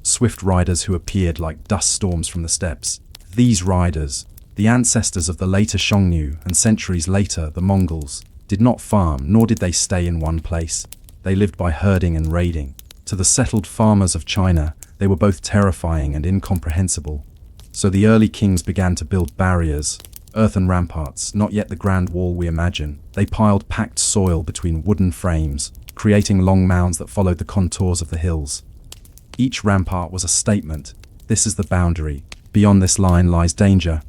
swift riders who appeared like dust storms from the steppes. These riders, the ancestors of the later Xiongnu and centuries later the Mongols, did not farm, nor did they stay in one place. They lived by herding and raiding. To the settled farmers of China, they were both terrifying and incomprehensible. So the early kings began to build barriers, earthen ramparts, not yet the grand wall we imagine. They piled packed soil between wooden frames, creating long mounds that followed the contours of the hills. Each rampart was a statement. This is the boundary. Beyond this line lies danger.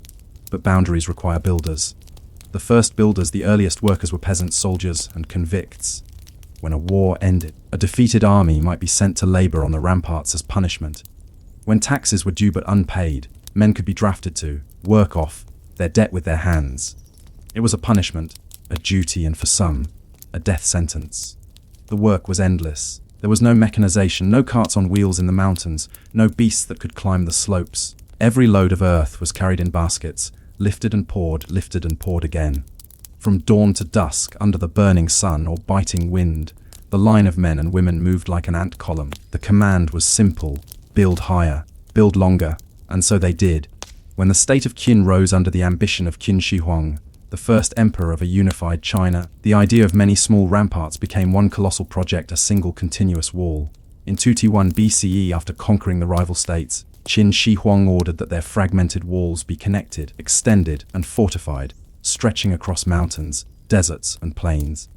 But boundaries require builders. The first builders, the earliest workers, were peasants, soldiers, and convicts. When a war ended, a defeated army might be sent to labor on the ramparts as punishment. When taxes were due but unpaid, men could be drafted to work off their debt with their hands. It was a punishment, a duty, and for some, a death sentence. The work was endless. There was no mechanization, no carts on wheels in the mountains, no beasts that could climb the slopes. Every load of earth was carried in baskets, lifted and poured again. From dawn to dusk, under the burning sun or biting wind, the line of men and women moved like an ant column. The command was simple: build higher, build longer, and so they did. When the state of Qin rose under the ambition of Qin Shi Huang, the first emperor of a unified China, the idea of many small ramparts became one colossal project, a single continuous wall. In 221 BCE, after conquering the rival states, Qin Shi Huang ordered that their fragmented walls be connected, extended, and fortified, stretching across mountains, deserts, and plains.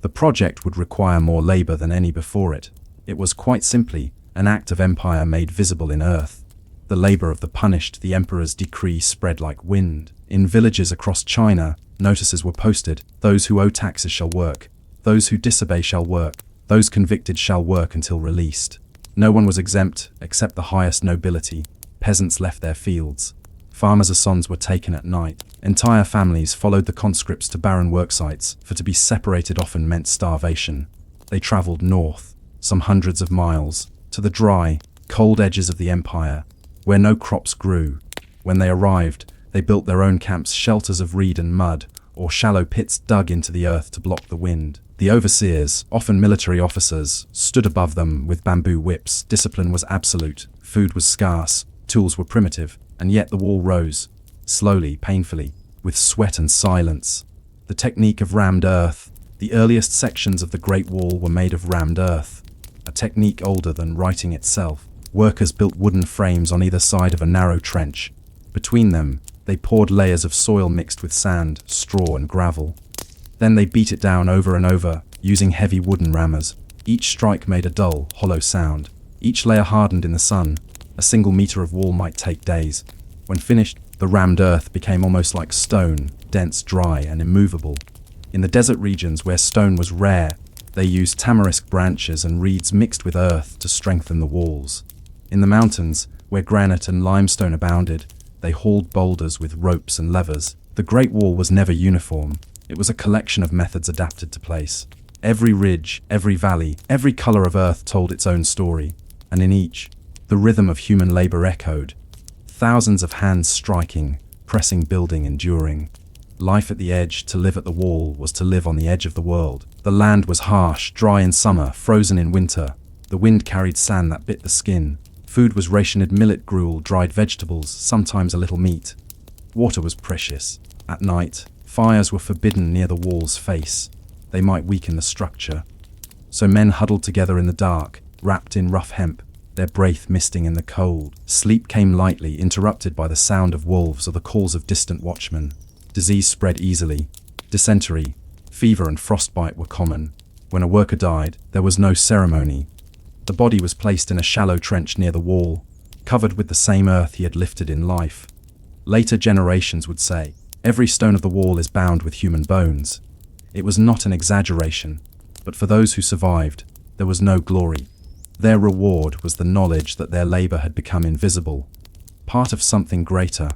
The project would require more labor than any before it. It was quite simply an act of empire made visible in earth. The labor of the punished, the emperor's decree spread like wind. In villages across China, notices were posted: those who owe taxes shall work, those who disobey shall work, those convicted shall work until released. No one was exempt except the highest nobility. Peasants left their fields. Farmers' sons were taken at night. Entire families followed the conscripts to barren worksites, for to be separated often meant starvation. They traveled north, some hundreds of miles, to the dry, cold edges of the empire, where no crops grew. When they arrived, they built their own camps, shelters of reed and mud, or shallow pits dug into the earth to block the wind. The overseers, often military officers, stood above them with bamboo whips. Discipline was absolute, food was scarce, tools were primitive, and yet the wall rose, slowly, painfully, with sweat and silence. The technique of rammed earth. The earliest sections of the Great Wall were made of rammed earth, a technique older than writing itself. Workers built wooden frames on either side of a narrow trench. Between them, they poured layers of soil mixed with sand, straw, and gravel. Then they beat it down over and over, using heavy wooden rammers. Each strike made a dull, hollow sound. Each layer hardened in the sun. A single meter of wall might take days. When finished, the rammed earth became almost like stone, dense, dry, and immovable. In the desert regions where stone was rare, they used tamarisk branches and reeds mixed with earth to strengthen the walls. In the mountains, where granite and limestone abounded, they hauled boulders with ropes and levers. The Great Wall was never uniform. It was a collection of methods adapted to place. Every ridge, every valley, every color of earth told its own story, and in each, the rhythm of human labor echoed. Thousands of hands striking, pressing, building, enduring. Life at the edge, to live at the wall, was to live on the edge of the world. The land was harsh, dry in summer, frozen in winter. The wind carried sand that bit the skin. Food was rationed: millet gruel, dried vegetables, sometimes a little meat. Water was precious. At night, fires were forbidden near the wall's face. They might weaken the structure. So men huddled together in the dark, wrapped in rough hemp, their breath misting in the cold. Sleep came lightly, interrupted by the sound of wolves or the calls of distant watchmen. Disease spread easily. Dysentery, fever, and frostbite were common. When a worker died, there was no ceremony. The body was placed in a shallow trench near the wall, covered with the same earth he had lifted in life. Later generations would say, every stone of the wall is bound with human bones. It was not an exaggeration, but for those who survived, there was no glory. Their reward was the knowledge that their labor had become invisible, part of something greater,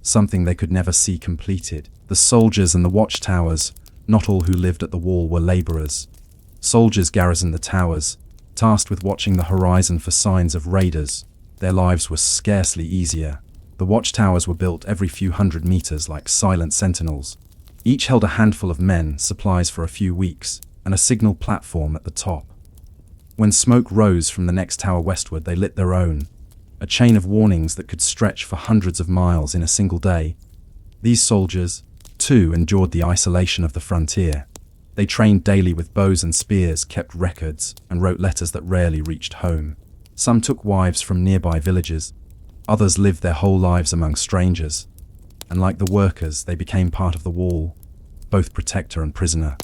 something they could never see completed. The soldiers and the watchtowers, not all who lived at the wall were laborers. Soldiers garrisoned the towers, tasked with watching the horizon for signs of raiders. Their lives were scarcely easier. The watchtowers were built every few hundred meters like silent sentinels. Each held a handful of men, supplies for a few weeks, and a signal platform at the top. When smoke rose from the next tower westward, they lit their own. a chain of warnings that could stretch for hundreds of miles in a single day. These soldiers, too, endured the isolation of the frontier. They trained daily with bows and spears, kept records, and wrote letters that rarely reached home. Some took wives from nearby villages. Others lived their whole lives among strangers. And like the workers, they became part of the wall, both protector and prisoner.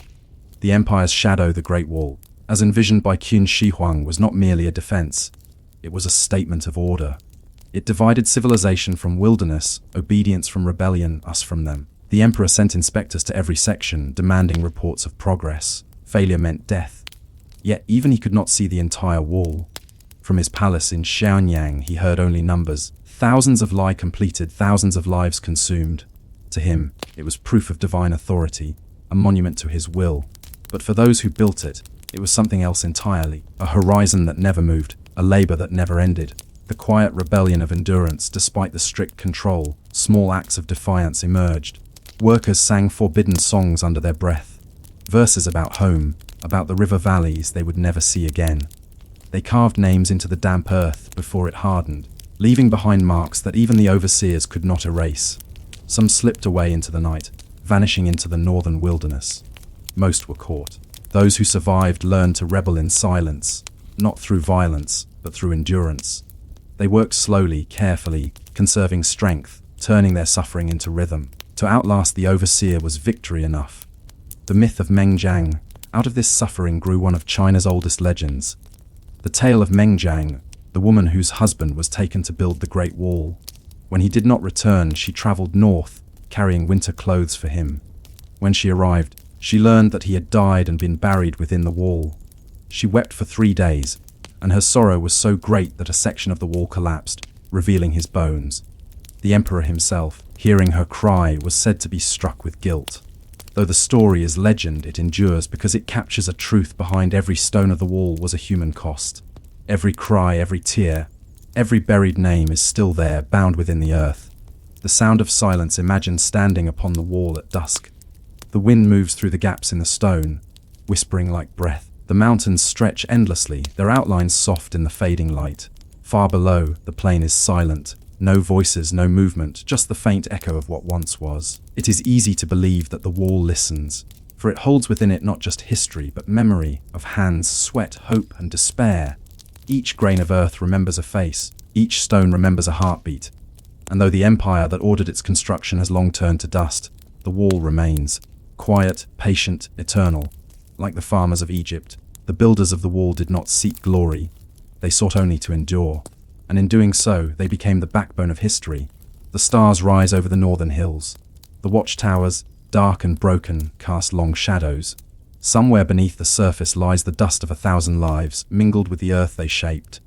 The empire's shadow, the Great Wall, as envisioned by Qin Shi Huang, was not merely a defense. It was a statement of order. It divided civilization from wilderness, obedience from rebellion, us from them. The emperor sent inspectors to every section, demanding reports of progress. Failure meant death. Yet even he could not see the entire wall. From his palace in Xianyang, he heard only numbers. Thousands of lie completed, thousands of lives consumed. To him, it was proof of divine authority, a monument to his will. But for those who built it, it was something else entirely. A horizon that never moved, a labor that never ended. The quiet rebellion of endurance despite the strict control. Small acts of defiance emerged. Workers sang forbidden songs under their breath. Verses about home, about the river valleys they would never see again. They carved names into the damp earth before it hardened, leaving behind marks that even the overseers could not erase. Some slipped away into the night, vanishing into the northern wilderness. Most were caught. Those who survived learned to rebel in silence, not through violence, but through endurance. They worked slowly, carefully, conserving strength, turning their suffering into rhythm. To outlast the overseer was victory enough. The myth of Meng Jiang. Out of this suffering grew one of China's oldest legends. The tale of Meng Jiang, the woman whose husband was taken to build the Great Wall. When he did not return, she traveled north, carrying winter clothes for him. When she arrived, she learned that he had died and been buried within the wall. She wept for 3 days, and her sorrow was so great that a section of the wall collapsed, revealing his bones. The emperor himself, hearing her cry, was said to be struck with guilt. Though the story is legend, it endures because it captures a truth behind every stone of the wall was a human cost. Every cry, every tear, every buried name is still there, bound within the earth. The sound of silence, imagine standing upon the wall at dusk. The wind moves through the gaps in the stone, whispering like breath. The mountains stretch endlessly, their outlines soft in the fading light. Far below, the plain is silent. No voices, no movement, just the faint echo of what once was. It is easy to believe that the wall listens, for it holds within it not just history, but memory of hands, sweat, hope, and despair. Each grain of earth remembers a face, each stone remembers a heartbeat. And though the empire that ordered its construction has long turned to dust, the wall remains, quiet, patient, eternal. Like the farmers of Egypt, the builders of the wall did not seek glory, they sought only to endure. And in doing so, they became the backbone of history. The stars rise over the northern hills. The watchtowers, dark and broken, cast long shadows. Somewhere beneath the surface lies the dust of 1,000 lives, mingled with the earth they shaped.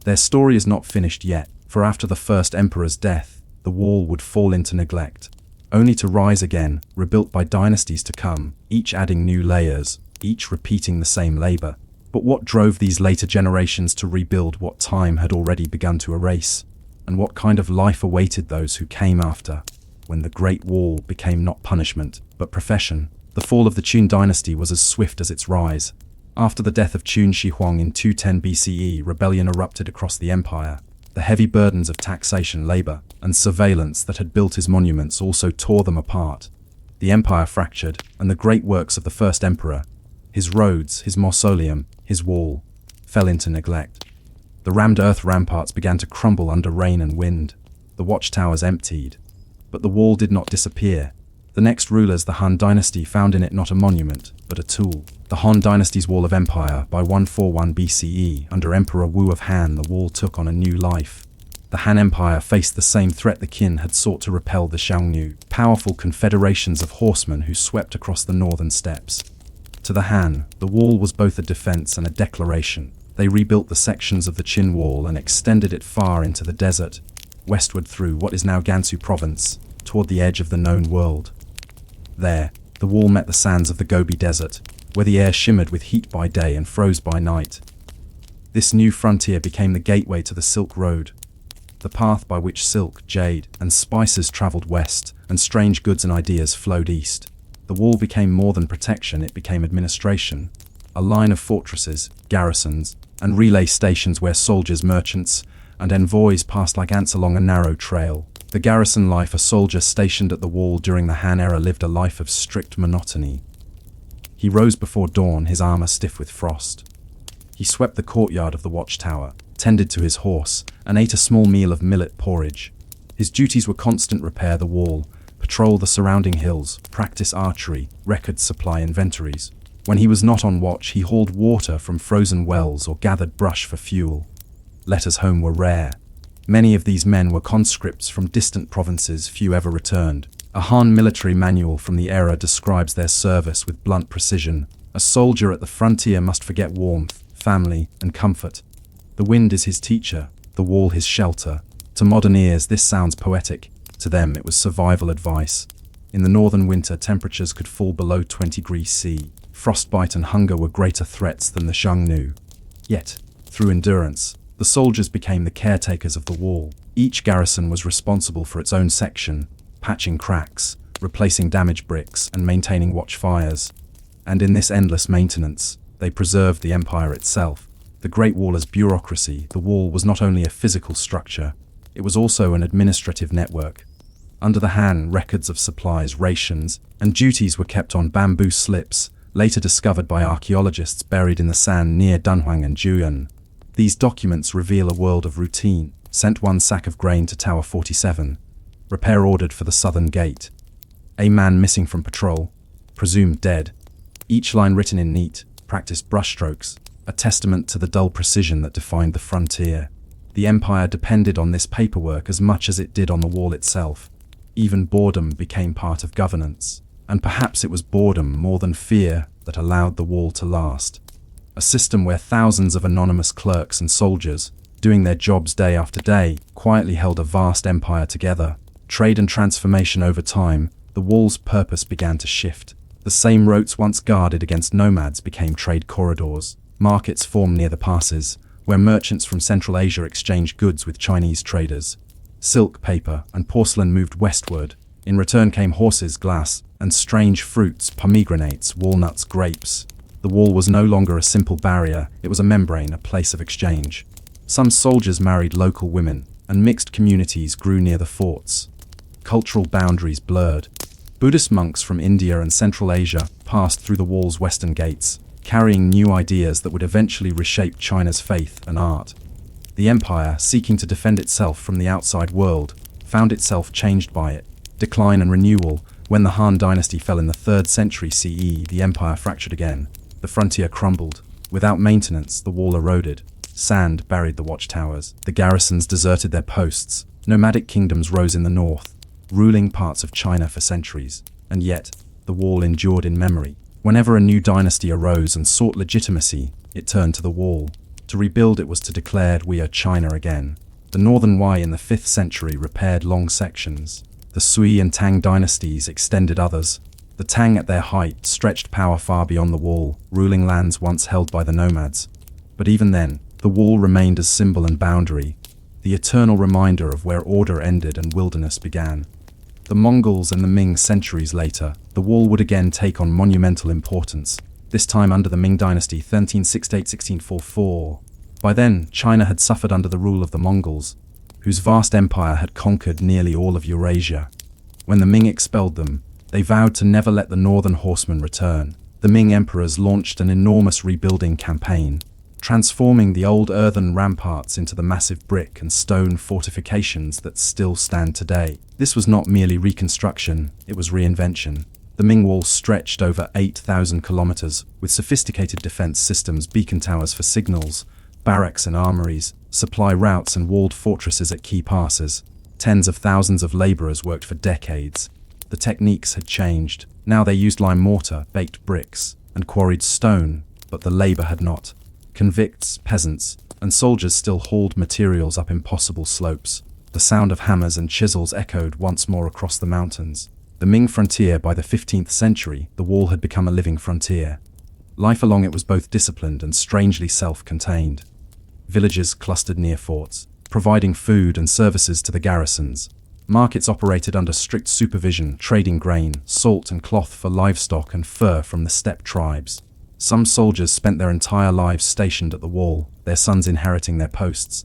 Their story is not finished yet, for after the first emperor's death, the wall would fall into neglect, only to rise again, rebuilt by dynasties to come, each adding new layers, each repeating the same labor. But what drove these later generations to rebuild what time had already begun to erase? And what kind of life awaited those who came after, when the Great Wall became not punishment, but profession? The fall of the Qin dynasty was as swift as its rise. After the death of Qin Shi Huang in 210 BCE, rebellion erupted across the empire. The heavy burdens of taxation, labor, and surveillance that had built his monuments also tore them apart. The empire fractured, and the great works of the first emperor, his roads, his mausoleum, his wall, fell into neglect. The rammed earth ramparts began to crumble under rain and wind. The watchtowers emptied. But the wall did not disappear. The next rulers, the Han dynasty, found in it not a monument, but a tool. The Han dynasty's wall of empire, by 141 BCE, under Emperor Wu of Han, the wall took on a new life. The Han Empire faced the same threat the Qin had sought to repel, the Xiongnu, powerful confederations of horsemen who swept across the northern steppes. To the Han, the wall was both a defense and a declaration. They rebuilt the sections of the Qin wall and extended it far into the desert, westward through what is now Gansu province, toward the edge of the known world. There, the wall met the sands of the Gobi Desert, where the air shimmered with heat by day and froze by night. This new frontier became the gateway to the Silk Road, the path by which silk, jade, and spices traveled west, and strange goods and ideas flowed east. The wall became more than protection, it became administration. A line of fortresses, garrisons, and relay stations where soldiers, merchants, and envoys passed like ants along a narrow trail. The garrison life, a soldier stationed at the wall during the Han era lived a life of strict monotony. He rose before dawn, his armor stiff with frost. He swept the courtyard of the watchtower, tended to his horse, and ate a small meal of millet porridge. His duties were constant repair the wall, patrol the surrounding hills, practice archery, record supply inventories. When he was not on watch, he hauled water from frozen wells or gathered brush for fuel. Letters home were rare. Many of these men were conscripts from distant provinces, few ever returned. A Han military manual from the era describes their service with blunt precision. A soldier at the frontier must forget warmth, family, and comfort. The wind is his teacher, the wall his shelter. To modern ears, this sounds poetic. To them, it was survival advice. In the northern winter, temperatures could fall below 20 degrees C. Frostbite and hunger were greater threats than the Xiongnu. Yet, through endurance, the soldiers became the caretakers of the wall. Each garrison was responsible for its own section, patching cracks, replacing damaged bricks, and maintaining watchfires. And in this endless maintenance, they preserved the empire itself. The Great Wall as bureaucracy, the wall was not only a physical structure, it was also an administrative network. Under the Han, records of supplies, rations, and duties were kept on bamboo slips, later discovered by archaeologists buried in the sand near Dunhuang and Juyun. These documents reveal a world of routine. Sent 1 sack of grain to Tower 47. Repair ordered for the southern gate. A man missing from patrol, presumed dead. Each line written in neat, practiced brushstrokes, a testament to the dull precision that defined the frontier. The empire depended on this paperwork as much as it did on the wall itself. Even boredom became part of governance. And perhaps it was boredom more than fear that allowed the wall to last. A system where thousands of anonymous clerks and soldiers, doing their jobs day after day, quietly held a vast empire together. Trade and transformation over time, the wall's purpose began to shift. The same routes once guarded against nomads became trade corridors. Markets formed near the passes, where merchants from Central Asia exchanged goods with Chinese traders. Silk, paper, and porcelain moved westward. In return came horses, glass, and strange fruits, pomegranates, walnuts, grapes. The wall was no longer a simple barrier, it was a membrane, a place of exchange. Some soldiers married local women, and mixed communities grew near the forts. Cultural boundaries blurred. Buddhist monks from India and Central Asia passed through the wall's western gates, carrying new ideas that would eventually reshape China's faith and art. The empire, seeking to defend itself from the outside world, found itself changed by it. Decline and renewal. When the Han dynasty fell in the 3rd century CE, the empire fractured again. The frontier crumbled. Without maintenance, the wall eroded. Sand buried the watchtowers. The garrisons deserted their posts. Nomadic kingdoms rose in the north, ruling parts of China for centuries. And yet, the wall endured in memory. Whenever a new dynasty arose and sought legitimacy, it turned to the wall. To rebuild it was to declare, "We are China again." The northern Wei in the 5th century repaired long sections. The Sui and Tang dynasties extended others. The Tang at their height stretched power far beyond the wall, ruling lands once held by the nomads. But even then, the wall remained as symbol and boundary, the eternal reminder of where order ended and wilderness began. The Mongols and the Ming centuries later, the wall would again take on monumental importance, this time under the Ming dynasty 1368-1644. By then, China had suffered under the rule of the Mongols, whose vast empire had conquered nearly all of Eurasia. When the Ming expelled them, they vowed to never let the northern horsemen return. The Ming emperors launched an enormous rebuilding campaign, transforming the old earthen ramparts into the massive brick and stone fortifications that still stand today. This was not merely reconstruction, it was reinvention. The Ming Wall stretched over 8,000 kilometers, with sophisticated defense systems, beacon towers for signals, barracks and armories, supply routes and walled fortresses at key passes. Tens of thousands of laborers worked for decades. The techniques had changed. Now they used lime mortar, baked bricks, and quarried stone, but the labor had not. Convicts, peasants, and soldiers still hauled materials up impossible slopes. The sound of hammers and chisels echoed once more across the mountains. The Ming frontier, by the 15th century, the wall had become a living frontier. Life along it was both disciplined and strangely self-contained. Villages clustered near forts, providing food and services to the garrisons. Markets operated under strict supervision, trading grain, salt and cloth for livestock and fur from the steppe tribes. Some soldiers spent their entire lives stationed at the wall, their sons inheriting their posts.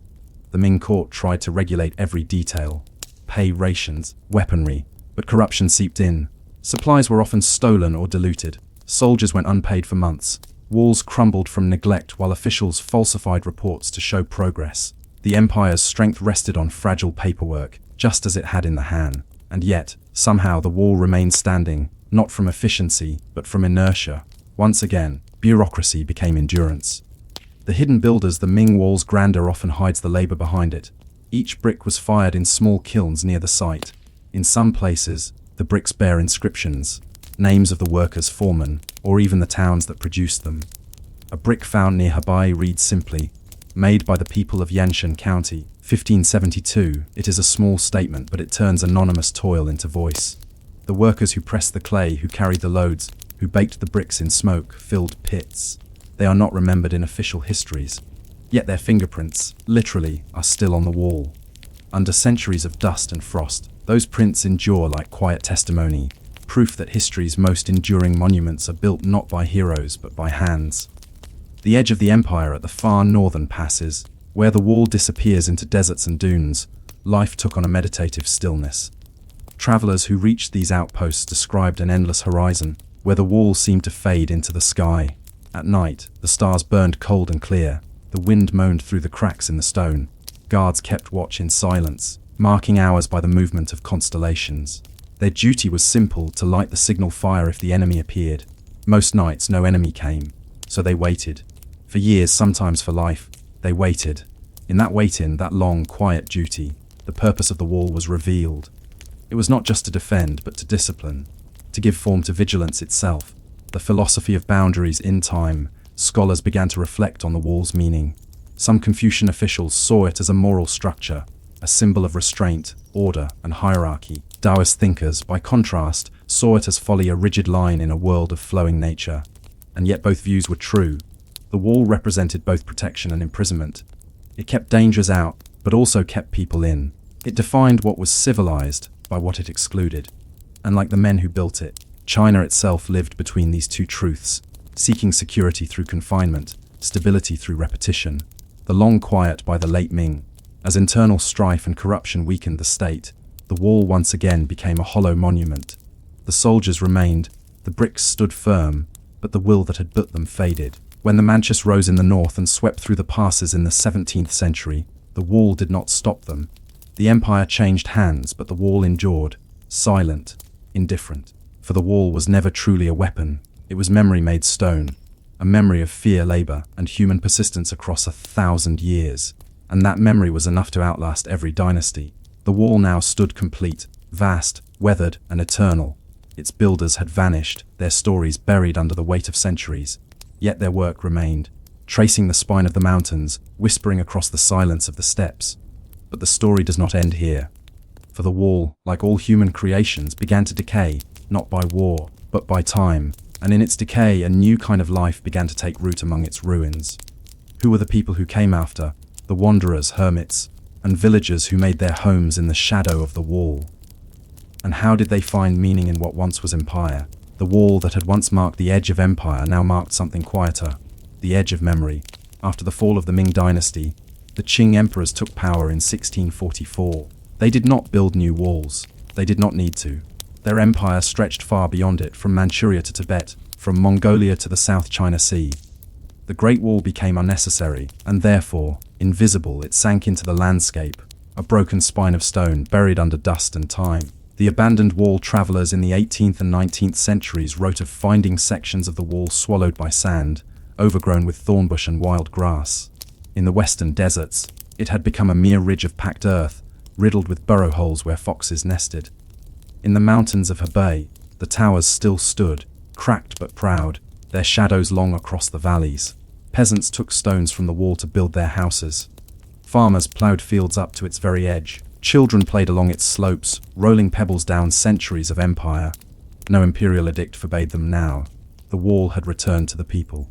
The Ming court tried to regulate every detail, pay rations, weaponry, but corruption seeped in. Supplies were often stolen or diluted. Soldiers went unpaid for months. Walls crumbled from neglect while officials falsified reports to show progress. The empire's strength rested on fragile paperwork, just as it had in the Han. And yet, somehow the wall remained standing, not from efficiency, but from inertia. Once again, bureaucracy became endurance. The hidden builders, the Ming wall's grandeur often hides the labor behind it. Each brick was fired in small kilns near the site. In some places, the bricks bear inscriptions, names of the workers, foremen, or even the towns that produced them. A brick found near Hebei reads simply, "Made by the people of Yanshan County, 1572. It is a small statement, but it turns anonymous toil into voice. The workers who pressed the clay, who carried the loads, who baked the bricks in smoke-filled pits. They are not remembered in official histories. Yet their fingerprints, literally, are still on the wall. Under centuries of dust and frost, those prints endure like quiet testimony, proof that history's most enduring monuments are built not by heroes but by hands." The edge of the empire at the far northern passes, where the wall disappears into deserts and dunes, life took on a meditative stillness. Travelers who reached these outposts described an endless horizon, where the wall seemed to fade into the sky. At night, the stars burned cold and clear. The wind moaned through the cracks in the stone. Guards kept watch in silence, marking hours by the movement of constellations. Their duty was simple: to light the signal fire if the enemy appeared. Most nights no enemy came, so they waited. For years, sometimes for life, they waited. In that waiting, that long, quiet duty, the purpose of the wall was revealed. It was not just to defend, but to discipline, to give form to vigilance itself. The philosophy of boundaries. In time, scholars began to reflect on the wall's meaning. Some Confucian officials saw it as a moral structure, a symbol of restraint, order, and hierarchy. Taoist thinkers, by contrast, saw it as folly, a rigid line in a world of flowing nature. And yet both views were true. The wall represented both protection and imprisonment. It kept dangers out, but also kept people in. It defined what was civilized by what it excluded. And like the men who built it, China itself lived between these two truths, seeking security through confinement, stability through repetition. The long quiet by the late Ming. As internal strife and corruption weakened the state, the wall once again became a hollow monument. The soldiers remained, the bricks stood firm, but the will that had built them faded. When the Manchus rose in the north and swept through the passes in the 17th century, the wall did not stop them. The empire changed hands, but the wall endured, silent, indifferent. For the wall was never truly a weapon. It was memory made stone, a memory of fear, labor, and human persistence across 1,000 years. And that memory was enough to outlast every dynasty. The wall now stood complete, vast, weathered, and eternal. Its builders had vanished, their stories buried under the weight of centuries. Yet their work remained, tracing the spine of the mountains, whispering across the silence of the steppes. But the story does not end here. For the wall, like all human creations, began to decay, not by war, but by time. And in its decay, a new kind of life began to take root among its ruins. Who were the people who came after? The wanderers, hermits, and villagers who made their homes in the shadow of the wall. And how did they find meaning in what once was empire? The wall that had once marked the edge of empire now marked something quieter, the edge of memory. After the fall of the Ming dynasty, the Qing emperors took power in 1644. They did not build new walls. They did not need to. Their empire stretched far beyond it, from Manchuria to Tibet, from Mongolia to the South China Sea. The Great Wall became unnecessary, and therefore, invisible. It sank into the landscape, a broken spine of stone buried under dust and time. The abandoned wall travelers in the 18th and 19th centuries wrote of finding sections of the wall swallowed by sand, overgrown with thornbush and wild grass. In the western deserts, it had become a mere ridge of packed earth, riddled with burrow holes where foxes nested. In the mountains of Hebei, the towers still stood, cracked but proud, their shadows long across the valleys. Peasants took stones from the wall to build their houses. Farmers plowed fields up to its very edge. Children played along its slopes, rolling pebbles down centuries of empire. No imperial edict forbade them now. The wall had returned to the people.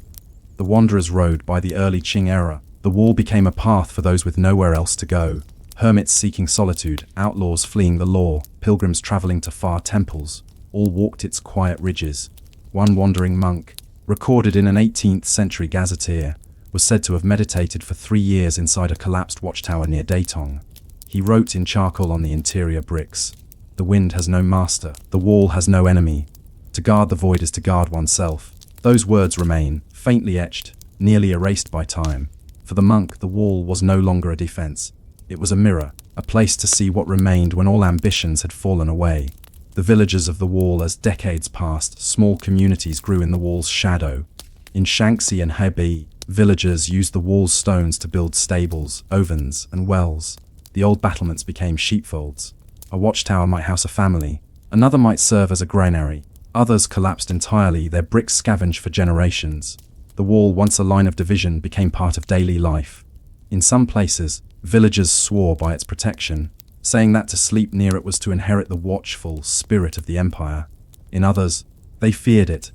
The wanderers rode by the early Qing era. The wall became a path for those with nowhere else to go. Hermits seeking solitude, outlaws fleeing the law, pilgrims traveling to far temples, all walked its quiet ridges. One wandering monk, recorded in an 18th century gazetteer, was said to have meditated for 3 years inside a collapsed watchtower near Datong. He wrote in charcoal on the interior bricks, "The wind has no master, the wall has no enemy. To guard the void is to guard oneself." Those words remain, faintly etched, nearly erased by time. For the monk, the wall was no longer a defense. It was a mirror, a place to see what remained when all ambitions had fallen away. The villagers of the wall, as decades passed, small communities grew in the wall's shadow. In Shaanxi and Hebei, villagers used the wall's stones to build stables, ovens, and wells. The old battlements became sheepfolds. A watchtower might house a family. Another might serve as a granary. Others collapsed entirely, their bricks scavenged for generations. The wall, once a line of division, became part of daily life. In some places, villagers swore by its protection, saying that to sleep near it was to inherit the watchful spirit of the empire. In others, they feared it,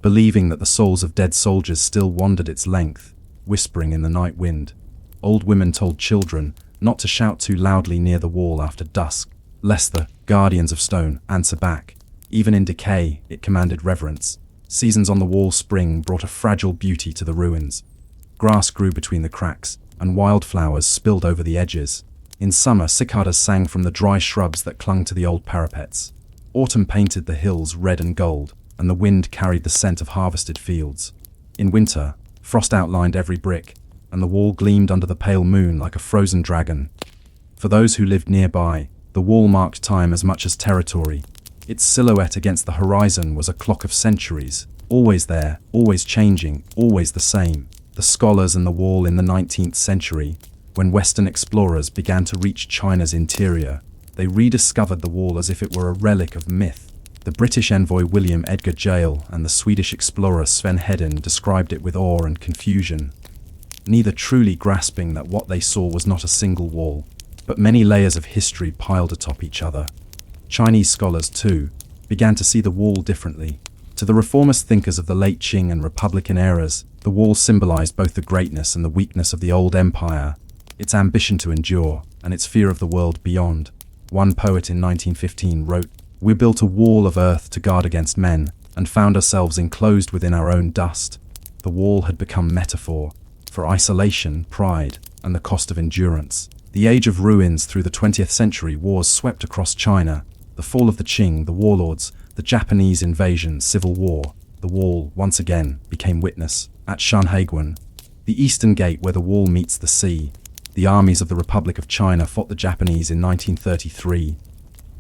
believing that the souls of dead soldiers still wandered its length, whispering in the night wind. Old women told children not to shout too loudly near the wall after dusk, lest the guardians of stone answer back. Even in decay, it commanded reverence. Seasons on the wall spring brought a fragile beauty to the ruins. Grass grew between the cracks, and wildflowers spilled over the edges. In summer, cicadas sang from the dry shrubs that clung to the old parapets. Autumn painted the hills red and gold, and the wind carried the scent of harvested fields. In winter, frost outlined every brick, and the wall gleamed under the pale moon like a frozen dragon. For those who lived nearby, the wall marked time as much as territory. Its silhouette against the horizon was a clock of centuries, always there, always changing, always the same. The scholars and the wall in the 19th century, when Western explorers began to reach China's interior, they rediscovered the wall as if it were a relic of myth. The British envoy William Edgar Jale and the Swedish explorer Sven Hedin described it with awe and confusion, neither truly grasping that what they saw was not a single wall, but many layers of history piled atop each other. Chinese scholars, too, began to see the wall differently. To the reformist thinkers of the late Qing and Republican eras, the wall symbolized both the greatness and the weakness of the old empire, its ambition to endure, and its fear of the world beyond. One poet in 1915 wrote, "We built a wall of earth to guard against men, and found ourselves enclosed within our own dust." The wall had become metaphor for isolation, pride, and the cost of endurance. The age of ruins through the 20th century, wars swept across China. The fall of the Qing, the warlords, the Japanese invasion, civil war. The wall, once again, became witness. At Shanhaiguan, the eastern gate where the wall meets the sea, the armies of the Republic of China fought the Japanese in 1933.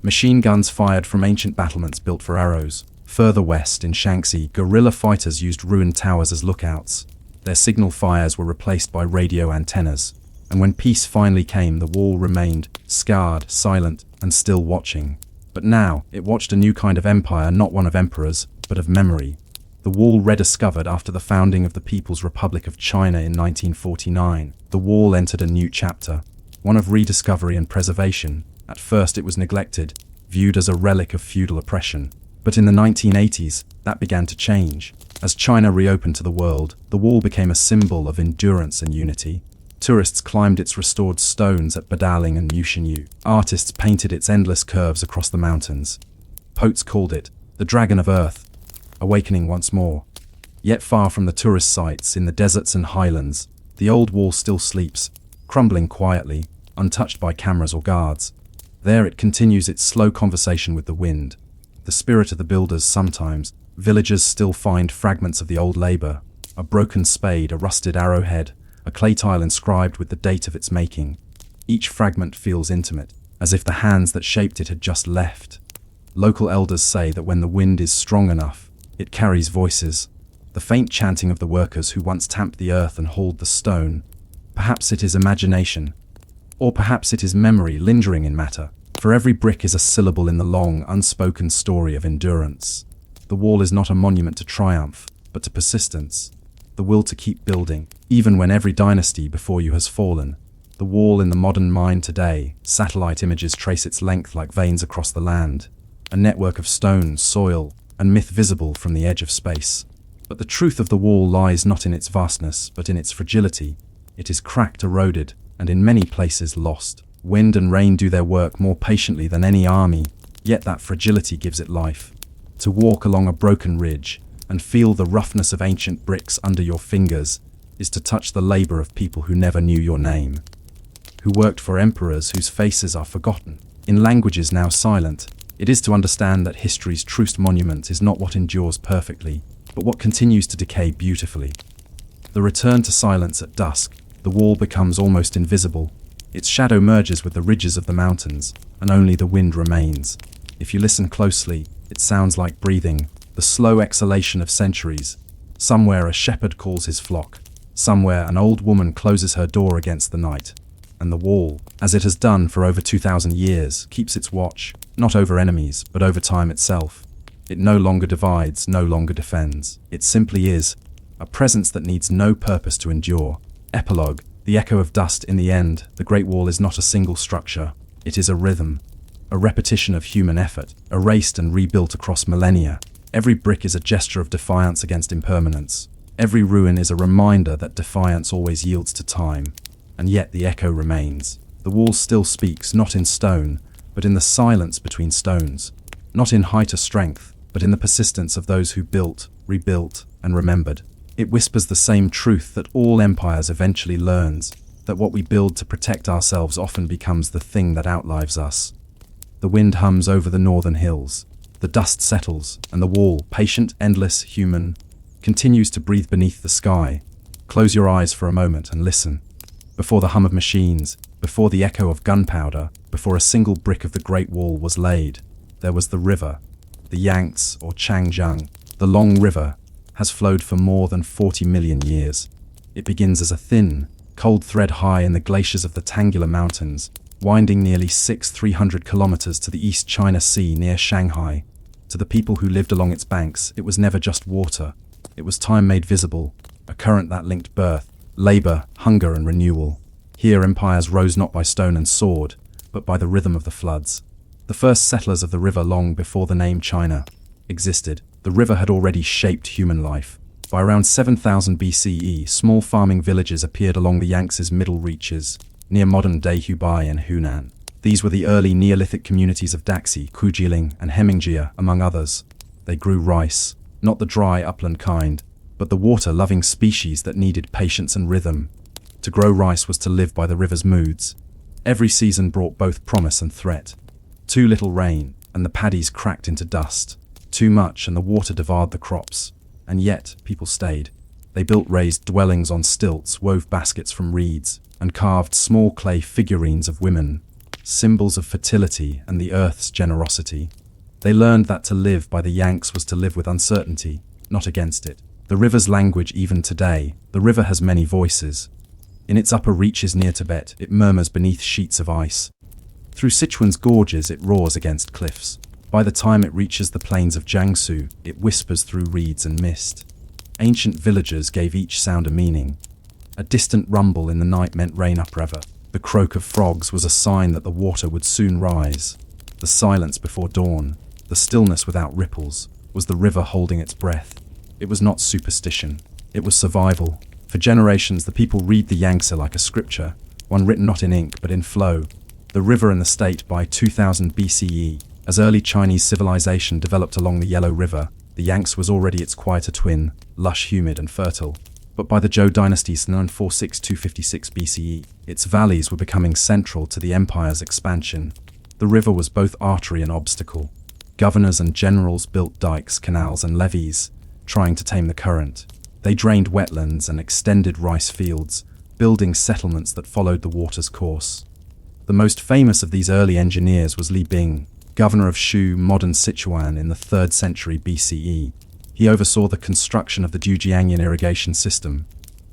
Machine guns fired from ancient battlements built for arrows. Further west, in Shaanxi, guerrilla fighters used ruined towers as lookouts. Their signal fires were replaced by radio antennas. And when peace finally came, the wall remained, scarred, silent, and still watching. But now, it watched a new kind of empire, not one of emperors, but of memory. The wall rediscovered after the founding of the People's Republic of China in 1949. The wall entered a new chapter, one of rediscovery and preservation. At first it was neglected, viewed as a relic of feudal oppression. But in the 1980s, that began to change. As China reopened to the world, the wall became a symbol of endurance and unity. Tourists climbed its restored stones at Badaling and Muxinyu. Artists painted its endless curves across the mountains. Poets called it the Dragon of Earth, awakening once more. Yet far from the tourist sites, in the deserts and highlands, the old wall still sleeps, crumbling quietly, untouched by cameras or guards. There it continues its slow conversation with the wind. The spirit of the builders sometimes. Villagers still find fragments of the old labor, a broken spade, a rusted arrowhead, a clay tile inscribed with the date of its making. Each fragment feels intimate, as if the hands that shaped it had just left. Local elders say that when the wind is strong enough, it carries voices, the faint chanting of the workers who once tamped the earth and hauled the stone. Perhaps it is imagination, or perhaps it is memory lingering in matter. For every brick is a syllable in the long, unspoken story of endurance. The wall is not a monument to triumph, but to persistence. The will to keep building, even when every dynasty before you has fallen. The wall in the modern mind today, satellite images trace its length like veins across the land, a network of stone, soil, and myth visible from the edge of space. But the truth of the wall lies not in its vastness, but in its fragility. It is cracked, eroded, and in many places lost. Wind and rain do their work more patiently than any army, yet that fragility gives it life. To walk along a broken ridge, and feel the roughness of ancient bricks under your fingers, is to touch the labor of people who never knew your name, who worked for emperors whose faces are forgotten, in languages now silent. It is to understand that history's truest monument is not what endures perfectly, but what continues to decay beautifully. The return to silence at dusk, the wall becomes almost invisible. Its shadow merges with the ridges of the mountains, and only the wind remains. If you listen closely, it sounds like breathing, the slow exhalation of centuries. Somewhere a shepherd calls his flock. Somewhere an old woman closes her door against the night. And the wall, as it has done for over 2,000 years, keeps its watch, not over enemies, but over time itself. It no longer divides, no longer defends. It simply is, a presence that needs no purpose to endure. Epilogue. The echo of dust. In the end, the Great Wall is not a single structure. It is a rhythm, a repetition of human effort, erased and rebuilt across millennia. Every brick is a gesture of defiance against impermanence. Every ruin is a reminder that defiance always yields to time. And yet the echo remains. The wall still speaks, not in stone, but in the silence between stones. Not in height or strength, but in the persistence of those who built, rebuilt, and remembered. It whispers the same truth that all empires eventually learns, that what we build to protect ourselves often becomes the thing that outlives us. The wind hums over the northern hills. The dust settles, and the wall, patient, endless, human, continues to breathe beneath the sky. Close your eyes for a moment and listen. Before the hum of machines, before the echo of gunpowder, before a single brick of the Great Wall was laid, there was the river. The Yangtze, or Changjiang, the long river, has flowed for more than 40 million years. It begins as a thin, cold thread high in the glaciers of the Tangular Mountains, winding nearly 300 kilometers to the East China Sea near Shanghai. To the people who lived along its banks, it was never just water. It was time made visible, a current that linked birth, labor, hunger, and renewal. Here empires rose not by stone and sword, but by the rhythm of the floods. The first settlers of the river long before the name China existed, the river had already shaped human life. By around 7000 BCE, small farming villages appeared along the Yangtze's middle reaches, near modern-day Hubei and Hunan. These were the early Neolithic communities of Daxi, Kujiling, and Hemingjia, among others. They grew rice, not the dry upland kind, but the water-loving species that needed patience and rhythm. To grow rice was to live by the river's moods. Every season brought both promise and threat. Too little rain, and the paddies cracked into dust. Too much, and the water devoured the crops. And yet, people stayed. They built raised dwellings on stilts, wove baskets from reeds, and carved small clay figurines of women, symbols of fertility and the earth's generosity. They learned that to live by the Yangtze was to live with uncertainty, not against it. The river's language even today, the river has many voices. In its upper reaches near Tibet, it murmurs beneath sheets of ice. Through Sichuan's gorges, it roars against cliffs. By the time it reaches the plains of Jiangsu, it whispers through reeds and mist. Ancient villagers gave each sound a meaning. A distant rumble in the night meant rain upriver. The croak of frogs was a sign that the water would soon rise. The silence before dawn, the stillness without ripples, was the river holding its breath. It was not superstition. It was survival. For generations, the people read the Yangtze like a scripture, one written not in ink but in flow. The river and the state by 2000 BCE. As early Chinese civilization developed along the Yellow River, the Yangtze was already its quieter twin, lush, humid, and fertile. But by the Zhou dynasty's 946–256 BCE, its valleys were becoming central to the empire's expansion. The river was both artery and obstacle. Governors and generals built dikes, canals, and levees, trying to tame the current. They drained wetlands and extended rice fields, building settlements that followed the water's course. The most famous of these early engineers was Li Bing, governor of Shu, modern Sichuan, in the 3rd century BCE. He oversaw the construction of the Dujiangyan irrigation system,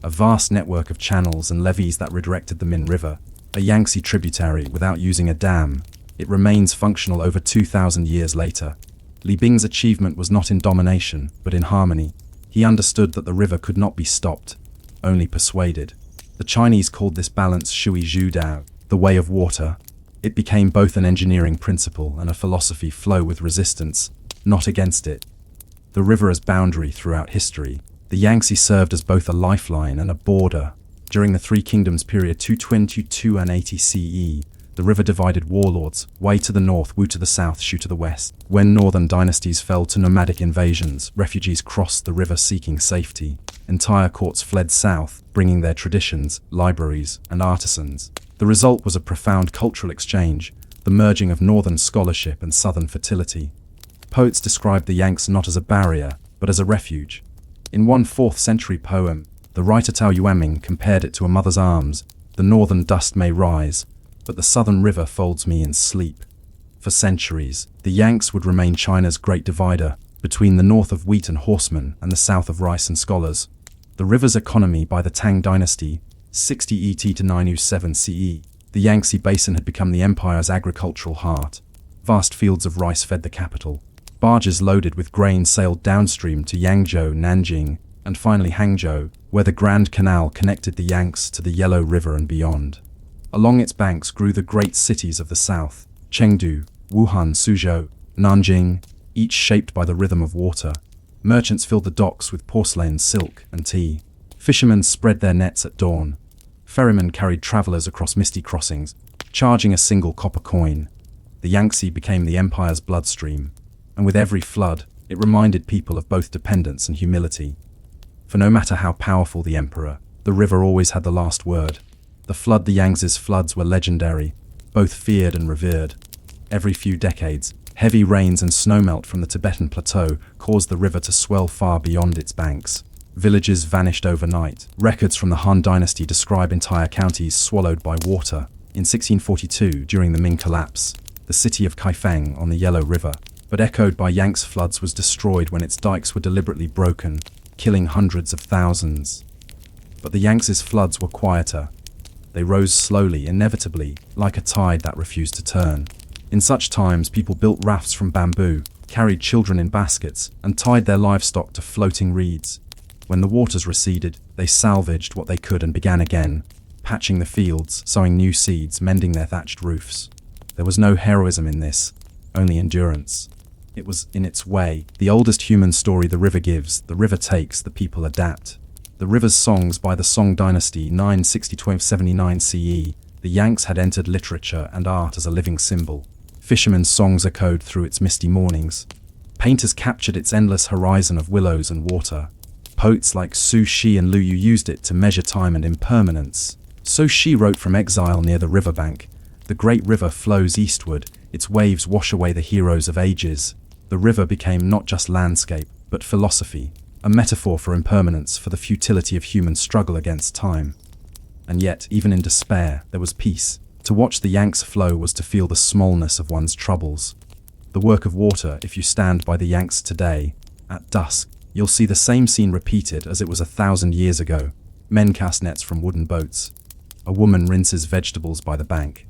a vast network of channels and levees that redirected the Min River, a Yangtze tributary, without using a dam. It remains functional over 2,000 years later. Li Bing's achievement was not in domination, but in harmony. He understood that the river could not be stopped, only persuaded. The Chinese called this balance Shui Zhu Dao, the way of water. It became both an engineering principle and a philosophy: flow with resistance, not against it. The river as boundary throughout history. The Yangtze served as both a lifeline and a border. During the Three Kingdoms period 222 and 80 CE, The river divided warlords, Wei to the north, Wu to the south, Shu to the west. When northern dynasties fell to nomadic invasions, refugees crossed the river seeking safety. Entire courts fled south, bringing their traditions, libraries, and artisans. The result was a profound cultural exchange, the merging of northern scholarship and southern fertility. Poets described the Yanks not as a barrier, but as a refuge. In one 4th century poem, the writer Tao Yuanming compared it to a mother's arms. The northern dust may rise, but the southern river folds me in sleep. For centuries, the Yanks would remain China's great divider, between the north of wheat and horsemen and the south of rice and scholars. The river's economy by the Tang dynasty, 60 ET to 907 CE, the Yangtze Basin had become the empire's agricultural heart. Vast fields of rice fed the capital. Barges loaded with grain sailed downstream to Yangzhou, Nanjing, and finally Hangzhou, where the Grand Canal connected the Yangtze to the Yellow River and beyond. Along its banks grew the great cities of the south, Chengdu, Wuhan, Suzhou, Nanjing, each shaped by the rhythm of water. Merchants filled the docks with porcelain, silk, and tea. Fishermen spread their nets at dawn. Ferrymen carried travelers across misty crossings, charging a single copper coin. The Yangtze became the empire's bloodstream, and with every flood, it reminded people of both dependence and humility. For no matter how powerful the emperor, the river always had the last word. The Yangtze's floods were legendary, both feared and revered. Every few decades, heavy rains and snowmelt from the Tibetan plateau caused the river to swell far beyond its banks. Villages vanished overnight. Records from the Han Dynasty describe entire counties swallowed by water. In 1642, during the Ming collapse, the city of Kaifeng on the Yellow River, but echoed by Yangtze floods, was destroyed when its dikes were deliberately broken, killing hundreds of thousands. But the Yangtze's floods were quieter. They rose slowly, inevitably, like a tide that refused to turn. In such times, people built rafts from bamboo, carried children in baskets, and tied their livestock to floating reeds. When the waters receded, they salvaged what they could and began again, patching the fields, sowing new seeds, mending their thatched roofs. There was no heroism in this, only endurance. It was in its way, the oldest human story the river gives, the river takes, the people adapt. The river's songs by the Song Dynasty, 960-1279 CE, the Yanks had entered literature and art as a living symbol. Fishermen's songs echoed through its misty mornings. Painters captured its endless horizon of willows and water. Poets like Su Shi and Lu Yu used it to measure time and impermanence. So Shi wrote from exile near the riverbank. The great river flows eastward, its waves wash away the heroes of ages. The river became not just landscape, but philosophy, a metaphor for impermanence, for the futility of human struggle against time. And yet, even in despair, there was peace. To watch the Yangtze flow was to feel the smallness of one's troubles. The work of water, if you stand by the Yangtze today, at dusk, you'll see the same scene repeated as it was 1,000 years ago. Men cast nets from wooden boats. A woman rinses vegetables by the bank.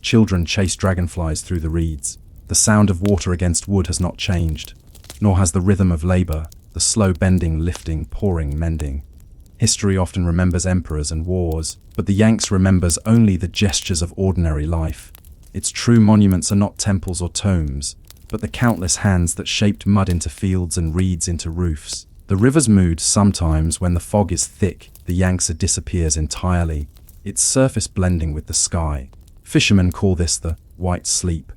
Children chase dragonflies through the reeds. The sound of water against wood has not changed, nor has the rhythm of labor, the slow bending, lifting, pouring, mending. History often remembers emperors and wars, but the Yangtze remembers only the gestures of ordinary life. Its true monuments are not temples or tombs, but the countless hands that shaped mud into fields and reeds into roofs. The river's mood, sometimes when the fog is thick, the Yangtze disappears entirely, its surface blending with the sky. Fishermen call this the white sleep.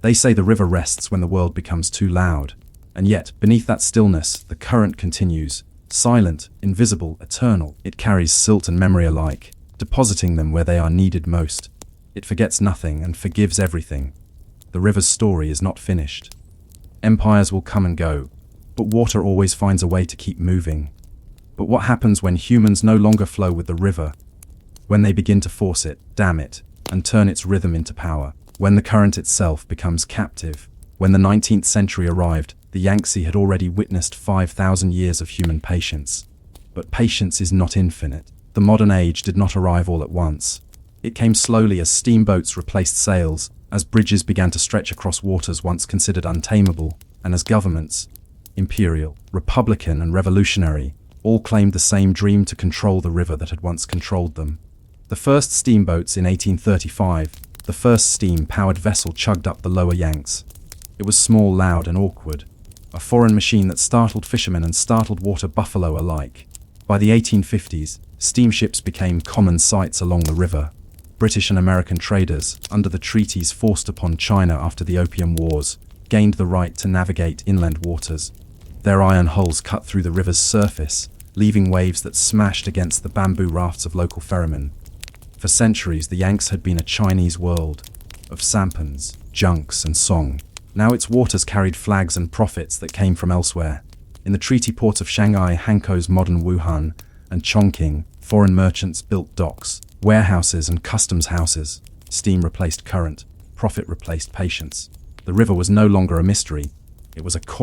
They say the river rests when the world becomes too loud. And yet, beneath that stillness, the current continues, silent, invisible, eternal. It carries silt and memory alike, depositing them where they are needed most. It forgets nothing and forgives everything. The river's story is not finished. Empires will come and go, but water always finds a way to keep moving. But what happens when humans no longer flow with the river? When they begin to force it, dam it, and turn its rhythm into power? When the current itself becomes captive? When the 19th century arrived, the Yangtze had already witnessed 5,000 years of human patience. But patience is not infinite. The modern age did not arrive all at once. It came slowly as steamboats replaced sails, as bridges began to stretch across waters once considered untamable, and as governments, imperial, republican, and revolutionary, all claimed the same dream to control the river that had once controlled them. The first steamboats in 1835, the first steam-powered vessel chugged up the lower Yangtze. It was small, loud, and awkward. A foreign machine that startled fishermen and startled water buffalo alike. By the 1850s, steamships became common sights along the river. British and American traders, under the treaties forced upon China after the Opium Wars, gained the right to navigate inland waters. Their iron hulls cut through the river's surface, leaving waves that smashed against the bamboo rafts of local ferrymen. For centuries, the Yanks had been a Chinese world of sampans, junks, and song. Now its waters carried flags and profits that came from elsewhere. In the treaty ports of Shanghai, Hanko's modern Wuhan, and Chongqing, foreign merchants built docks, warehouses, and customs houses. Steam replaced current, profit replaced patience. The river was no longer a mystery, it was a core